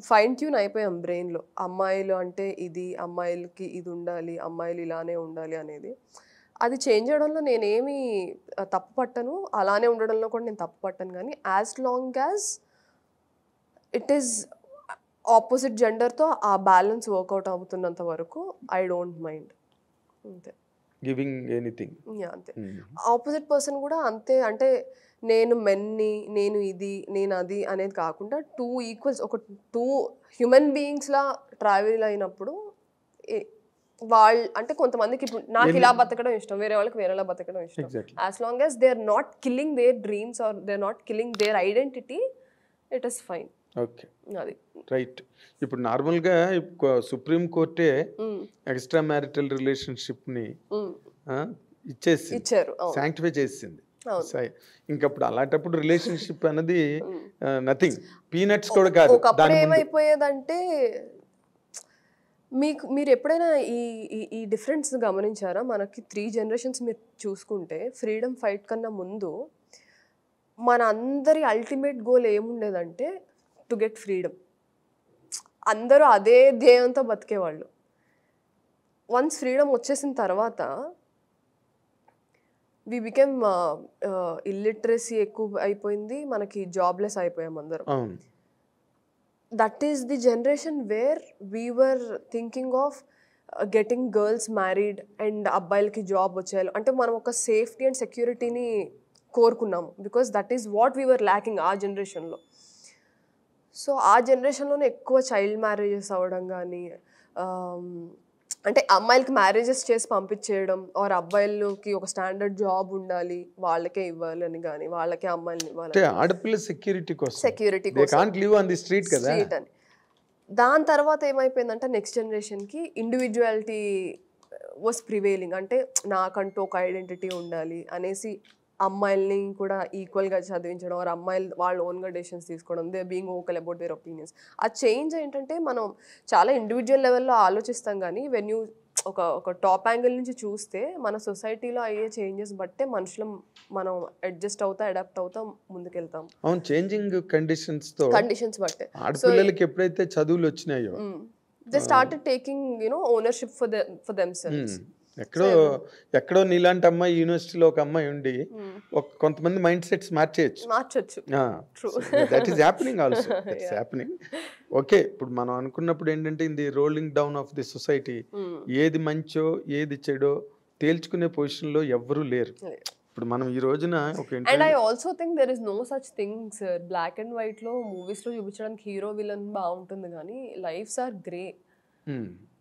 ఫైన్ ట్యూన్ అయిపోయాం బ్రెయిన్ లో. అమ్మాయిలు అంటే ఇది, అమ్మాయిలకి ఇది ఉండాలి, అమ్మాయిలు ఇలానే ఉండాలి అనేది. అది చేంజ్ చేయడంలో నేనేమి తప్పు పట్టను, అలానే ఉండడంలో కూడా నేను తప్పు పట్టను. కానీ as long as it is opposite జెండర్తో ఆ బ్యాలెన్స్ వర్కౌట్ అవుతున్నంత వరకు ఐ డోంట్ మైండ్. అంతే. Giving anything. అంతే. ఆపోజిట్ పర్సన్ కూడా అంతే. అంటే నేను మెన్ని, నేను ఇది, నేను అది అనేది కాకుండా టూ ఈక్వల్స్, ఒక టూ హ్యూమన్ బీయింగ్స్లా ట్రావెల్ అయినప్పుడు వాళ్ళు అంటే కొంతమందికి ఇప్పుడు నాకు ఇలా బతకడం ఇష్టం, వేరే వాళ్ళకి వేరేలా బతకడం ఇష్టం. As long as they are not killing their dreams or they are not killing their identity, it is fine. Okay, అది రైట్. ఇప్పుడు నార్మల్గా సుప్రీం కోర్టే ఎక్స్ట్రా మ్యారిటల్ రిలేషన్షిప్ని ఇచ్చారు, శాంక్టిఫై చేసింది. ఇంకప్పుడు అలాంటప్పుడు రిలేషన్షిప్ అనేది నథింగ్, పీనట్స్ కూడా కాదు. ఒకప్పుడు ఏమైపోయేదంటే మీరు ఎప్పుడైనా ఈ డిఫరెన్స్ గమనించారా? మనకి 3 generations మీరు చూసుకుంటే ఫ్రీడమ్ ఫైట్ కన్నా ముందు మన అందరి అల్టిమేట్ గోల్ ఏముండేదంటే టు గెట్ ఫ్రీడమ్. అందరూ అదే ధ్యేయంతో బతికేవాళ్ళు. వన్స్ ఫ్రీడమ్ వచ్చేసిన తర్వాత వి బికెమ్ ఇల్లిటరసీ ఎక్కువ అయిపోయింది, మనకి జాబ్లెస్ అయిపోయాం అందరం. That is the generation where we were thinking of getting girls married and అబ్బాయిలకి జాబ్ వచ్చేయాలి అంటే మనం ఒక సేఫ్టీ అండ్ సెక్యూరిటీని కోరుకున్నాము, because that is what we were lacking ఆ జనరేషన్లో. సో ఆ జనరేషన్లోనే ఎక్కువ చైల్డ్ మ్యారేజెస్ అవ్వడం కానీ, అంటే అమ్మాయిలకి మ్యారేజెస్ చేసి పంపించేయడం, ఆర్ అబ్బాయిలకి ఒక స్టాండర్డ్ జాబ్ ఉండాలి వాళ్ళకే ఇవ్వాలి అని కానీ, వాళ్ళకే అమ్మాయిలని ఇవ్వాలి, ఆడపిల్ల సెక్యూరిటీ స్ట్రీట్ అని. దాని తర్వాత ఏమైపోయిందంటే నెక్స్ట్ జనరేషన్కి ఇండివిజువాలిటీ వాస్ ప్రివేలింగ్. అంటే నాకంటూ ఒక ఐడెంటిటీ ఉండాలి అనేసి అమ్మాయిల్ని కూడా ఈక్వల్గా చదివించడం, ఆర్ అమ్మాయిలు వాళ్ళ ఓన్గా డెసిషన్స్ తీసుకోవడం, they being vocal about their opinions. ఆ చేంజ్ ఏంటంటే మనం చాలా ఇండివిజువల్ లెవెల్లో ఆలోచిస్తాం, కానీ వెన్ యూ ఒక టాప్ యాంగిల్ నుంచి చూస్తే మన సొసైటీలో అయ్యే చేంజెస్ బట్టే మనుషులు మనం అడ్జస్ట్ అవుతా, అడాప్ట్ అవుతా ముందుకెళ్తాం. అవును, చేంజింగ్ కండిషన్స్ బట్టే. ఆడపిల్లలకి ఎప్పుడైతే చదువులు వచ్చినాయో they started taking ownership for themselves. ఎక్కడో నీలాంటి అమ్మాయి యూనివర్సిటీలో ఒక అమ్మాయి ఉండి కొంతమంది మైండ్ సెట్స్ మార్చొచ్చు. That is happening also, that's happening. Okay, ఇప్పుడు మనం అనుకున్నప్పుడు ఏంటంటే in the rolling down of the society ఏది మంచో ఏది చెడో తేల్చుకునే పొజిషన్లో ఎవ్వరూ లేరు. ఇప్పుడు మనం ఈ రోజున and I also think there is no such things. Black and white లో మూవీస్ లో చూపించడానికి హీరో విలన్ బాగుంటుంది, కానీ లైఫ్స్ ఆర్ గ్రే.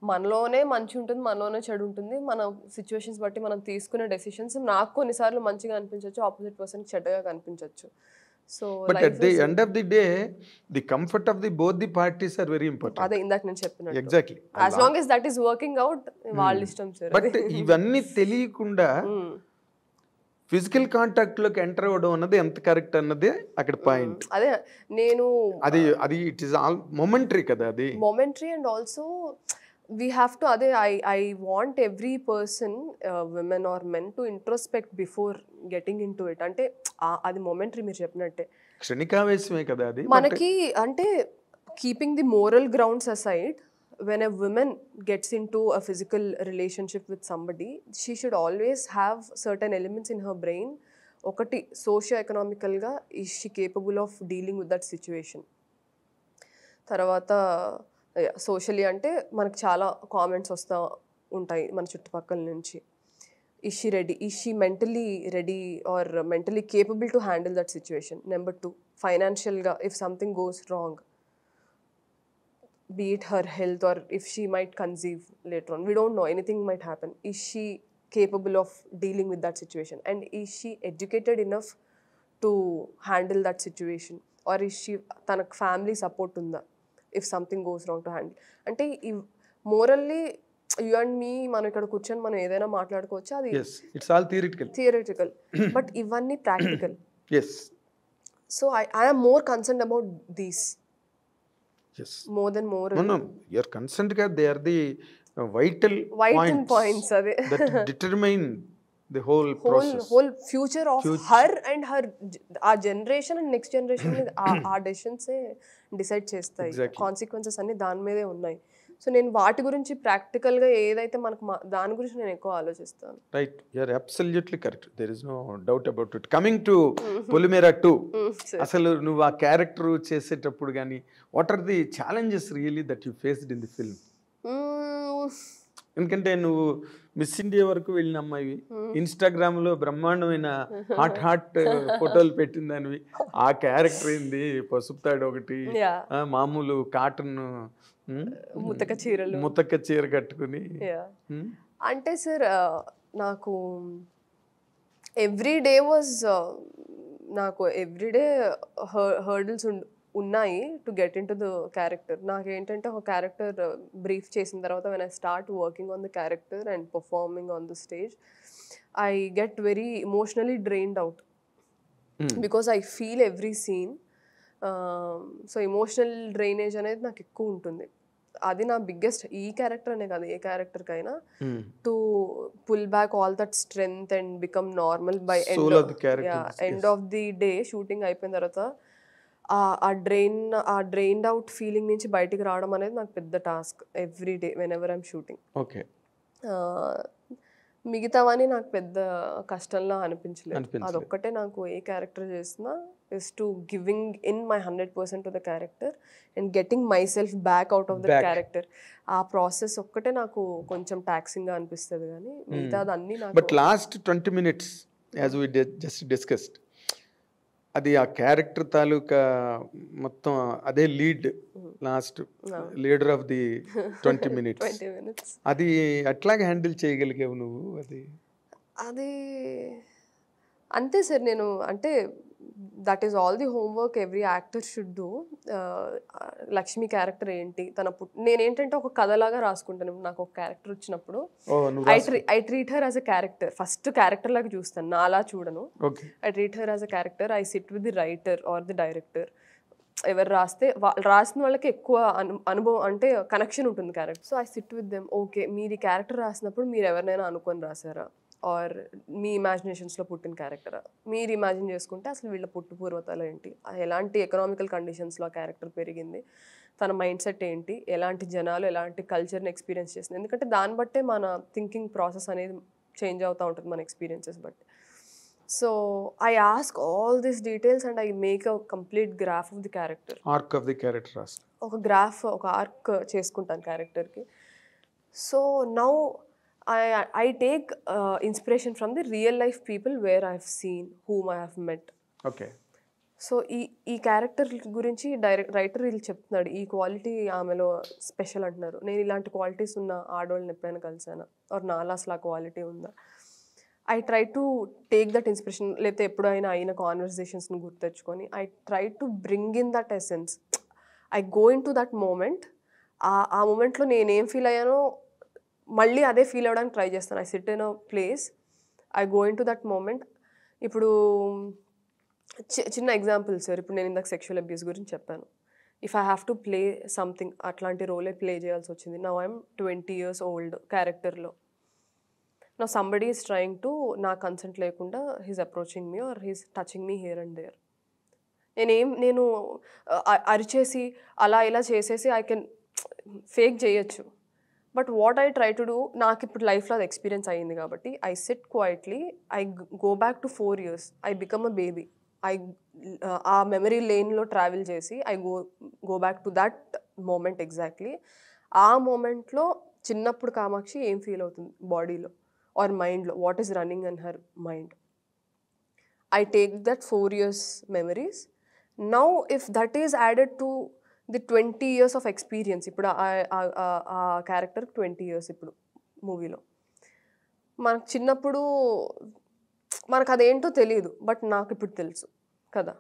మనలోనే మంచి ఉంటుంది, మనలోనే చెడు ఉంటుంది. మన సిచ్యువేషన్స్ బట్టి మనం తీసుకునే డెసిషన్స్ నాకు కొన్నిసార్లు మంచిగా అనిపించవచ్చు, ఆపోజిట్ పర్సన్ చెడ్డగా కనిపించవచ్చు. So but at the end of the day the comfort of the both the parties are very important. అదే ఇందాక నేను చెప్పినట్టు, exactly, as long as that is working out వాళ్ళ ఇష్టం సార్. బట్ ఇవన్నీ తెలియకుండా ఫిజికల్ కాంటాక్ట్ లోకి ఎంటర్ అవ్వడం అన్నది ఎంత కరెక్ట్ అన్నది అక్కడ పాయింట్. అదే నేను అది ఇట్ ఈస్ ఆల్ మొమెంటరీ కదా, అది momentary. And also we have to అదే I want every person, women or men, to introspect before getting into it. అంటే అది మొమెంటరీ మీరు చెప్పినట్టే, క్షణికావేశమే కదా అది మనకి. అంటే keeping the moral grounds aside, when a woman gets into a physical relationship with somebody, she should always have certain elements in her brain. ఒకటి, socio ఎకనామికల్గా is she capable of dealing with that situation. తర్వాత socially అంటే మనకు చాలా comments వస్తూ ఉంటాయి మన చుట్టుపక్కల నుంచి. Is she mentally ready or mentally capable to handle that situation. Number 2, ఫైనాన్షియల్గా if something goes wrong be it her health or if she might conceive later on. We don't know, anything might happen. Is she capable of dealing with that situation, and is she educated enough to handle that situation, or is she tana family support unda if something goes wrong to handle. అంటే morally you and me మనం ఇక్కడ కూర్చొని మనం ఏదైనా మాట్లాడుకోవచ్చు, అది yes, it's all theoretical. But ఇవన్నీ practical. yes, so I am more concerned about these yes, more than moral. no, you're concerned that they are the vital points ade that determine the whole process, whole future of her and her our generation and next generation ఆ decisions decide చేస్తాయి. Consequences అన్ని దాని మీదే ఉన్నాయి. So నేను వాటి గురించి ప్రాక్టికల్గా ఏదైతే మనకు దాని గురించి నేను ఎక్కువ ఆలోచిస్తాను. Right, you're absolutely correct, there is no doubt about it. Coming to Polimera 2, అసలు నువ్వు ఆ క్యారెక్టర్ చేసేటప్పుడు కానీ what are the challenges really that you faced in the film? ఎందుకంటే నువ్వు మిస్ ఇండియా వరకు వెళ్ళిన అమ్మాయివి, ఇన్స్టాగ్రామ్ లో బ్రహ్మాండమైన హాట్ ఫోటోలు పెట్టిందానివి, ఆ క్యారెక్టర్ ఏంది పసుపు తాడు ఒకటి, మామూలు కాటన్ ముతక చీర కట్టుకుని. అంటే సార్ నాకు ఎవ్రీడే హర్డిల్స్ ఉన్నాయి to get in to the character. నాకేంటంటే ఒక క్యారెక్టర్ బ్రీఫ్ చేసిన తర్వాత when I start working on the character and performing on the stage, I get very emotionally drained out because I feel every scene. So emotional drainage అనేది నాకు ఎక్కువ ఉంటుంది. అది నా బిగ్గెస్ట్, ఈ క్యారెక్టర్ అనే కాదు ఏ క్యారెక్టర్కైనా, to pull back all that strength and become normal by end of the day. Shooting అయిపోయిన తర్వాత ఆ డ్రైన్డ్ అవుట్ ఫీలింగ్ నుంచి బయటికి రావడం అనేది నాకు పెద్ద task every day whenever I'm shooting. Okay, మిగతావని నాకు పెద్ద కష్టంలా అనిపించలేదు. అదొక్కటే నాకు ఏ క్యారెక్టర్ చేసినా is to giving in my 100% to the character and getting myself back out of the character. ఆ ప్రాసెస్ ఒక్కటే నాకు కొంచెం టాక్సింగ్ గా అనిపిస్తుంది, కానీ మిగతాది అన్ని నాకు. But last 20 minutes as we just discussed, అది ఆ క్యారెక్టర్ తాలూకా మొత్తం అదే lead, last leader of the 20 minutes. అది అట్లాగే హ్యాండిల్ చేయగలిగావు నువ్వు? అది అంతే సార్. నేను అంటే that is all the homework every actor should do. Lakshmi character ఏంటి, నేనేంటంటే ఒక కథలాగా రాసుకుంటాను. నాకు ఒక క్యారెక్టర్ వచ్చినప్పుడు I treat her as a character. First character లాగా చూస్తాను, నా అలా చూడను. I treat her as a character. I SIT with the writer or the director. ఎవరు రాసిన వాళ్ళకి ఎక్కువ అనుభవం అంటే కనెక్షన్ ఉంటుంది character. So I SIT with them. Okay, మీరు ఈ క్యారెక్టర్ రాసినప్పుడు మీరు ఎవరినైనా అనుకొని రాసారా, ఆర్ మీ ఇమాజినేషన్స్లో పుట్టిన క్యారెక్టరా, మీరు ఇమాజిన్ చేసుకుంటే అసలు వీళ్ళ పూర్వతాలు ఏంటి, ఎలాంటి ఎకనామికల్ కండిషన్స్లో క్యారెక్టర్ పెరిగింది, తన మైండ్ సెట్ ఏంటి, ఎలాంటి జనాలు ఎలాంటి కల్చర్ని ఎక్స్పీరియన్స్ చేస్తుంది. ఎందుకంటే దాన్ని బట్టే మన థింకింగ్ ప్రాసెస్ అనేది చేంజ్ అవుతూ ఉంటుంది మన ఎక్స్పీరియన్సెస్ బట్టి. So I ask all these details and I make a complete graph of the character. Arc of the character, ఒక గ్రాఫ్, ఒక ఆర్క్ చేసుకుంటాను క్యారెక్టర్కి. So now I take inspiration from the real life people where I've seen, whom I have met. Okay. So ఈ character గురించి writer వీళ్ళు చెప్తున్నాడు, ఈ quality ఆమెలో స్పెషల్ అంటున్నారు. నేను ఇలాంటి క్వాలిటీస్ ఉన్న ఆడవాళ్ళని ఎప్పుడైనా కలిసానా, ఆర్ నాలో అసలు ఆ క్వాలిటీ ఉందా? I try to take that inspiration. లేకపోతే ఎప్పుడైనా అయిన కాన్వర్సేషన్స్ని గుర్తెచ్చుకొని I try to bring in that essence. I go in to that moment. ఆ మూమెంట్లో నేనేం ఫీల్ అయ్యానో మళ్ళీ అదే ఫీల్ అవ్వడానికి ట్రై చేస్తాను. I sit in a place, I go in to that moment. ఇప్పుడు చిన్న ఎగ్జాంపుల్ సార్, ఇప్పుడు నేను ఇందాక సెక్షువల్ అబ్యూస్ గురించి చెప్పాను. If I have to play something, అట్లాంటి రోలే ప్లే చేయాల్సి వచ్చింది. నౌ ఐఎమ్ 20 years old క్యారెక్టర్లో. నా సంబడీ ఈస్ ట్రయింగ్ టు, నా కన్సెంట్ లేకుండా he's approaching me or he's touching me here and there. నేను అరిచేసి అలా ఇలా చేసేసి ఐ కెన్ ఫేక్ చేయొచ్చు. But what I try to do, నాకు ఇప్పుడు లైఫ్లో అది ఎక్స్పీరియన్స్ అయ్యింది కాబట్టి I sit quietly, I go back to 4 years, I become a baby. ఆ మెమరీ లేన్లో ట్రావెల్ చేసి I go back to that moment exactly. ఆ మూమెంట్లో చిన్నప్పుడు కామాక్షి ఏం ఫీల్ అవుతుంది బాడీలో ఆర్ మైండ్లో, what is running in her mind. I take that 4 years memories. Now if that is added to the 20 years of experience. ఇప్పుడు ఆ క్యారెక్టర్ 20 years ఇప్పుడు మూవీలో. మనకు చిన్నప్పుడు మనకు అదేంటో తెలియదు, బట్ నాకు ఇప్పుడు తెలుసు కదా.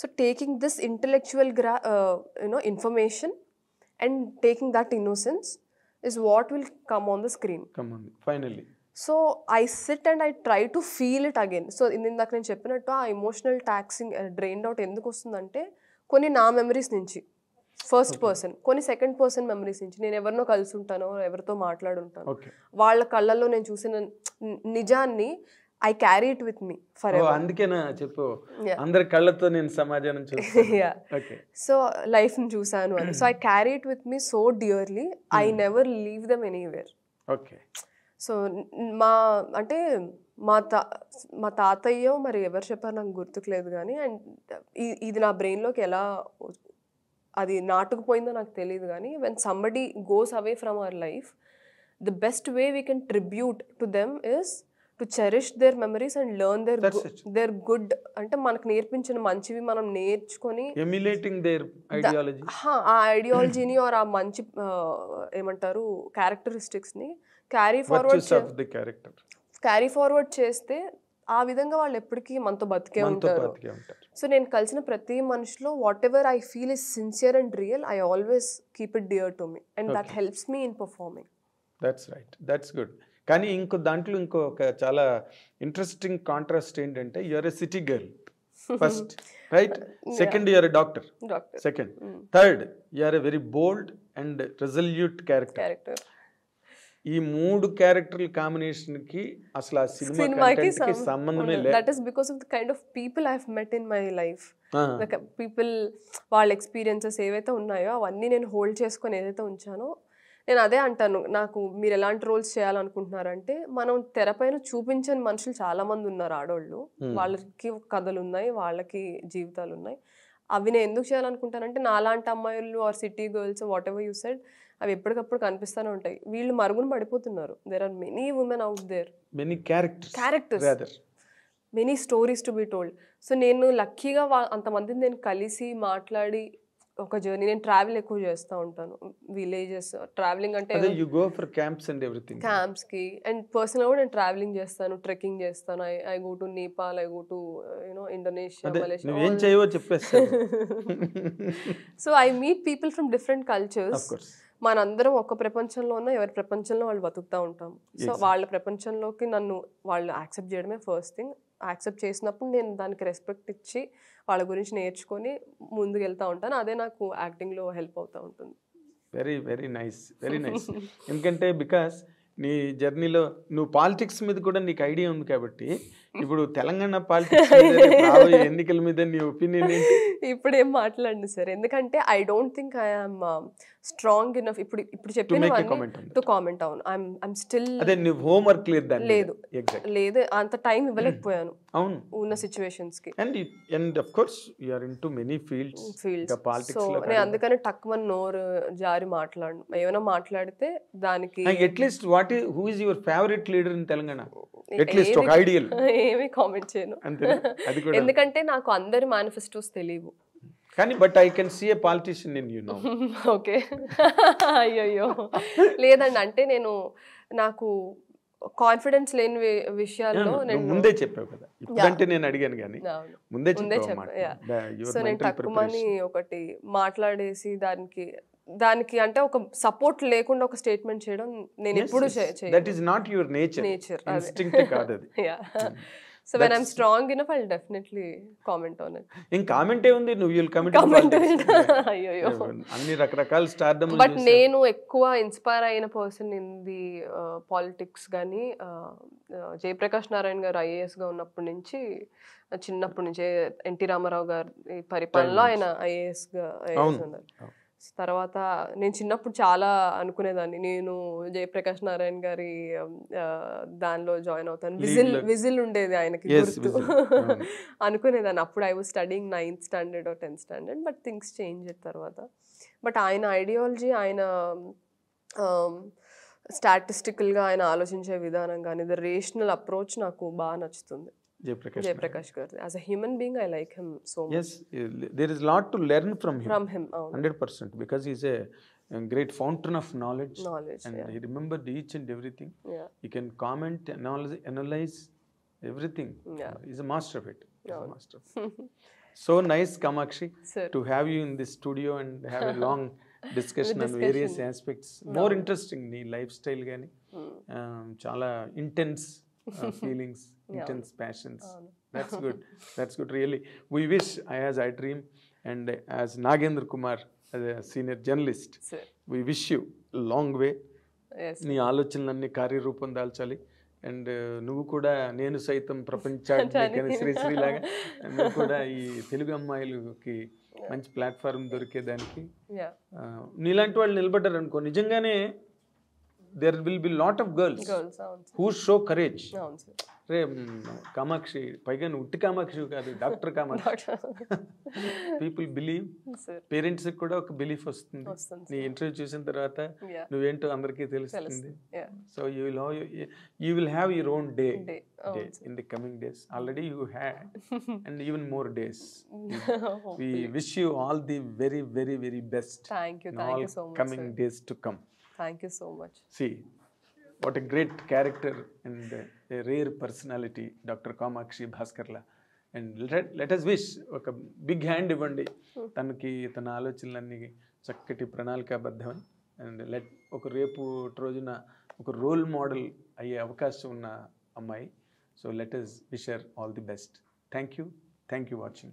So taking this intellectual information and taking that innocence is what will come on the screen. Finally. So I sit and I try to feel it again. So ఇందాక నేను చెప్పినట్టు ఆ ఎమోషనల్ టాక్సింగ్ డ్రైన్డ్ అవుట్ ఎందుకు వస్తుందంటే, కొన్ని నా memories నుంచి first person, కొన్ని సెకండ్ పర్సన్ మెమరీస్ నుంచి. నేను ఎవరినో కలిసి ఉంటానో, ఎవరితో మాట్లాడుంటాను, వాళ్ళ కళ్ళల్లో నేను చూసిన నిజాన్ని I carry it with me for ever. అందుకేనా చెప్పు, అందరి కళ్ళతో నేను సమాజాన్ని చూసాను. సో లైఫ్ ని చూసాను అని. So I carry it with me so dearly, I never leave them anywhere. Okay. So అంటే మా తాతయ్యో మరి ఎవరు చెప్పారు నాకు గుర్తుకులేదు కానీ, అండ్ ఇది నా బ్రెయిన్లోకి ఎలా అది నాటుకుపోయిందో నాకు తెలియదు కానీ, when somebody goes away from our life, the best way we can tribute to them is to cherish their memories and learn their good. అంటే మనకు నేర్పించిన మంచివి మనం నేర్చుకొని ఆ ఐడియాలజీని ఆర్ ఆ మంచి ఏమంటారు క్యారెక్టరిస్టిక్స్ని క్యారీ ఫార్వర్డ్ చేస్తే ఆ విధంగా వాళ్ళు ఎప్పటికీ మనతో బతికే ఉంటారు. సో నేను కలిసిన ప్రతి మనిషిలో whatever I feel is sincere and real, I always keep it dear to me and that helps me in performing. That's right, that's good. కానీ దాంట్లో ఇంకొక చాలా ఇంట్రెస్టింగ్ కాంట్రాస్ట్ ఏంటంటే, you're a city girl first, right? Second you're a doctor, second. Third you're a very bold and resolute character. ఈ 3 క్యారెక్టర్ల combination కి అసలు ఆ సినిమాకి సంబంధమే లేదు. That is because of the kind of people I have met in my life. People వాళ్ళ experiences ఏవైతే ఉన్నాయో అవన్నీ నేను హోల్డ్ చేసుకొని ఏదైతే ఉంచానో, నేను అదే అంటాను. నాకు మీరు ఎలాంటి రోల్స్ చేయాలనుకుంటున్నారంటే, మనం తెరపైన చూపించని మనుషులు చాలా మంది ఉన్నారు, ఆడవాళ్ళు. వాళ్ళకి కథలు ఉన్నాయి, వాళ్ళకి జీవితాలు ఉన్నాయి. అవి నేను ఎందుకు చేయాలనుకుంటానంటే, నాలాంటి అమ్మాయిలు or city girls whatever you said, అవి ఎప్పటికప్పుడు కనిపిస్తూనే ఉంటాయి. వీళ్ళు మరుగున పడిపోతున్నారు. There are many women out there, many characters, many stories to be told. So నేను లక్కీగా అంతమందిని నేను కలిసి మాట్లాడి ఒక జర్నీ. నేను ట్రావెల్ ఎక్కువ చేస్తూ ఉంటాను, విలేజెస్ ట్రావెలింగ్ అంటే you go for camps and everything. క్యాంప్స్కి అండ్ పర్సనల్గా కూడా నేను ట్రావెలింగ్ చేస్తాను, ట్రెక్కింగ్ చేస్తాను. I go to Nepal, I go to Indonesia, Malaysia. ఏం చేయవో చెప్పేస్తాను. So I meet people from different cultures. మనందరం ఒక ప్రపంచంలో ఉన్న ఎవరి ప్రపంచంలో వాళ్ళు బతుకుతూ ఉంటాం. సో వాళ్ళ ప్రపంచంలోకి నన్ను వాళ్ళు యాక్సెప్ట్ చేయడమే ఫస్ట్ థింగ్. యాక్సెప్ట్ చేసినప్పుడు నేను దానికి రెస్పెక్ట్ ఇచ్చి వాళ్ళ గురించి నేర్చుకొని ముందుకు వెళ్తూ ఉంటాను. అదే నాకు యాక్టింగ్లో హెల్ప్ అవుతూ ఉంటుంది. Very very nice, very nice. ఎందుకంటే బికాస్ నీ జర్నీలో నువ్వు పాలిటిక్స్ మీద కూడా నీకు ఐడియా ఉంది కాబట్టి, ఇప్పుడు తెలంగాణ పాలిటిక్స్ ఎన్నికల మీద నీ ఒపీనియన్ ఏంటి? ఇప్పుడు ఏం మాట్లాడండి సార్, ఎందుకంటే I don't think I'm strong enough ఇప్పుడు చెప్పిన టు కామెంట్. అవును, ఐఎమ్ స్టిల్ హోంవర్క్ లేదు, అంత టైం ఇవ్వలేకపోయాను అవును ఉన్న సిచ్యువేషన్స్ కి. And of course you are into many fields. So నేను అందుకని టక్మన్ నోరు జారి మాట్లాడను. ఏమైనా మాట్లాడితే దానికి at least who is your favourite leader in Telangana? At least ఒక ఐడియల్. ఏమీ కామెంట్ చేయను, ఎందుకంటే నాకు అందరి మేనిఫెస్టోస్ తెలియవు. కానీ but I can see a politician in you now. Okay, అయ్యో లేదండి. అంటే నాకు కాన్ఫిడెన్స్ లేని విషయాల్లో నేను ముందే చెప్పావు కదా, ఇప్పుడంటే నేను అడిగాను కానీ ముందే చెప్పాను. సో నేను తక్కువని ఒకటి మాట్లాడేసి దానికి అంటే ఒక సపోర్ట్ లేకుండా ఒక స్టేట్మెంట్ చేయడం నేను ఎప్పుడు చేయను. That is not your nature, instinct కాదు అది. So when I'm strong enough, I'll definitely comment on it. In comment ఏ ఉంది, నువ్వు you'll comment. అయ్యో అన్ని రకరకాల స్టార్డమ్. బట్ నేను ఎక్కువ ఇన్స్పైర్ అయిన పర్సన్ ఇన్ ది పాలిటిక్స్ కానీ జయప్రకాష్ నారాయణ గారు ఐఏఎస్ గా ఉన్నప్పటి నుంచి, చిన్నప్పటి నుంచే ఎన్టీ రామారావు గారి పరిపాలనలో ఆయన ఐఏఎస్ ఉన్నారు. తర్వాత నేను చిన్నప్పుడు చాలా అనుకునేదాన్ని, నేను జయప్రకాష్ నారాయణ గారి దానిలో జాయిన్ అవుతాను. విజిల్ ఉండేది ఆయనకి గుర్తు అనుకునేదాన్ని. అప్పుడు I was studying 9th standard or 10th standard, but things change తర్వాత. బట్ ఆయన ఐడియాలజీ, ఆయన స్టాటిస్టికల్గా ఆయన ఆలోచించే విధానం కానీ, ద రేషనల్ అప్రోచ్ నాకు బాగా నచ్చుతుంది. Jaiprakash Garu. As a human being, I like him so much. Yes, there is a lot to learn from him. From him, 100%, because he's a great fountain of knowledge. knowledge. And Yeah. he remembered each and everything. Yeah. He can comment, analyze everything. Yeah. He's a master of it. He's a Yeah. master. So nice, Kamakshi, Sir. to have you in this studio and have a long discussion on various aspects. More interesting నీ life style కానీ చాలా intense feelings, intense passions. That's good really. We wish, as I dream, and as Nagendra Kumar, as a senior journalist, Sir. we wish you a long way. Yes. నీ ఆలోచనలన్నీ కార్యరూపం దాల్చాలి. And నువ్వు కూడా నేను సైతం ప్రపంచాన్ని శ్రీశ్రీలాగా నువ్వు కూడా ఈ తెలుగు అమ్మాయిలకి మంచి ప్లాట్ఫామ్ దొరికేదానికి Yeah. నీలాంటి వాళ్ళు నిలబడ్డారు అనుకో, నిజంగానే there will be lot of girls Girls, అవును who show courage. sir. అవును sir. రే కామాక్షి, పైగా నువ్వు ఉట్టి కామాక్షి కాదు, doctor Kamakshi. People believe, Sir. Parents కూడా ఒక బిలీఫ్ వస్తుంది. వస్తుంది నీ ఇంటర్వ్యూ చూసిన తర్వాత Yeah. నువ్వేంటో అందరికీ తెలుస్తుంది. Yeah. So you will have your own day Day. in the coming days. Already you had, and even more days. We wish you all the very, very, very best Thank you in all so much, coming sir. days to come. Thank you so much. See, what a great character and a rare personality, Dr. Kamakshi Bhaskarla. And let us wish ఒక big hand ఇవ్వండి తనకి, తన ఆలోచనలన్నీ చక్కటి ప్రణాళికాబద్ధమని. And ఒక రేపు రోజున ఒక రోల్ మోడల్ అయ్యే అవకాశం ఉన్న అమ్మాయి. So let us wish her all the best. Thank you. Thank you watching.